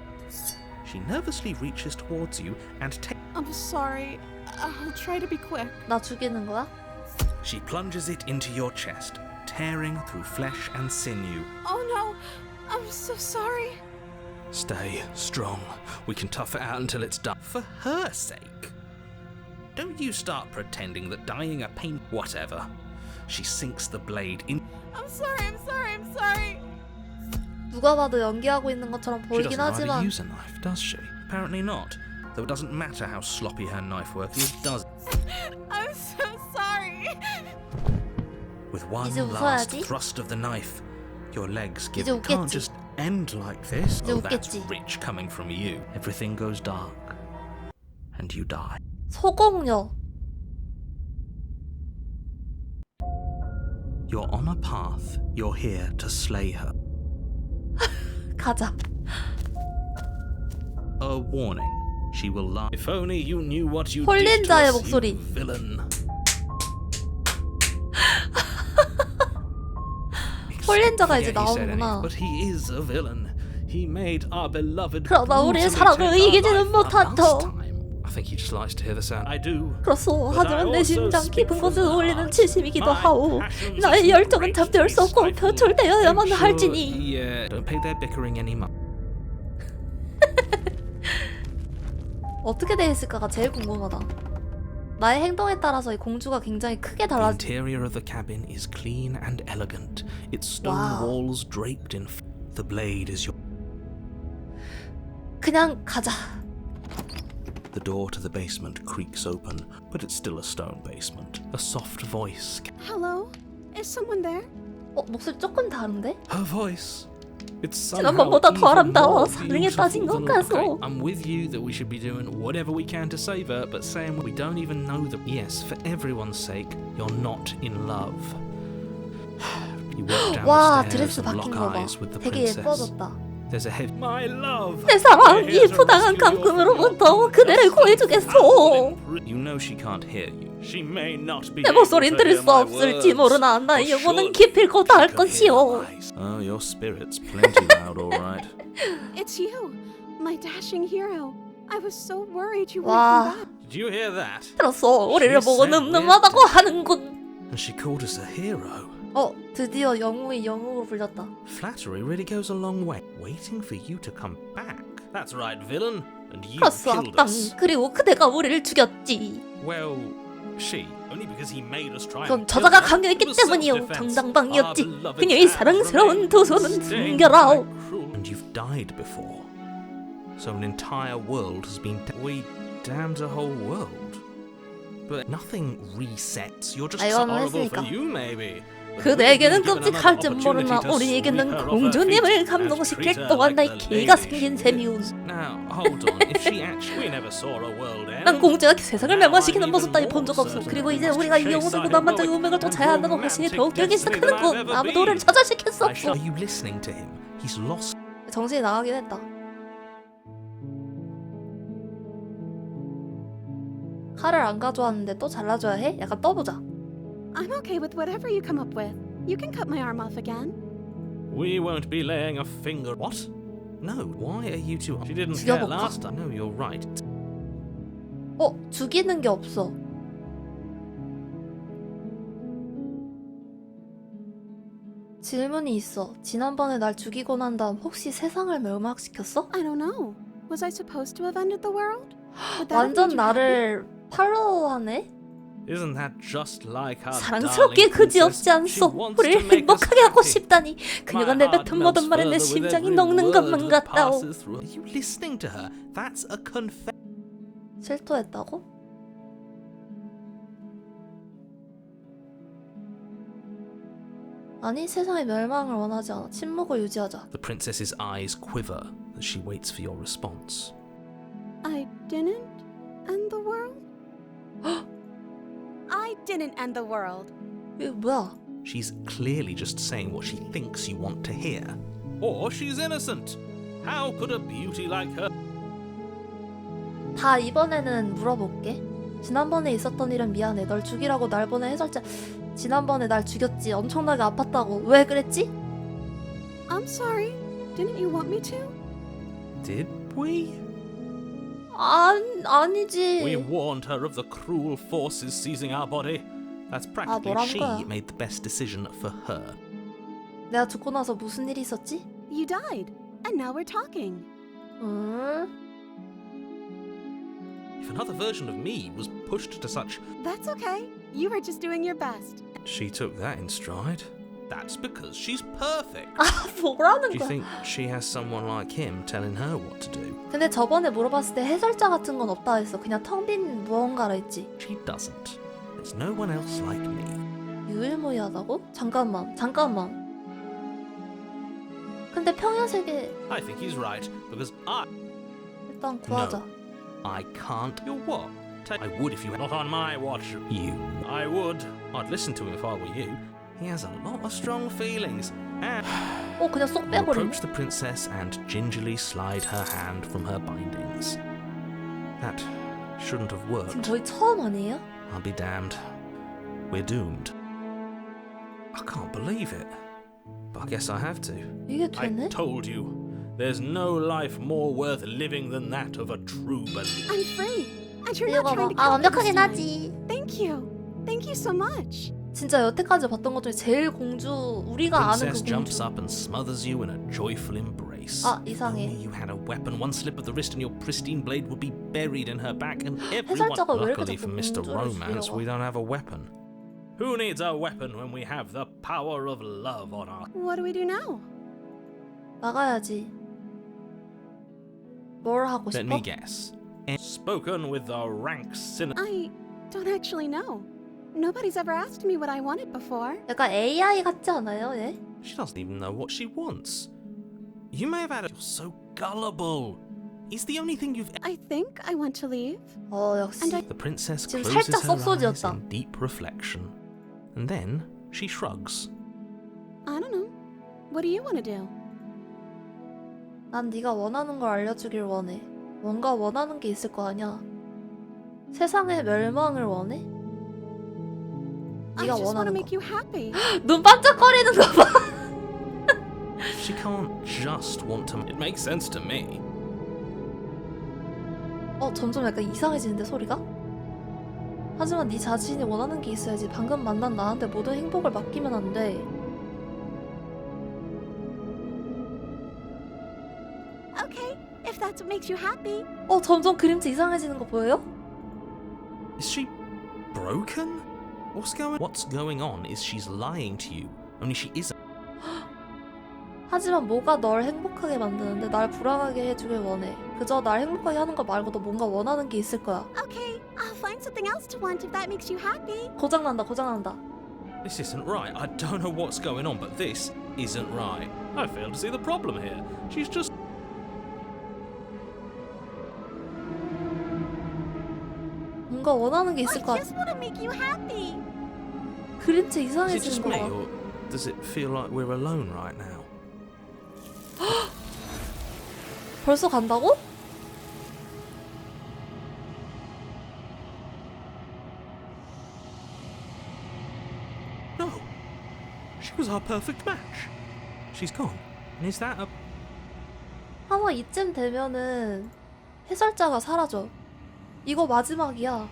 She nervously reaches towards you and I'm sorry. I'll try to be quick. 나 죽이는 거야? She plunges it into your chest, tearing through flesh and sinew. Oh no! I'm so sorry. Stay strong. We can tough it out until it's done. For her sake. Don't you start pretending that dying a pain... Whatever. She sinks the blade in... I'm sorry. 누가 봐도 연기하고 있는 것처럼 She 보이긴 doesn't know how to 하지만 use a knife, does she? Apparently not. Though it doesn't matter how sloppy her knife work is, does it? I'm so sorry. With one 이제 last 웃어야지. thrust of the knife, your legs give 이제 can't 웃겠지. just end like this. 이제 Oh, that's 웃겠지. rich coming from you. Everything goes dark, and you die. 소공녀. You're on a path. You're here to slay her. 가자. A warning. She will lie. If only you knew what you 홀린 did to 자의 us, you 목소리. villain. 홀린 자가 이제 Yeah, he said 나오는구나. anything, but he is a villain. He made our beloved 그러나 우리의 brutally 사랑을 take our 이기지는 life 못한다. last time. I think he just likes to hear the sound. I do. 그렇소. But I 하지만 내 also 심장 speak 깊은 from 곳에서 the 울리는 heart. 진심이기도 My 하오. passions 나의 are 열정은 great 잠재울 수 없고 to be 표출되어야만 stifled. 할지니. Yeah, don't pay their bickering any mind. 어떻게 돼 있을까가 제일 궁금하다. 나의 행동에 따라서 이 공주가 굉장히 크게 The 달라지. interior of the cabin is clean and elegant. Its stone Wow. walls draped in... The blade is your... 그냥 가자. The door to the basement creaks open, but it's still a stone basement. A soft voice... Hello? Is someone there? 목소리 조금 다른데? Her voice. It's 지난번보다 더 아름다워. 사랑에 빠진 것 같소. Okay, I'm with you that we should be doing whatever we can to save her, but Sam, we don't even know that. Yes, for everyone's sake, you're not in love. You walk down 와, the stairs 드레스 and 바뀐 lock 거 봐. eyes with the 되게 princess. 예뻐졌다. There's a heavy... My love! 내 사랑, We're here to 일부당한 rescue your 감금으로부터 freedom. 그대를 구해주겠소. You know she can't hear you. She may not be 내 able 목소리는 to 들을 hear 수 my 없을지 words, 모르나 나의 but 영혼은 surely 기필코 닿을 She can hear 것이오. eyes. Oh, your spirit's plenty loud, all right. It's you, my dashing hero. I was so worried you 와, wouldn't come back. Did you hear that? 들었어. 우리를 She 보고 said we're 늠름하다고 하는군. And she called us a hero. 드디어 영웅이 영웅으로 불렸다. Flattery really goes a long way. Waiting for you to come back. That's right, villain. And you 그렇소, killed 악당. us. 그리고 그대가 우리를 죽였지. Well, she. Only because he made us try 그건 and kill 저자가 her. 강요했기 It was 때문이요. self-defense. 정당방위였지. Our beloved 그녀의 hands 사랑스러운 remain 두 손은 stained 숨겨라오. by cruel- And you've died before. So an entire world has been... We damned a whole world. But nothing resets. You're just... 아이고, Horrible for 했으니까. you, maybe. 그대에게는 끔찍할지 모르나 우리에게는 공주님을 감동시킬 또한 나의 개가 생긴 셈이오. Now, hold on. If she actually... We never saw a world end. 난 공주가 세상을 멸망시키는 모습 따위 본 적 없어. 그리고 이제 우리가 이 영혼들고 낭만적인 운명을 쫓아야 한다는 확신이 더욱 들기 시작하는군. 아무도 우리를 좌절시킬 수 없어. Are you listening to him? He's lost... 정신이 나가긴 했다. 칼을 안 가져왔는데 또 잘라줘야 해? 약간 떠보자. I'm okay with whatever you come up with. You can cut my arm off again. We won't be laying a finger. What? No, why are you two... She didn't care 죽여볼까? last time. No, you're right. 죽이는 게 없어. 질문이 있어. 지난번에 날 죽이고 난 다음 혹시 세상을 멸망시켰어? I don't know. Was I supposed to have ended the world? Would that have 완전 made you happy? 나를 팔로우하네? Isn't that just like our 사랑스럽게 darling 그지없지 princess? 않소. She wants to 우리를 make us 행복하게 하고 happy. 싶다니. 그녀가 My heart 내뱉은 모든 melts 말에 내 further with 심장이 every 녹는 word 것만 that 같다오. passes through. Are you listening to her? That's a confession. 실토했다고? 아니, 세상의 멸망을 원하지 않아. 침묵을 유지하자. The princess's eyes quiver as she waits for your response. I didn't end the world? I didn't end the world. 이거 뭐야? She's clearly just saying what she thinks you want to hear. Or she's innocent. How could a beauty like her? 다 이번에는 물어볼게. 지난번에 있었던 일은 미안해. 널 죽이라고 날 보낸 해설자. 지난번에 날 죽였지. 엄청나게 아팠다고. 왜 그랬지? I'm sorry. Didn't you want me to? Did we? 아니지. We warned her of the cruel forces seizing our body. That's practically 뭐라는 She 거야? made the best decision for her. 내가 죽고 나서 무슨 일이 있었지? You died, and now we're talking. If another version of me was pushed to such... That's okay. You were just doing your best. She took that in stride. That's because she's perfect. 아, 뭐라는 Do you 거야? think she has someone like him telling her what to do? 근데 저번에 물어봤을 때 해설자 같은 건 없다 했어. 그냥 텅 빈 무언가라 했지. She doesn't. There's no one else like me. 유일무이하다고? 잠깐만. 근데 평야세계 I think he's right, because I... 일단 구하자. No. I can't. You're what? I would if you... Not on my watch. You. I would. I'd listen to him if I were you. He has a lot of strong feelings. And... 그냥 쏙 You 빼버리네. approach the princess and gingerly slide her hand from her bindings. That shouldn't have 지금 worked. 저희 처음 아니에요? I'll be damned. We're doomed. I can't believe it. But I guess I have to. 이게 I 되네? told you. There's no life more worth living than that of a true believer. I'm free. And you're not 이거 trying to 봐. 아, kill me this 완벽하긴 time. 하지. Thank you. Thank you so much. 진짜 여태까지 봤던 것 중에 제일 공주, 우리가 아는 Princess 그 jumps 공주. up and smothers you in a joyful embrace. 아, If 이상해. only you had a weapon, one slip of the wrist and your pristine blade would be buried in her back, and everyone. 해설자가 왜 이렇게 Luckily 자꾸 for Mr. 공주를 Romance, 죽이려고 we don't have a weapon. Who needs a weapon when we have the power of love on our... What do we do now? 나가야지. 뭘 하고 Let 싶어? me guess. Spoken with the rank cynic. I don't actually know. Nobody's ever asked me what I wanted before. 약간 AI 같지 않아요, 얘? She doesn't even know what she wants. You may have had a... You're so gullible. It's the only thing you've... I think I want to leave. 역시. And I- The princess 지금 closes 살짝 her eyes 섭소지였다. in deep reflection. And then she shrugs. I don't know. What do you want to do? 난 네가 원하는 걸 알려주길 원해. 뭔가 원하는 게 있을 거 아니야. 세상의 멸망을 원해? I 네가 just want to 원하는 make 거. you happy. 눈 반짝거리는 거 봐. She can't just want to... It makes sense to me. 점점 약간 이상해지는데 소리가? 하지만 네 자신이 원하는 게 있어야지. 방금 만난 나한테 모든 행복을 맡기면 안 돼. Okay, if that's what makes you happy. 점점 그림자 이상해지는 거 보여요? Is she broken? What's going on is she's lying to you. Only she isn't. 하지만 뭐가 널 행복하게 만드는데 날 불안하게 해주길 원해. 그저 날 행복하게 하는 거 말고도 뭔가 원하는 게 있을 거야. Okay, I'll find something else to want if that makes you happy. 고장난다. This isn't right. I don't know what's going on, but this isn't right. I fail to see the problem here. She's just... 뭔가 원하는 게 있을 I 거야. just want to make you happy. 그림체 Is it 이상해지는 just 거 me, 봐. or does it feel like we're alone right now? 벌써 간다고? No. She was our perfect match. She's gone. And is that a... 아마 이쯤 되면은 해설자가 사라져. 이거 마지막이야.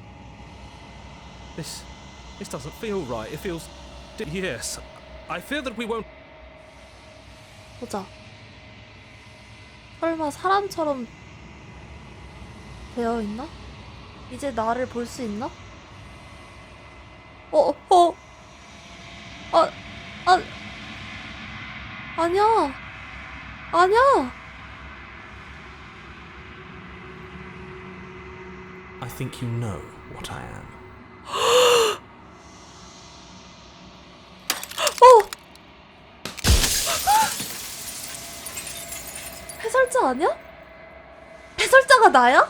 This doesn't feel right. It feels... Yes. I fear that we won't... 보자. 설마 사람처럼 되어 있나? 이제 나를 볼 수 있나? 아니야. I think you know what I am. 해설자 아니야? 해설자가 나야?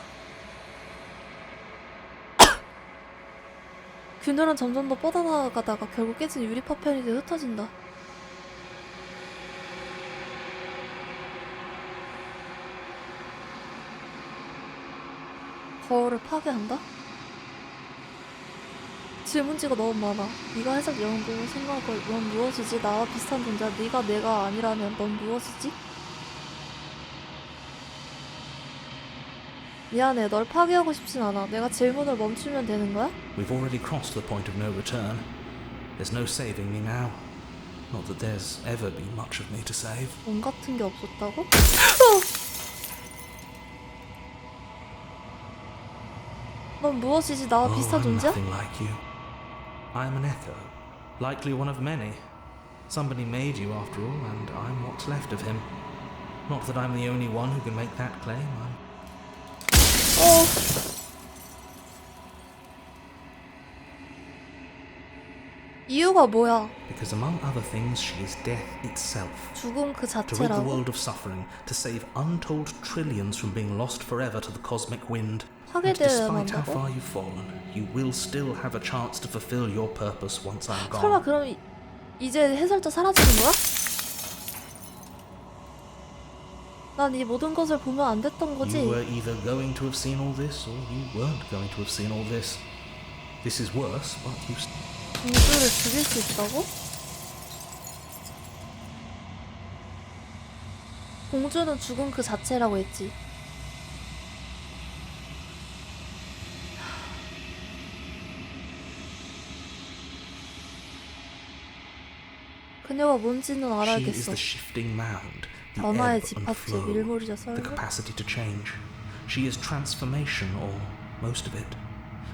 균열은 점점 더 뻗어나가다가 결국 깨진 유리 파편이 되어 흩어진다. 거울을 파괴한다? 질문지가 너무 많아. 네가 해석 영웅 보고 생각할 넌 무엇이지? 나와 비슷한 존재야. 네가 내가 아니라면 넌 무엇이지? 미안해. 널 파괴하고 싶진 않아. 내가 질문을 멈추면 되는 거야? We've already crossed the point of no return. There's no saving me now. Not that there's ever been much of me to save. 몸 같은 게 없었다고? 넌 무엇이지? 나와 비슷한 I'm 존재야? nothing like you. I'm an echo, likely one of many. Somebody made you after all, and I'm what's left of him. Not that I'm the only one who can make that claim. 이유가 뭐야? Because among other things, she is death itself. 죽음 그 To rid the 자체라고? world of suffering, to save untold trillions from being lost forever to the cosmic wind. And 파괴되어야만 despite how 한다고? far you've fallen, you will still have a chance to fulfill your purpose once I'm 설마 gone. 그럼 이제 해설자 사라지는 거야? 난 이 모든 것을 보면 안 됐던 거지? You were either going to have seen all this, or you weren't going to have seen all this. This is worse, but you... 공주를 죽일 수 있다고? 공주는 죽음 그 자체라고 했지. 그녀가 뭔지는 She is 알아야겠어. the shifting mound, the 변화의 ebb and 집합체, flow, 밀물이자 the 썰물. capacity to change. She is transformation, or most of it.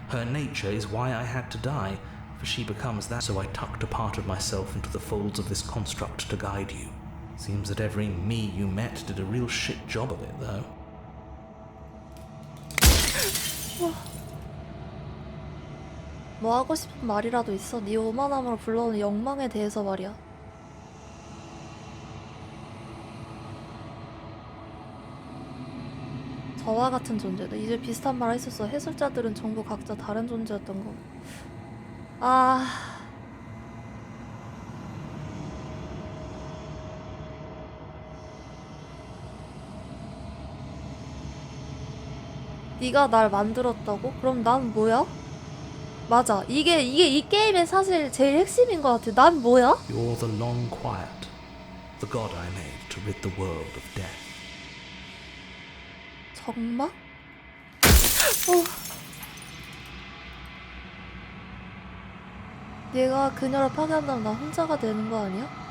Her nature is why I had to die, for she becomes that. So I tucked a part of myself into the folds of this construct to guide you. Seems that every me you met did a real shit job of it, though. 뭐 하고 싶은 말이라도 있어? 네 오만함으로 불러오는 욕망에 대해서 말이야. 저와 같은 존재다. 이제 비슷한 말 했었어. 해설자들은 전부 각자 다른 존재였던 거. 아... 네가 날 만들었다고? 그럼 난 뭐야? 맞아. 이게 이 게임의 사실 제일 핵심인 것 같아. 난 뭐야? You're the long quiet, the god I made to rid the world of death. 정말? 내가 그녀를 파괴한다면 나 혼자가 되는 거 아니야?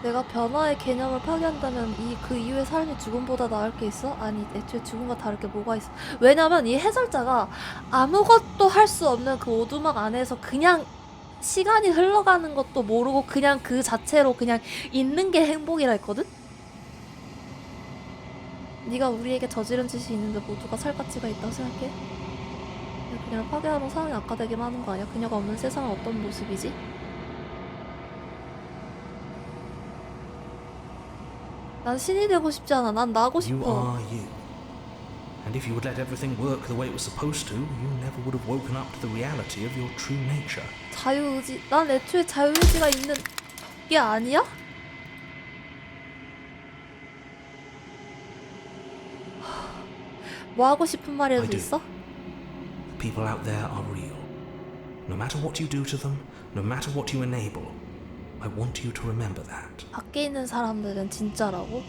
내가 변화의 개념을 파괴한다면 그 이후의 삶이 죽음보다 나을 게 있어? 아니, 애초에 죽음과 다를 게 뭐가 있어? 왜냐면 이 해설자가 아무것도 할 수 없는 그 오두막 안에서 그냥 시간이 흘러가는 것도 모르고 그냥 그 자체로 그냥 있는 게 행복이라 했거든? 네가 우리에게 저지른 짓이 있는데 모두가 살 가치가 있다고 생각해? 그녀를 파괴하면 상황이 악화되기만 하는 거 아니야? 그녀가 없는 세상은 어떤 모습이지? 난 신이 되고 싶지 않아. 난 나고 You 싶어. are you. And if you would let everything work the way it was supposed to, you never would have woken up to the reality of your true nature. 자유의지. 난 애초에 자유의지가 있는 게 아니야? 뭐 하고 싶은 말이라도 I do. 있어? People out there are real. No matter what you do to them, no matter what you enable, I want you to remember that. 밖에 있는 사람들은 진짜라고?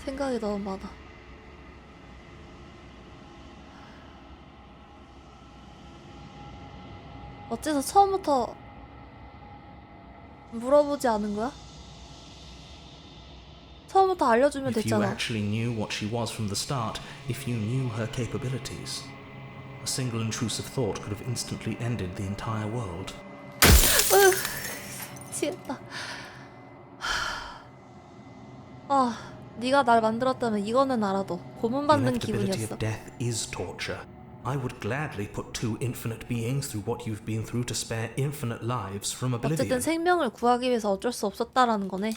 생각이 너무 많아. 어째서 처음부터 물어보지 않은 거야? 처음부터 알려주면 If you 됐잖아. actually knew what she was from the start, if you knew her capabilities, a single intrusive thought could have instantly ended the entire world. 미치겠다. 아, 네가 날 만들었다면 이거는 알아도 The 고문받는 inevitability 기분이었어. of death is torture. I would gladly put two infinite beings through what you've been through to spare infinite lives from 어쨌든 oblivion. 생명을 구하기 위해서 어쩔 수 없었다라는 거네.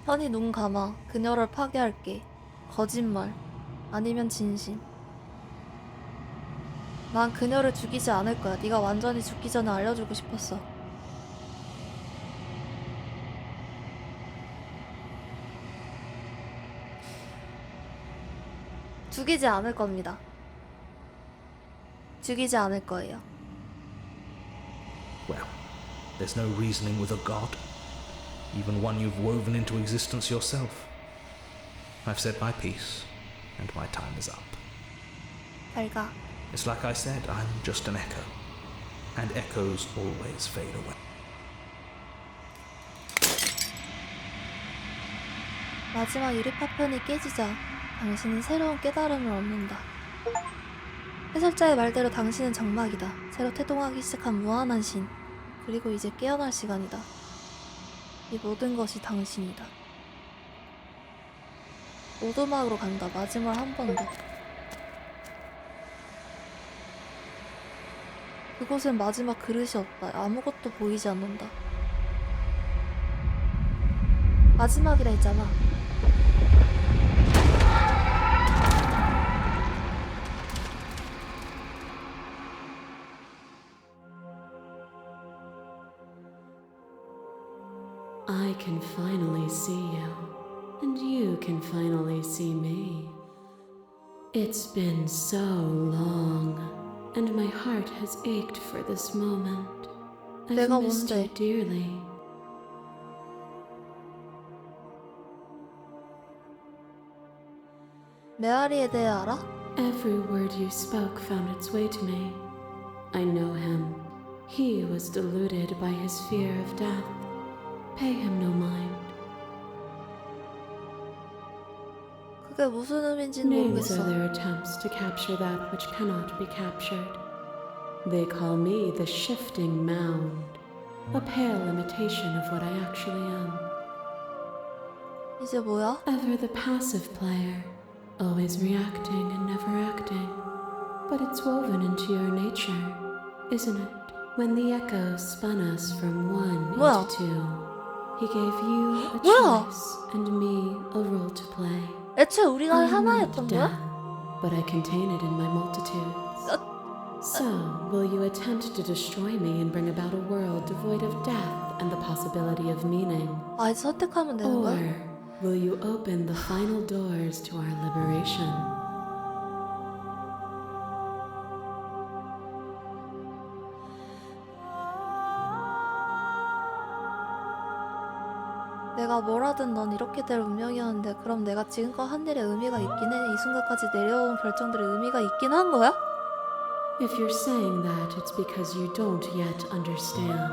편히 눈 감아. 그녀를 파괴할게. 거짓말. 아니면 진심. 난 그녀를 죽이지 않을 거야. 네가 완전히 죽기 전에 알려주고 싶었어. 죽이지 않을 겁니다. 죽이지 않을 거예요. Well, there's no reasoning with a god, even one you've woven into existence yourself. I've said my piece, and my time is up. 잘 가. It's like I said, I'm just an echo, and echoes always fade away. 마지막 유리파편이 깨지자 당신은 새로운 깨달음을 얻는다. 해설자의 말대로 당신은 장막이다. 새로 태동하기 시작한 무한한 신. 그리고 이제 깨어날 시간이다. 이 모든 것이 당신이다. 오두막으로 간다. 마지막 한 번 더. 그곳엔 마지막 그릇이 없다. 아무것도 보이지 않는다. 마지막이라 했잖아. I can finally see you, and you can finally see me. It's been so long, and my heart has ached for this moment. I've 내가 missed you 뭔데? dearly. 메아리에 대해 알아? Every word you spoke found its way to me. I know him. He was deluded by his fear of death. Pay him no mind. 그게 무슨 의미인지는 Names are 모르겠어. their attempts to capture that which cannot be captured. They call me the shifting mound, a pale imitation of what I actually am. 이제 뭐야? Ever the passive player, always reacting and never acting. But it's woven into your nature, isn't it? When the echo spun us from one 뭐야? into two, he gave you a 뭐야? choice and me a role to play. 애초에 우리가 I am 하나였던 not 거야? death, but I contain it in my multitudes. So, will you attempt to destroy me and bring about a world devoid of death and the possibility of meaning? 아, 이제 선택하면 되는 Or 거야? will you open the final doors to our liberation? 내가 뭘 하든 넌 이렇게 될 운명이었는데 그럼 내가 지금껏 한 일에 의미가 있긴 해? 이 순간까지 내려온 결정들의 의미가 있긴 한 거야? If you're saying that, it's because you don't yet understand.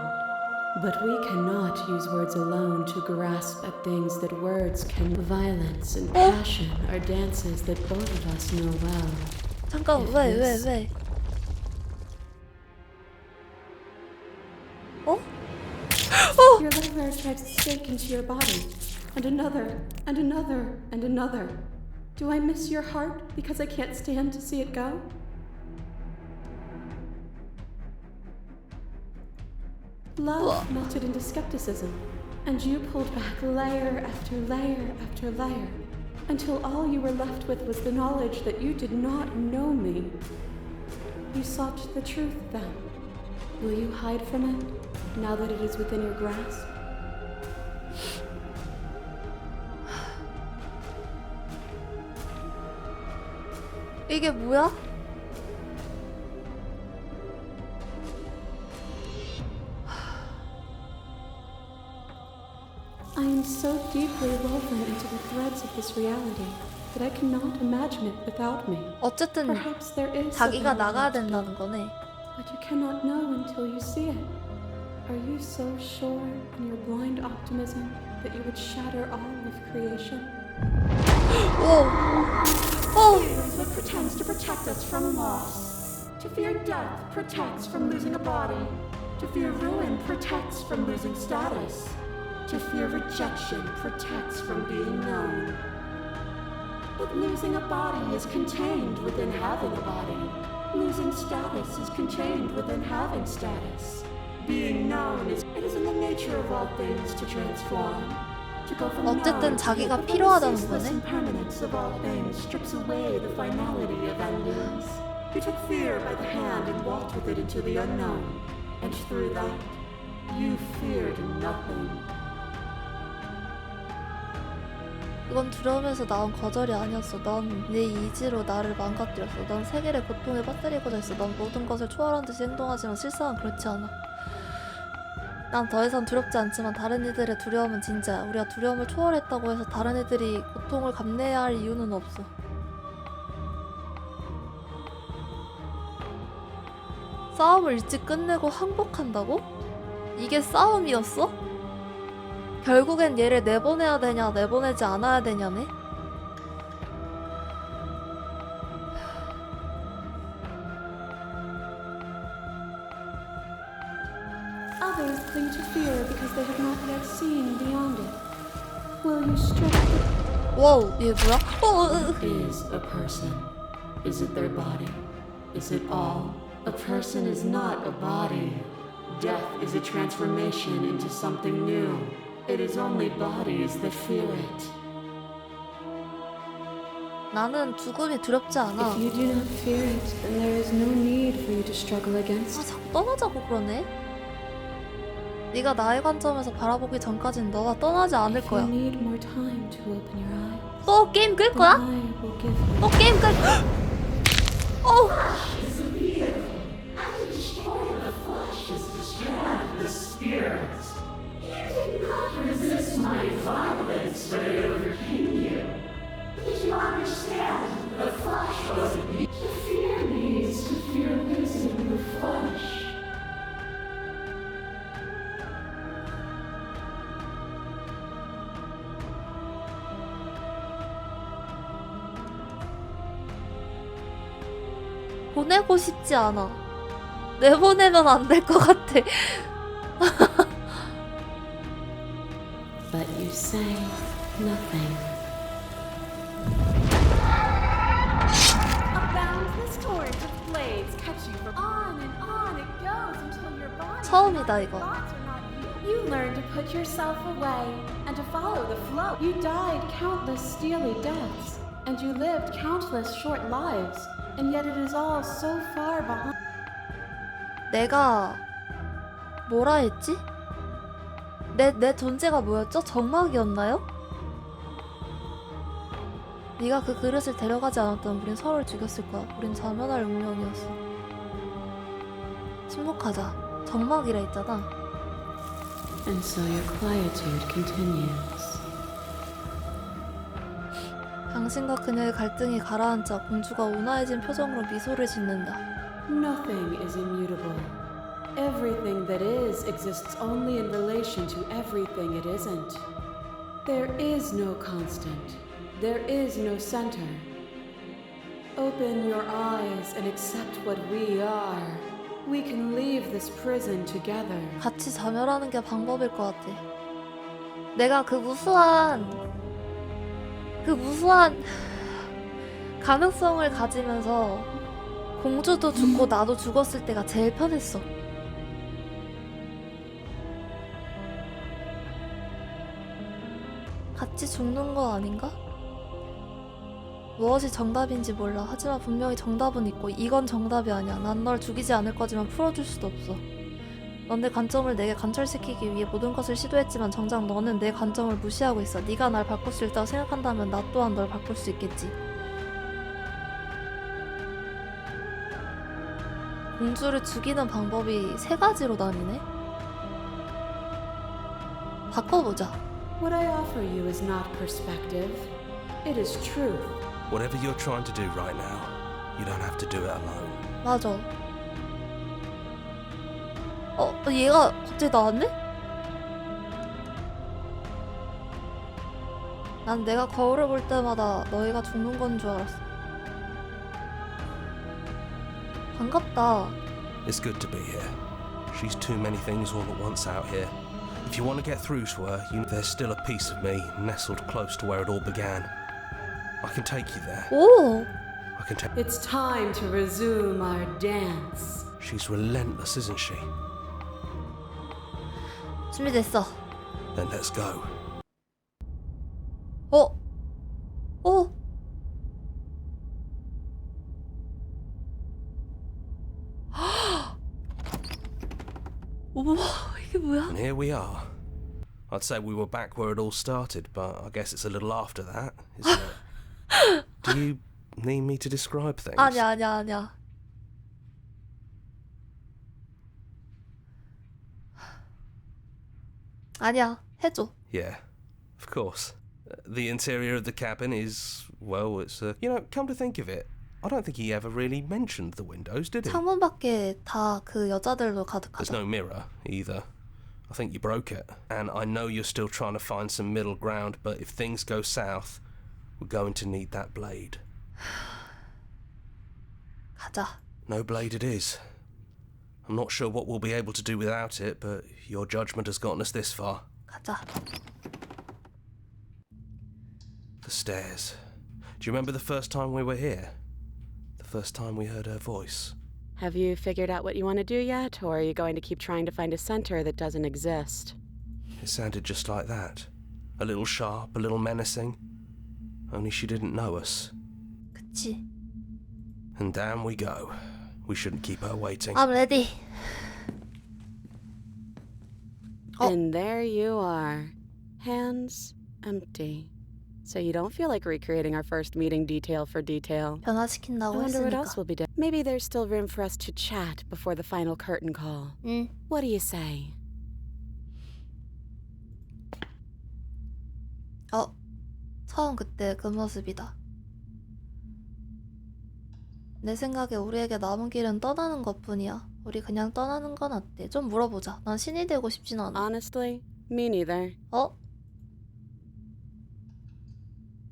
But we cannot use words alone to grasp at things that words can. Violence and passion are dances that both of us know well. 잠깐, 왜? 어? Your liver tried to sink into your body, and another, and another, and another. Do I miss your heart because I can't stand to see it go? Love melted into skepticism, and you pulled back layer after layer after layer, until all you were left with was the knowledge that you did not know me. You sought the truth then. Will you hide from it, now that it is within your grasp? 이게 뭐야? I am so deeply woven into the threads of this reality that I cannot imagine it without me. 어쨌든 Perhaps there is 자기가 something 나가야 else to do, 된다는 거네. but you cannot know until you see it. Are you so sure in your blind optimism that you would shatter all of creation? It pretends to protect us from loss. To fear death protects from losing a body. To fear ruin protects from losing status. To fear rejection protects from being known. But losing a body is contained within having a body. Losing status is contained within having status. Being known is it is in the nature of all things to transform. To go from 어쨌든 known to 자기가 but the 필요하다는 ceaseless 거네. impermanence of all things strips away the finality of endings. You took fear by the hand and walked with it into the unknown, and through that, you feared nothing. 그건 두려움에서 나온 거절이 아니었어. 넌 네 이지로 나를 망가뜨렸어. 넌 세계를 고통에 빠뜨리고자 했어. 넌 모든 것을 초월한 듯이 행동하지만 실상은 그렇지 않아. 난 더 이상 두렵지 않지만 다른 이들의 두려움은 진짜야. 우리가 두려움을 초월했다고 해서 다른 이들이 고통을 감내해야 할 이유는 없어. 싸움을 일찍 끝내고 항복한다고? 이게 싸움이었어? 결국엔 얘를 내보내야 되냐 내보내지 않아야 되냐네? Others cling to fear because they have not yet seen beyond it. Will you strip the 와우, 얘 뭐야? is a person? Is it their body? Is it all? A person is not a body. Death is a transformation into something new. It is only bodies that fear it. 나는 죽음이 두렵지 않아. If you do not fear it, then there is no need for you to struggle 아, against it. 자꾸 떠나자고 그러네? 네가 나의 관점에서 바라보기 전까진 너가 떠나지 않을 If 거야. you need more time to open your eyes, 또 게임 끌 then 거야? I will give you. 또 게임 끌... 어우! 보내고 싶지 않아. 내보내면 안 될 것 같아. But you say nothing. A boundless torrent of blades cuts you from on it goes until your body. 처음이다 이거. Thoughts are not you. You learn to put yourself away and to follow the flow. You died countless steely deaths, and you lived countless short lives, and yet it is all so far behind. 내가 뭐라 했지? 내 존재가 뭐였죠? 정막이었나요? 네가 그 그릇을 데려가지 않았다면 우린 서로를 죽였을 거야. 우린 자멸할 운명이었어. 침묵하자. 정막이라 했잖아. And so your quietude continues. 당신과 그녀의 갈등이 가라앉자 공주가 온화해진 표정으로 미소를 짓는다. Nothing is immutable. Everything that is exists only in relation to everything it isn't. There is no constant. There is no center. Open your eyes and accept what we are. We can leave this prison together. 같이 자멸하는 게 방법일 것 같아. 내가 그 무수한 가능성을 가지면서 공주도 죽고 나도 죽었을 때가 제일 편했어. 같이 죽는 거 아닌가? 무엇이 정답인지 몰라. 하지만 분명히 정답은 있고 이건 정답이 아니야. 난 널 죽이지 않을 거지만 풀어줄 수도 없어. 넌 내 관점을 내게 관철시키기 위해 모든 것을 시도했지만 정작 너는 내 관점을 무시하고 있어. 네가 날 바꿀 수 있다고 생각한다면 나 또한 널 바꿀 수 있겠지. 공주를 죽이는 방법이 세 가지로 나뉘네? 바꿔보자. What I offer you is not perspective. It is truth. Whatever you're trying to do right now, you don't have to do it alone. 맞아. 얘가 갑자기 나왔네? 난 내가 거울을 볼 때마다 너희가 죽는 건 줄 알았어. 반갑다. It's good to be here. She's too many things all at once out here. If you want to get through to her, there's still a piece of me nestled close to where it all began. I can take you there. 오! I can take. It's time to resume our dance. She's relentless, isn't she? 준비됐어. Then let's go. 어? 우와, 이게 뭐야? And here we are. I'd say we were back where it all started, but I guess it's a little after that, isn't it? Do you need me to describe things? 아니야. 아니야, 해줘. Yeah, of course. The interior of the cabin is, well, it's, come to think of it, I don't think he ever really mentioned the windows, did he? 창문 밖에 다 그 여자들로 There's 가득하다. no mirror, either. I think you broke it. And I know you're still trying to find some middle ground, but if things go south, we're going to need that blade. 가자. No blade it is. I'm not sure what we'll be able to do without it, but your judgment has gotten us this far. 가자. The stairs. Do you remember the first time we were here? The first time we heard her voice? Have you figured out what you want to do yet, or are you going to keep trying to find a center that doesn't exist? It sounded just like that. A little sharp, a little menacing. Only she didn't know us. 그치. And down we go. We shouldn't keep her waiting. I'm ready. Oh. And there you are. Hands empty. So you don't feel like recreating our first meeting detail for detail. I 변화시킨다고 wonder what 했으니까. else will be done. Maybe there's still room for us to chat before the final curtain call. 응. What do you say? 처음 그때 그 모습이다. 내 생각에 우리에게 남은 길은 떠나는 것뿐이야. 우리 그냥 떠나는 건 어때? 좀 물어보자. 난 신이 되고 싶진 않아. Honestly, me neither.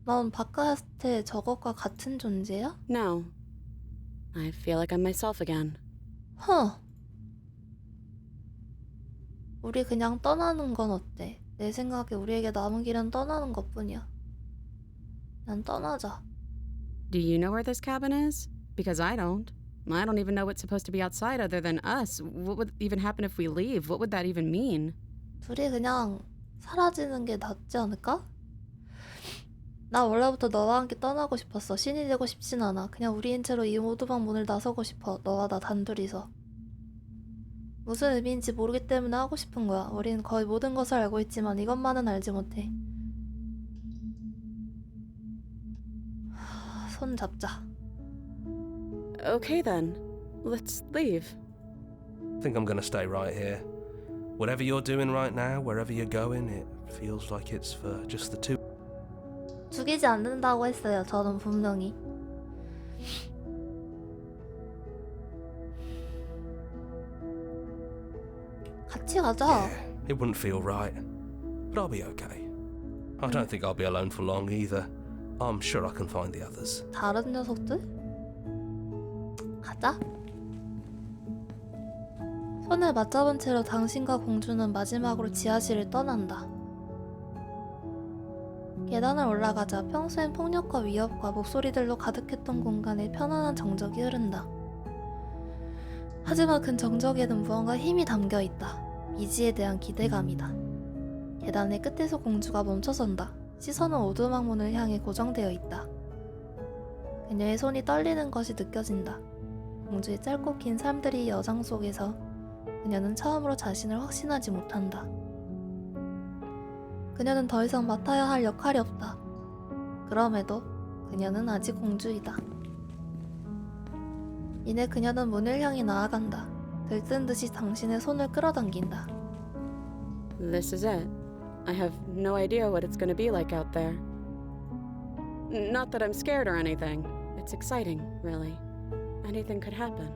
넌 바카스테 저것과 같은 존재야? No. I feel like I'm myself again. 우리 그냥 떠나는 건 어때? 내 생각에 우리에게 남은 길은 떠나는 것뿐이야. 난 떠나자. Do you know where this cabin is? Because I don't. I don't even know what's supposed to be outside other than us. What would even happen if we leave? What would that even mean? 둘이 그냥 사라지는 게 낫지 않을까? 나 원래부터 너와 함께 떠나고 싶었어. 신이 되고 싶진 않아. 그냥 우리인 채로 이 오두막 문을 나서고 싶어. 너와 나 단둘이서. 무슨 의미인지 모르기 때문에 하고 싶은 거야. 우린 거의 모든 것을 알고 있지만 이것만은 알지 못해. 손 잡자. Okay then. Let's leave. I think I'm gonna stay right here. Whatever you're doing right now, wherever you're going, it feels like it's for just the two. 죽이지 않는다고 했어요. 저는 분명히. 같이 가자. Yeah, it wouldn't feel right. But I'll be okay. I don't think I'll be alone for long either. I'm sure I can find the others. 다른 녀석들? 가자. 손을 맞잡은 채로 당신과 공주는 마지막으로 지하실을 떠난다. 계단을 올라가자 평소엔 폭력과 위협과 목소리들로 가득했던 공간에 편안한 정적이 흐른다. 하지만 그 정적에는 무언가 힘이 담겨있다. 미지에 대한 기대감이다. 계단의 끝에서 공주가 멈춰선다. 시선은 오두막 문을 향해 고정되어 있다. 그녀의 손이 떨리는 것이 느껴진다. 공주의 짧고 긴 삶들이 여장 속에서 그녀는 처음으로 자신을 확신하지 못한다. 그녀는 더 이상 맡아야 할 역할이 없다. 그럼에도 그녀는 아직 공주이다. 이내 그녀는 문을 향해 나아간다. 들뜬 듯이 당신의 손을 끌어당긴다. This is it. I have no idea what it's going to be like out there. Not that I'm scared or anything. It's exciting, really. Anything could happen.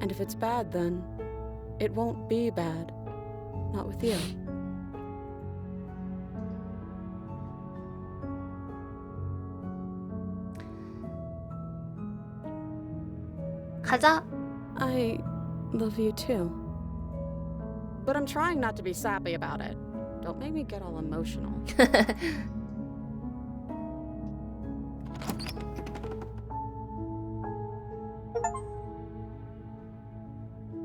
And if it's bad, then it won't be bad. Not with you. 가자! I love you too. But I'm trying not to be sappy about it. Don't make me get all emotional.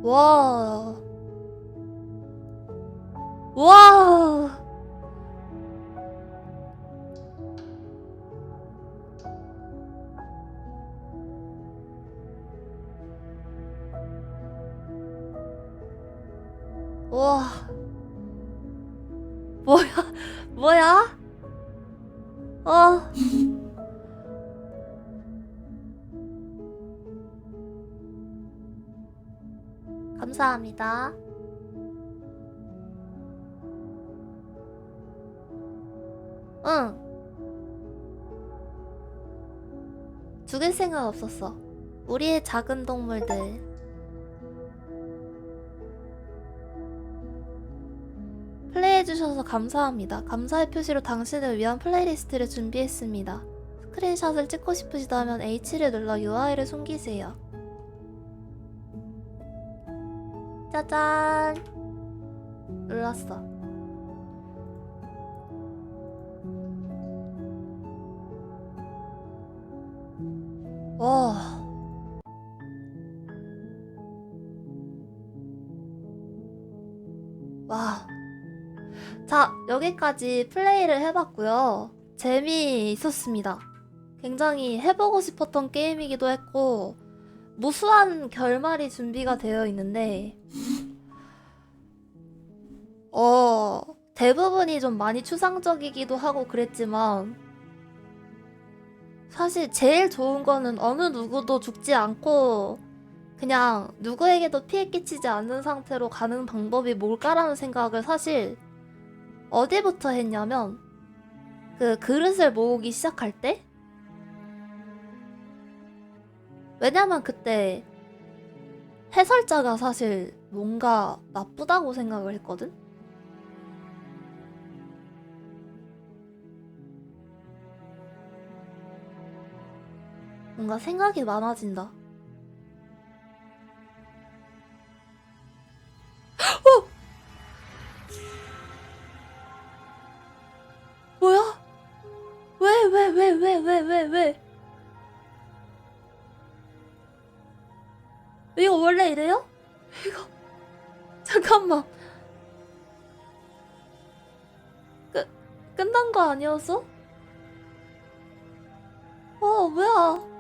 와. 와. 와. 뭐야? 뭐야? 감사합니다. 응. 죽일 생각 없었어. 우리의 작은 동물들. 플레이해주셔서 감사합니다. 감사의 표시로 당신을 위한 플레이리스트를 준비했습니다. 스크린샷을 찍고 싶으시다면 H를 눌러 UI를 숨기세요. 짜잔! 눌렀어. 와. 와. 자, 여기까지 플레이를 해봤고요. 재미있었습니다. 굉장히 해보고 싶었던 게임이기도 했고 무수한 결말이 준비가 되어 있는데 대부분이 좀 많이 추상적이기도 하고 그랬지만 사실 제일 좋은 거는 어느 누구도 죽지 않고 그냥 누구에게도 피해 끼치지 않는 상태로 가는 방법이 뭘까라는 생각을 사실 어디부터 했냐면 그 그릇을 모으기 시작할 때? 왜냐면 그때 해설자가 사실 뭔가 나쁘다고 생각을 했거든? 뭔가 생각이 많아진다. 어! 뭐야? 왜? 이거 원래 이래요? 이거 잠깐만. 끝난 거 아니었어? 뭐야?